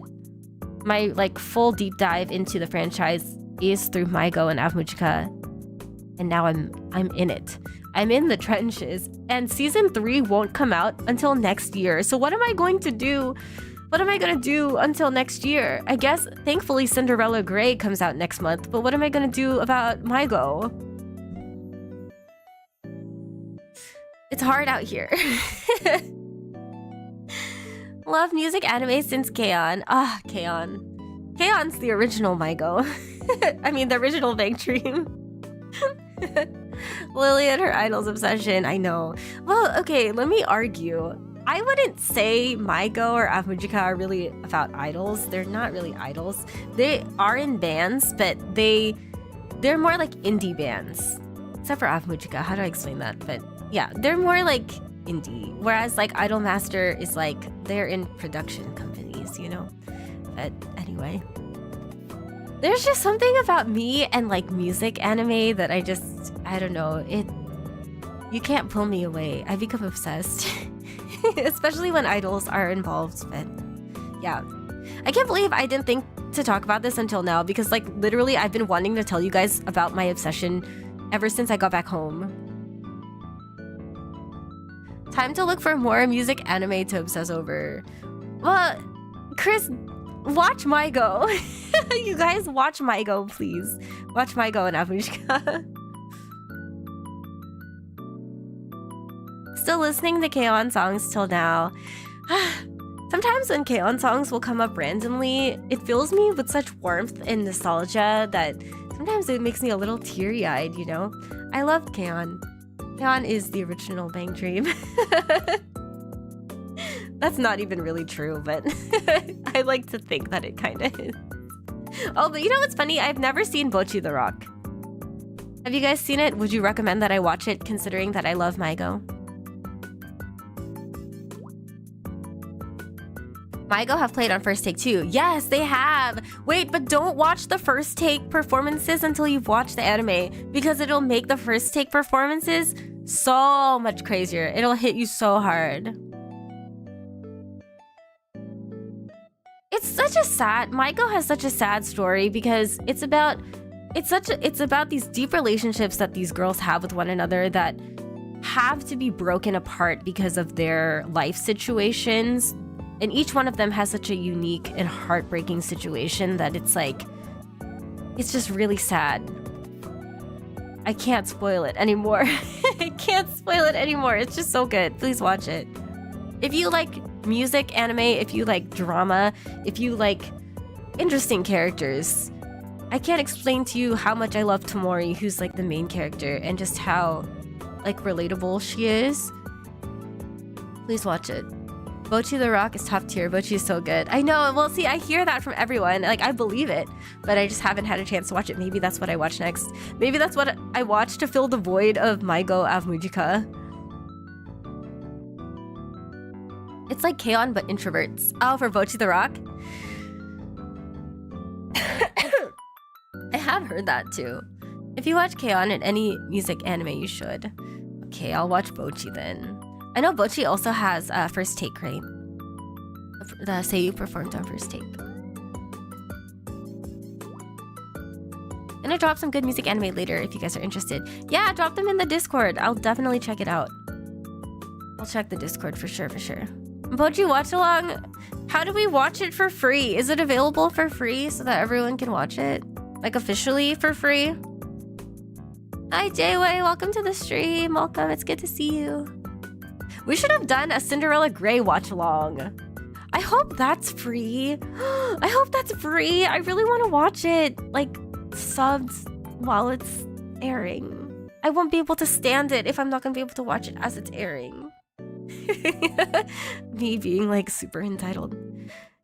my like full deep dive into the franchise is through Maigo and Avmujika, and now I'm in it. I'm in the trenches, and season 3 won't come out until next year. So what am I going to do? What am I gonna do until next year? I guess thankfully Cinderella Grey comes out next month, but what am I gonna do about Maigo? It's hard out here. Love music anime since K-On! K-On! K-On's the original Maigo. I mean, the original Bang Dream. Lily and her idol's obsession, I know. Well, okay, let me argue. I wouldn't say Maigo or Avmujika are really about idols. They're not really idols. They are in bands, but they're more like indie bands. Except for Avmujika, how do I explain that? But yeah, they're more like indie, whereas like Idolmaster is like they're in production companies, you know. But anyway, there's just something about me and like music anime that I don't know, you can't pull me away. I become obsessed. Especially when idols are involved. But yeah, I can't believe I didn't think to talk about this until now, because like literally I've been wanting to tell you guys about my obsession ever since I got back home. Time to look for more music anime to obsess over. Well, Chris, watch Maigo. You guys watch Maigo, please. Watch Maigo and Avmujika. Still listening to K-On! Songs till now. Sometimes when K-On! Songs will come up randomly, it fills me with such warmth and nostalgia that sometimes it makes me a little teary-eyed, you know? I love K-On! K-On! Is the original Bang Dream. That's not even really true, but I like to think that it kind of is. Oh, but you know what's funny? I've never seen Bocchi the Rock. Have you guys seen it? Would you recommend that I watch it, considering that I love Maigo? Maigo have played on First Take too. Yes, they have. Wait, but don't watch the First Take performances until you've watched the anime, because it'll make the First Take performances so much crazier. It'll hit you so hard. It's such a sad... Maigo has such a sad story because it's about these deep relationships that these girls have with one another that have to be broken apart because of their life situations. And each one of them has such a unique and heartbreaking situation that it's like, it's just really sad. I can't spoil it anymore. I can't spoil it anymore. It's just so good. Please watch it. If you like music anime, if you like drama, if you like interesting characters, I can't explain to you how much I love Tomori, who's like the main character, and just how like relatable she is. Please watch it. Bocchi the Rock is top tier. Bocchi is so good. I know. Well, see, I hear that from everyone. Like, I believe it, but I just haven't had a chance to watch it. Maybe that's what I watch next. Maybe that's what I watch to fill the void of Maigo av Mujika. It's like K-On! But introverts. Oh, for Bocchi the Rock? I have heard that too. If you watch K-On! In any music anime, you should. Okay, I'll watch Bocchi then. I know Bocchi also has First Take, right? The Seiyu performed on First Take. Gonna drop some good music anime later if you guys are interested. Yeah, drop them in the Discord. I'll definitely check it out. I'll check the Discord for sure, for sure. Bocchi watch along. How do we watch it for free? Is it available for free so that everyone can watch it? Like officially for free? Hi Jayway, welcome to the stream. Welcome, it's good to see you. We should have done a Cinderella Grey watch along. I hope that's free. I hope that's free. I really want to watch it, like, subbed while it's airing. I won't be able to stand it if I'm not gonna be able to watch it as it's airing. Me being like super entitled.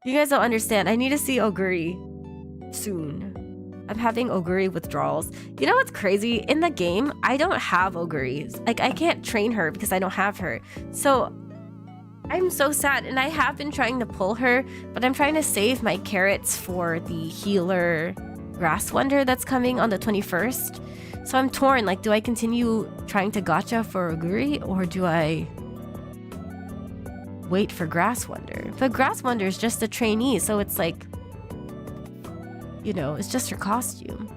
You guys don't understand. I need to see Oguri soon. I'm having Oguri withdrawals. You know what's crazy? In the game, I don't have Oguri. Like, I can't train her because I don't have her. So, I'm so sad. And I have been trying to pull her, but I'm trying to save my carrots for the healer Grass Wonder that's coming on the 21st. So I'm torn. Like, do I continue trying to gacha for Oguri, or do I wait for Grass Wonder? But Grass Wonder is just a trainee, so it's like, you know, it's just her costume.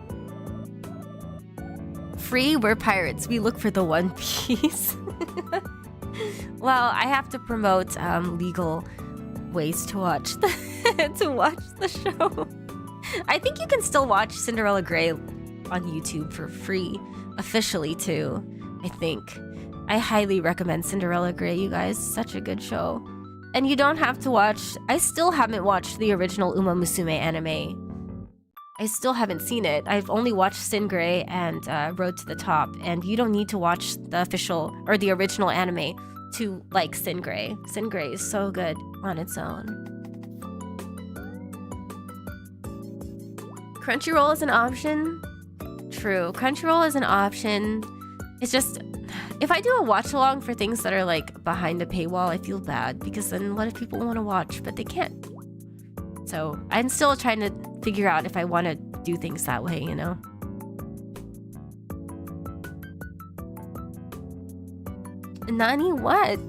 Free, we're pirates. We look for the One Piece. Well, I have to promote legal ways to watch the show. I think you can still watch Cinderella Grey on YouTube for free, officially too. I think. I highly recommend Cinderella Grey, you guys. Such a good show. And you don't have to watch. I still haven't watched the original Uma Musume anime. I still haven't seen it. I've only watched Sin Grey and Road to the Top, and you don't need to watch the official or the original anime to like Sin Grey. Sin Grey is so good on its own. Crunchyroll is an option. True, Crunchyroll is an option. It's just, if I do a watch along for things that are like behind a paywall, I feel bad because then a lot of people want to watch, but they can't. So I'm still trying to figure out if I want to do things that way, you know? Nani, what?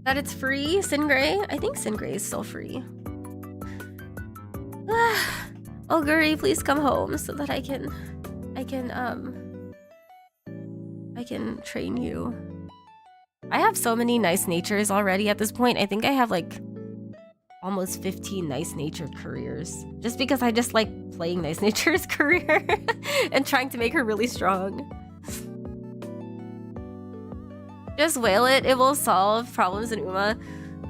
That it's free? Sin Grey? I think Sin Grey is still free. Oguri, please come home so that I can train you. I have so many nice natures already at this point. I think I have like almost 15 nice nature careers. Just because I just like playing nice nature's career and trying to make her really strong. Just whale it. It will solve problems in Uma.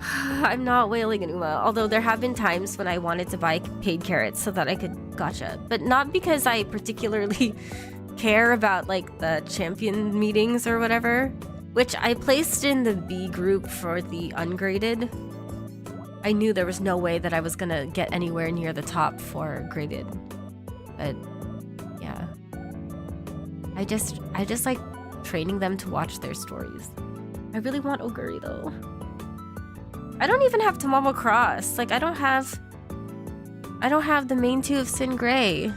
I'm not whaling in Uma. Although there have been times when I wanted to buy paid carrots so that I could gacha. But not because I particularly care about like the champion meetings or whatever. Which I placed in the B group for the ungraded. I knew there was no way that I was gonna get anywhere near the top for graded. But yeah. I just like training them to watch their stories. I really want Oguri though. I don't even have Tomomo Cross. Like I don't have the main two of Sin Gray.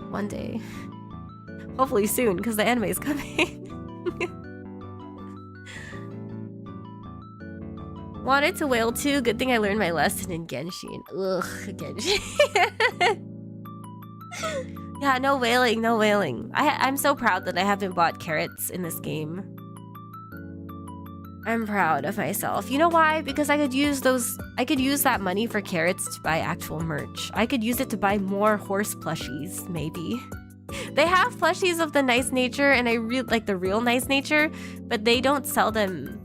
One day. Hopefully soon, because the anime is coming. Wanted to whale too. Good thing I learned my lesson in Genshin. Ugh, Genshin. Yeah, no whaling, no whaling. I'm so proud that I haven't bought carrots in this game. I'm proud of myself. You know why? Because I could use that money for carrots to buy actual merch. I could use it to buy more horse plushies, maybe. They have plushies of the nice nature, and I really like the real nice nature, but they don't sell them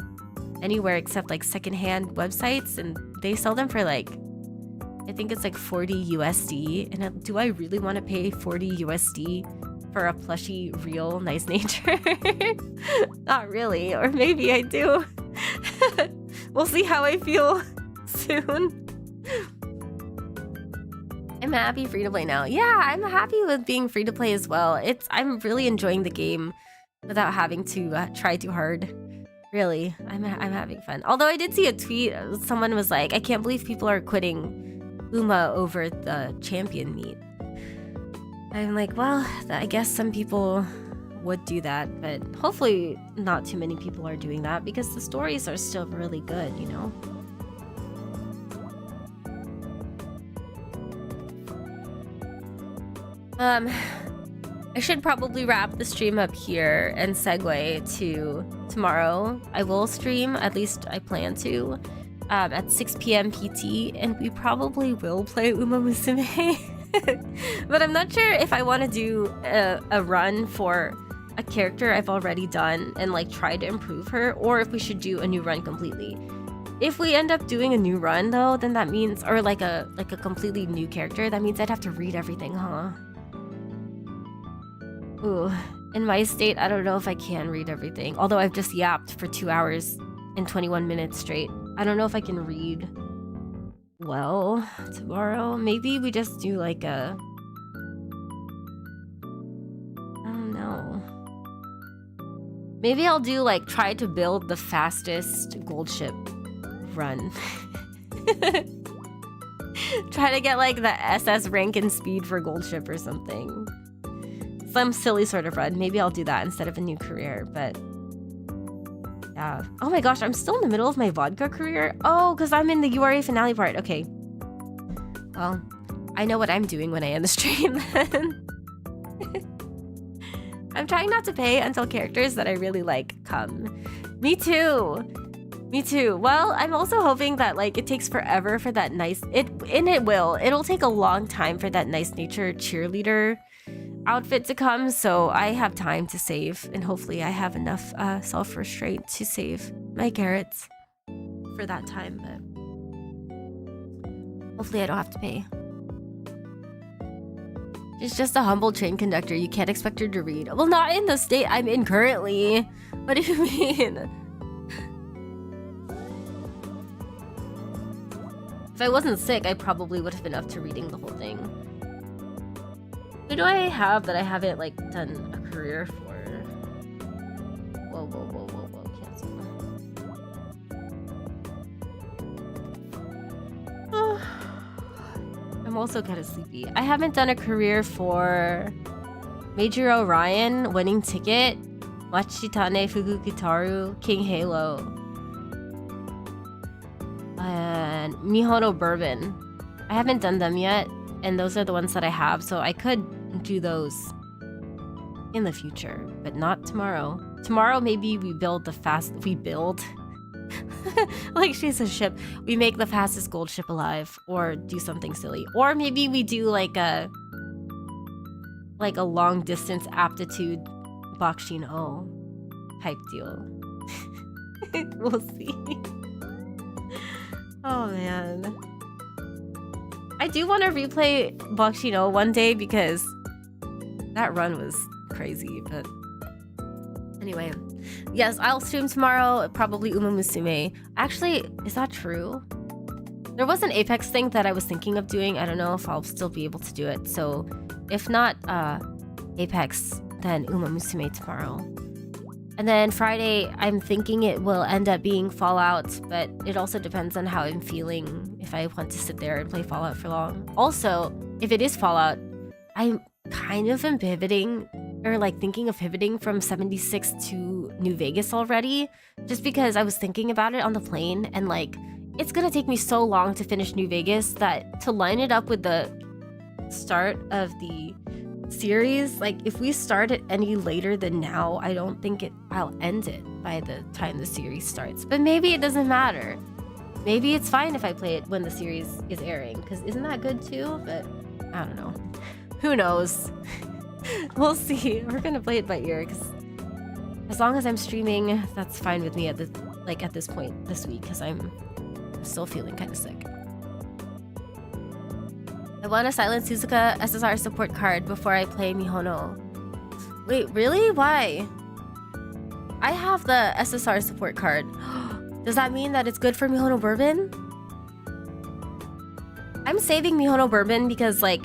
anywhere except like secondhand websites, and they sell them for like, I think it's like 40 USD. And do I really want to pay 40 USD for a plushie real nice nature? Not really, or maybe I do. We'll see how I feel soon. I'm happy free to play now. Yeah, I'm happy with being free to play as well. I'm really enjoying the game without having to try too hard. Really, I'm having fun. Although I did see a tweet, someone was like, I can't believe people are quitting Uma over the champion meet. I'm like, well, I guess some people would do that, but hopefully not too many people are doing that because the stories are still really good, you know? I should probably wrap the stream up here and segue to tomorrow. I will stream, at least I plan to, at 6 p.m. PT, and we probably will play Uma Musume. But I'm not sure if I want to do a run for a character I've already done and like try to improve her, or if we should do a new run completely. If we end up doing a new run though, then that means, or like a completely new character, that means I'd have to read everything, huh? Ooh, in my state, I don't know if I can read everything. Although I've just yapped for 2 hours and 21 minutes straight. I don't know if I can read well tomorrow. Maybe we just do like a... I don't know. Maybe I'll do like try to build the fastest gold ship run. Try to get like the SS rank and speed for gold ship or something. Some silly sort of run. Maybe I'll do that instead of a new career, but yeah. Oh my gosh, I'm still in the middle of my vodka career? Oh, because I'm in the URA finale part. Okay. Well, I know what I'm doing when I end the stream then. I'm trying not to pay until characters that I really like come. Me too. Me too. Well, I'm also hoping that like it takes forever for that nice... It'll take a long time for that nice nature cheerleader outfit to come, so I have time to save, and hopefully I have enough self-restraint to save my carrots for that time, but hopefully I don't have to pay. She's just a humble train conductor. You can't expect her to read. Well, not in the state I'm in currently. What do you mean? If I wasn't sick, I probably would have been up to reading the whole thing. Who do I have that I haven't like done a career for? Whoa, whoa, whoa, whoa, whoa, cancel. I'm also kind of sleepy. I haven't done a career for Major Orion, Winning Ticket, Machitane Fugukitaru, King Halo, and Mihono Bourbon. I haven't done them yet, and those are the ones that I have, so I could do those in the future, but not tomorrow. Tomorrow, maybe we build like she's a ship. We make the fastest gold ship alive, or do something silly. Or maybe we do like a long distance aptitude Bakushin O type deal. We'll see. Oh man. I do want to replay Bakushin O one day because that run was crazy, but anyway. Yes, I'll stream tomorrow, probably Uma Musume. Actually, is that true? There was an Apex thing that I was thinking of doing. I don't know if I'll still be able to do it, so If not Apex, then Uma Musume tomorrow. And then Friday, I'm thinking it will end up being Fallout, but it also depends on how I'm feeling, if I want to sit there and play Fallout for long. Also, if it is Fallout, I'm kind of pivoting, or like thinking of pivoting from 76 to New Vegas already, just because I was thinking about it on the plane, and like, it's gonna take me so long to finish New Vegas that to line it up with the start of the series, like if we start it any later than now, I don't think I'll end it by the time the series starts. But maybe it doesn't matter. Maybe it's fine if I play it when the series is airing, because isn't that good too? But I don't know. Who knows? We'll see. We're gonna play it by ear, because as long as I'm streaming, that's fine with me at this point this week, because I'm still feeling kind of sick. I want a Silent Suzuka SSR support card before I play Mihono. Wait, really? Why? I have the SSR support card. Does that mean that it's good for Mihono Bourbon? I'm saving Mihono Bourbon because, like,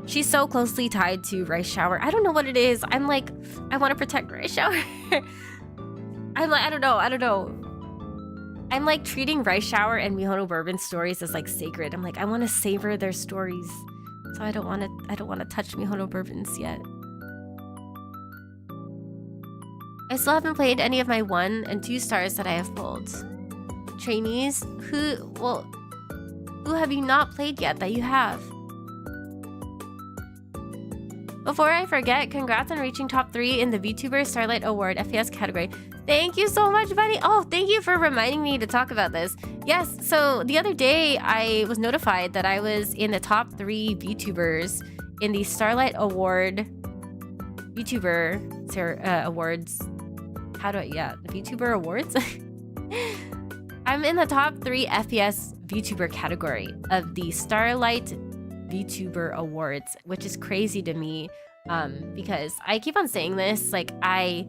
she's so closely tied to Rice Shower. I don't know what it is. I'm like, I want to protect Rice Shower. I'm like, I don't know. I'm like treating Rice Shower and Mihono Bourbon stories as like sacred. I'm like, I want to savor their stories, so I don't want to touch Mihono Bourbons yet. I still haven't played any of my 1 and 2 stars that I have pulled. Trainees, who have you not played yet that you have? Before I forget, congrats on reaching top 3 in the VTuber Starlight Award FPS category. Thank you so much, buddy. Oh, thank you for reminding me to talk about this. Yes, so the other day I was notified that I was in the top 3 VTubers in the Starlight Award VTuber Awards. VTuber Awards? I'm in the top 3 FPS VTuber category of the Starlight VTuber Awards, which is crazy to me, because I keep on saying this, like, I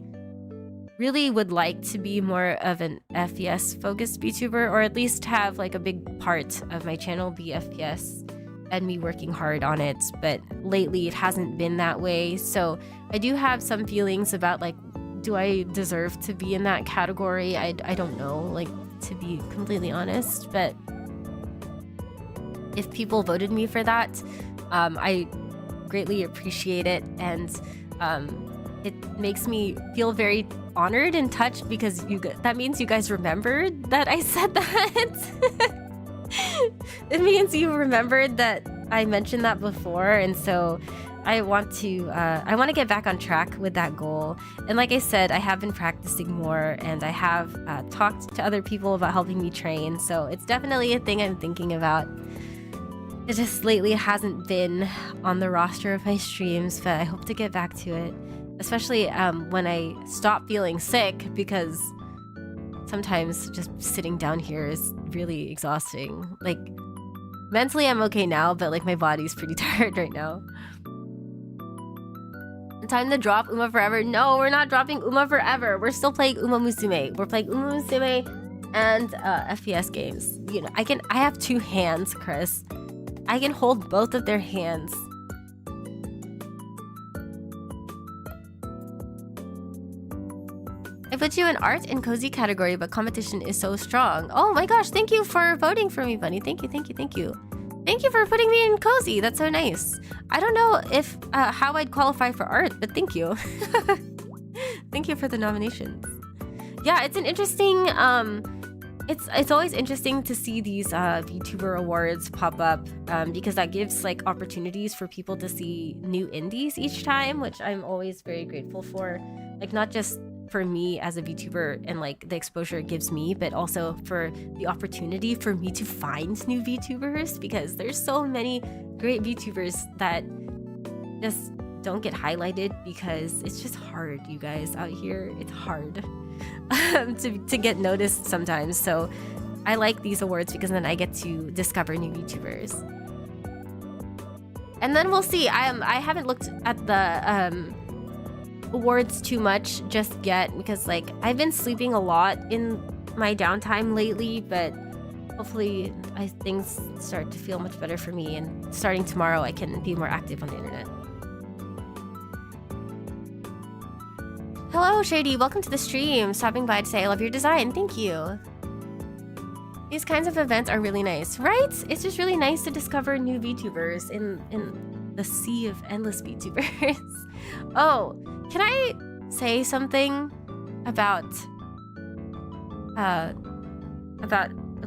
really would like to be more of an FPS focused VTuber, or at least have like a big part of my channel be FPS and me working hard on it, but lately it hasn't been that way. So I do have some feelings about, like, do I deserve to be in that category? I don't know, like, to be completely honest, but if people voted me for that, I greatly appreciate it, and it makes me feel very honored and touched, because that means you guys remembered that I said that. It means you remembered that I mentioned that before, and so I want to get back on track with that goal. And like I said, I have been practicing more, and I have talked to other people about helping me train, so it's definitely a thing I'm thinking about. It just lately hasn't been on the roster of my streams, but I hope to get back to it. Especially when I stop feeling sick, because sometimes just sitting down here is really exhausting. Like, mentally I'm okay now, but like my body's pretty tired right now. Time to drop Uma Forever. No, we're not dropping Uma Forever. We're still playing Uma Musume. We're playing Uma Musume and FPS games. You know, I have 2 hands, Chris. I can hold both of their hands. I put you in art and cozy category, but competition is so strong. Oh my gosh, thank you for voting for me, Bunny. Thank you. Thank you for putting me in cozy. That's so nice. I don't know if how I'd qualify for art, but thank you. Thank you for the nominations. Yeah, it's an interesting it's always interesting to see these VTuber awards pop up, because that gives like opportunities for people to see new indies each time, which I'm always very grateful for. Like, not just for me as a VTuber and like the exposure it gives me, but also for the opportunity for me to find new VTubers, because there's so many great VTubers that just don't get highlighted because it's just hard, you guys, out here. It's hard to get noticed sometimes. So I like these awards because then I get to discover new VTubers. And then we'll see. I haven't looked at the awards too much just yet, because like I've been sleeping a lot in my downtime lately, but hopefully things start to feel much better for me, and starting tomorrow I can be more active on the internet. Hello, Shady. Welcome to the stream. Stopping by to say I love your design. Thank you. These kinds of events are really nice, right? It's just really nice to discover new VTubers in the sea of endless VTubers. Oh, can I say something about a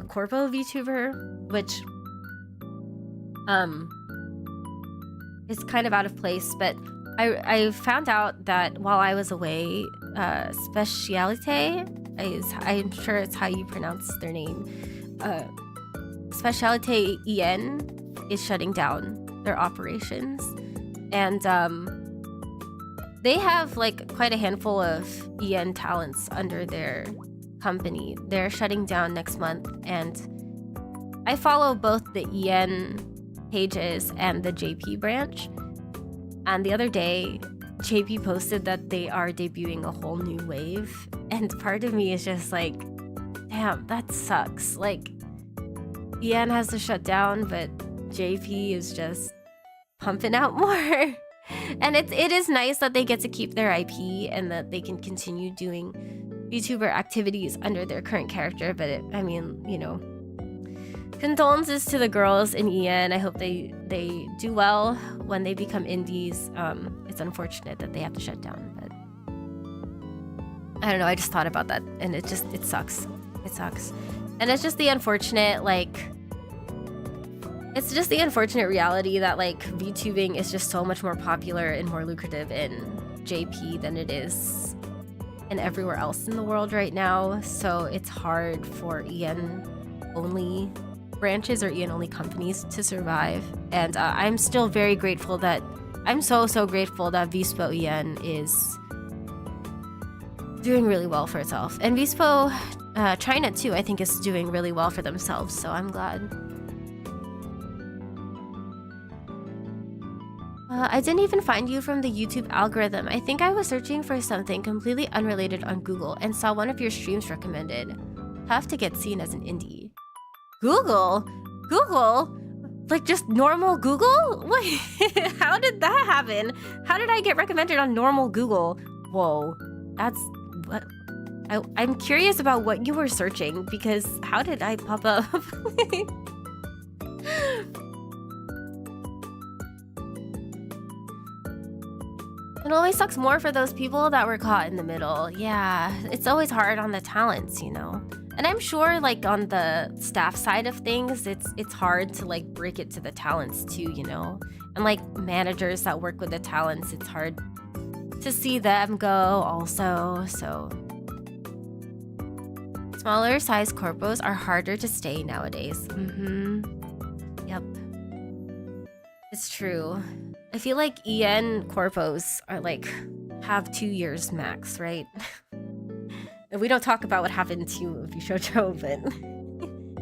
corpo VTuber, which is kind of out of place, but I found out that while I was away, Specialite I'm sure it's how you pronounce their name. Specialite EN is shutting down their operations, and they have like quite a handful of EN talents under their company. They're shutting down next month, and I follow both the EN pages and the JP branch. And the other day, JP posted that they are debuting a whole new wave, and part of me is just like, damn, that sucks. Like, EN has to shut down, but JP is just pumping out more. And it is nice that they get to keep their IP and that they can continue doing VTuber activities under their current character, but I mean, you know, condolences to the girls in EN. I hope they do well when they become indies. It's unfortunate that they have to shut down, but I don't know, I just thought about that, and it sucks. It sucks. And it's just the unfortunate, like, it's just the unfortunate reality that, like, VTubing is just so much more popular and more lucrative in JP than it is in everywhere else in the world right now. So it's hard for EN-only branches or EN-only companies to survive. And I'm still very grateful that, I'm so grateful that Vispo EN is doing really well for itself. And Vispo China, too, I think is doing really well for themselves, so I'm glad. I didn't even find you from the YouTube algorithm. I think I was searching for something completely unrelated on Google and saw one of your streams recommended. Tough to get seen as an indie. Google? Google? Like just normal Google? Wait, how did that happen? How did I get recommended on normal Google? Whoa, that's... what? I'm curious about what you were searching, because how did I pop up? It always sucks more for those people that were caught in the middle. Yeah, it's always hard on the talents, you know? And I'm sure, like, on the staff side of things, it's hard to, like, break it to the talents, too, you know? And, like, managers that work with the talents, it's hard to see them go also, so... Smaller size corpos are harder to stay nowadays. Yep. It's true. I feel like EN corpos are like, have 2 years max, right? And we don't talk about what happened to Bishojo, but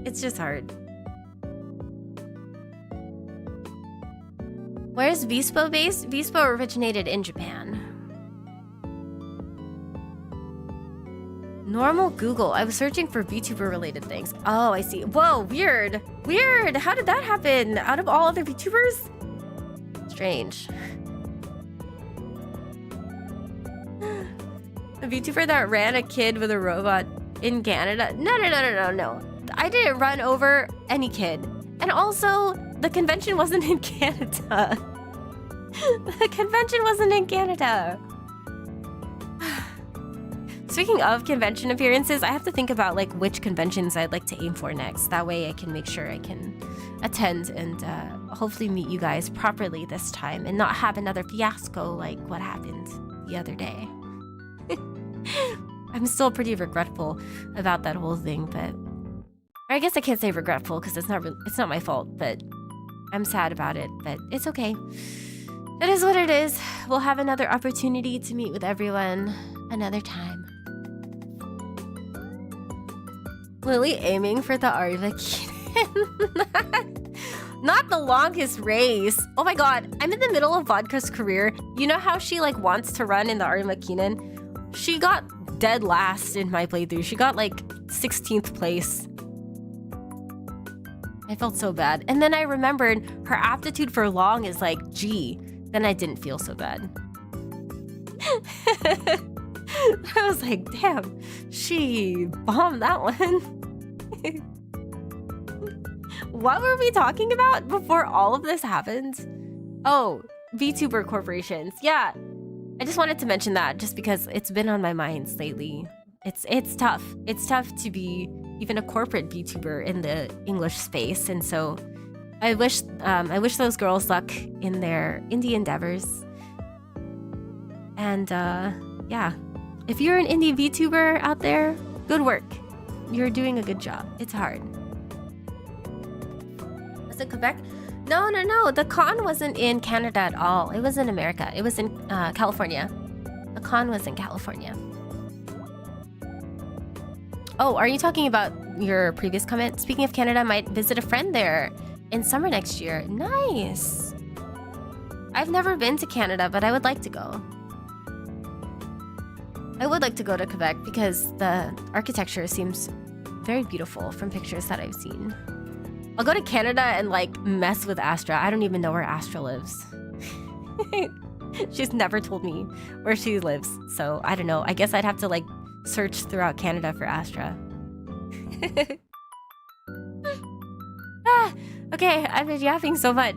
it's just hard. Where is Vispo based? Vispo originated in Japan. Normal Google. I was searching for VTuber related things. Oh, I see. Whoa, weird. Weird. How did that happen? Out of all other VTubers? Strange. A VTuber that ran a kid with a robot in Canada? No. I didn't run over any kid. And also, the convention wasn't in Canada. The convention wasn't in Canada. Speaking of convention appearances, I have to think about like which conventions I'd like to aim for next. That way I can make sure I can attend and hopefully meet you guys properly this time and not have another fiasco like what happened the other day. I'm still pretty regretful about that whole thing, but... Or I guess I can't say regretful because it's not my fault, but I'm sad about it, but it's okay. It is what it is. We'll have another opportunity to meet with everyone another time. Lily aiming for the Arvakin. Not the longest race. Oh my god, I'm in the middle of Vodka's career. You know how she like wants to run in the Arvakin? She got dead last in my playthrough. She got like 16th place. I felt so bad. And then I remembered her aptitude for long is like G. Then I didn't feel so bad. I was like, damn, she bombed that one. What were we talking about before all of this happened? Oh, VTuber corporations. Yeah, I just wanted to mention that just because it's been on my mind lately. It's tough. It's tough to be even a corporate VTuber in the English space, and so I wish those girls luck in their indie endeavors. And yeah, if you're an indie VTuber out there, good work. You're doing a good job. It's hard. Was it Quebec? No. The con wasn't in Canada at all. It was in America. It was in California. The con was in California. Oh, are you talking about your previous comment? Speaking of Canada, I might visit a friend there in summer next year. Nice. I've never been to Canada, but I would like to go. I would like to go to Quebec because the architecture seems very beautiful from pictures that I've seen. I'll go to Canada and like mess with Astra. I don't even know where Astra lives. She's never told me where she lives, so I don't know. I guess I'd have to like search throughout Canada for Astra. Okay, I've been yapping so much.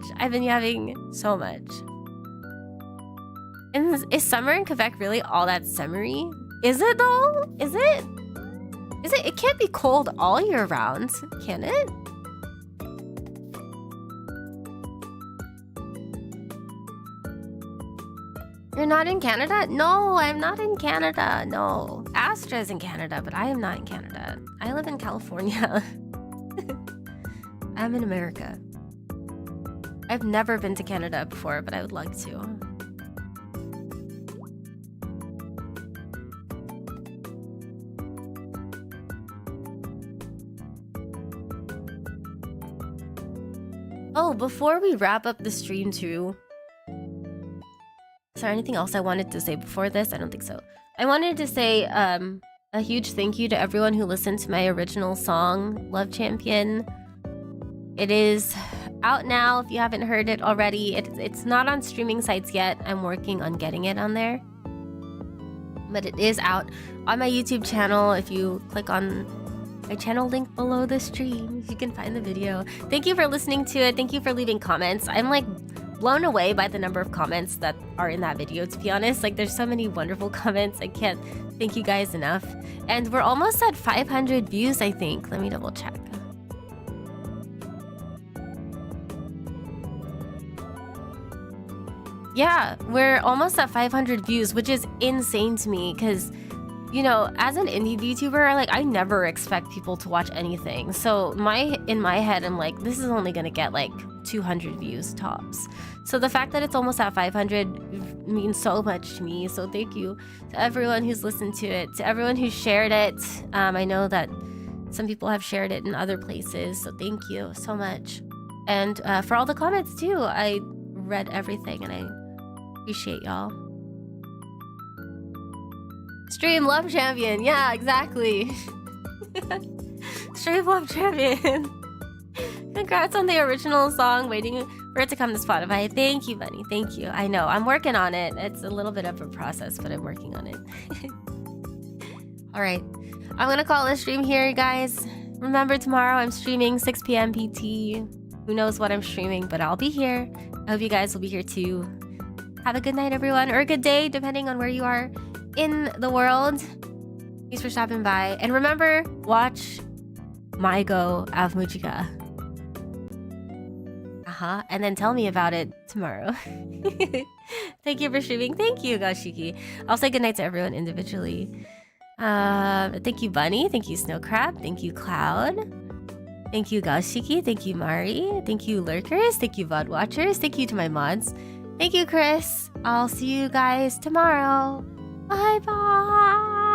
And is summer in Quebec really all that summery? Is it though? Is it? It can't be cold all year round, can it? You're not in Canada? No, I'm not in Canada. No. Astra's in Canada, but I am not in Canada. I live in California. I'm in America. I've never been to Canada before, but I would like to. Oh, before we wrap up the stream too, is there anything else I wanted to say before this? I don't think so. I wanted to say a huge thank you to everyone who listened to my original song, Love Champion. It is out now if you haven't heard it already. It's not on streaming sites yet. I'm working on getting it on there. But it is out on my YouTube channel. If you click on my channel link below the stream, you can find the video. Thank you for listening to it. Thank you for leaving comments. I'm like blown away by the number of comments that are in that video, to be honest. Like, there's so many wonderful comments. I can't thank you guys enough. And we're almost at 500 views, I think. Let me double check. Yeah, we're almost at 500 views, which is insane to me because, you know, as an indie VTuber, like, I never expect people to watch anything. So in my head, I'm like, this is only gonna get like 200 views tops. So the fact that it's almost at 500 means so much to me. So thank you to everyone who's listened to it, to everyone who shared it. I know that some people have shared it in other places, so thank you so much. And for all the comments too, I read everything and I appreciate y'all. Stream Love Champion. Yeah, exactly. Stream Love Champion. Congrats on the original song. Waiting for it to come to Spotify. Thank you, Bunny. Thank you. I know. I'm working on it. It's a little bit of a process, but I'm working on it. All right. I'm going to call this stream here, guys. Remember, tomorrow I'm streaming 6 p.m. PT. Who knows what I'm streaming, but I'll be here. I hope you guys will be here too. Have a good night, everyone, or a good day, depending on where you are in the world. Thanks for stopping by. And remember, watch My Go of Mujika. And then tell me about it tomorrow. Thank you for streaming. Thank you, Gashiki. I'll say goodnight to everyone individually. Thank you, Bunny. Thank you, Snow Crab. Thank you, Cloud. Thank you, Gashiki. Thank you, Mari. Thank you, Lurkers. Thank you, VOD Watchers. Thank you to my mods. Thank you, Chris. I'll see you guys tomorrow. Bye-bye.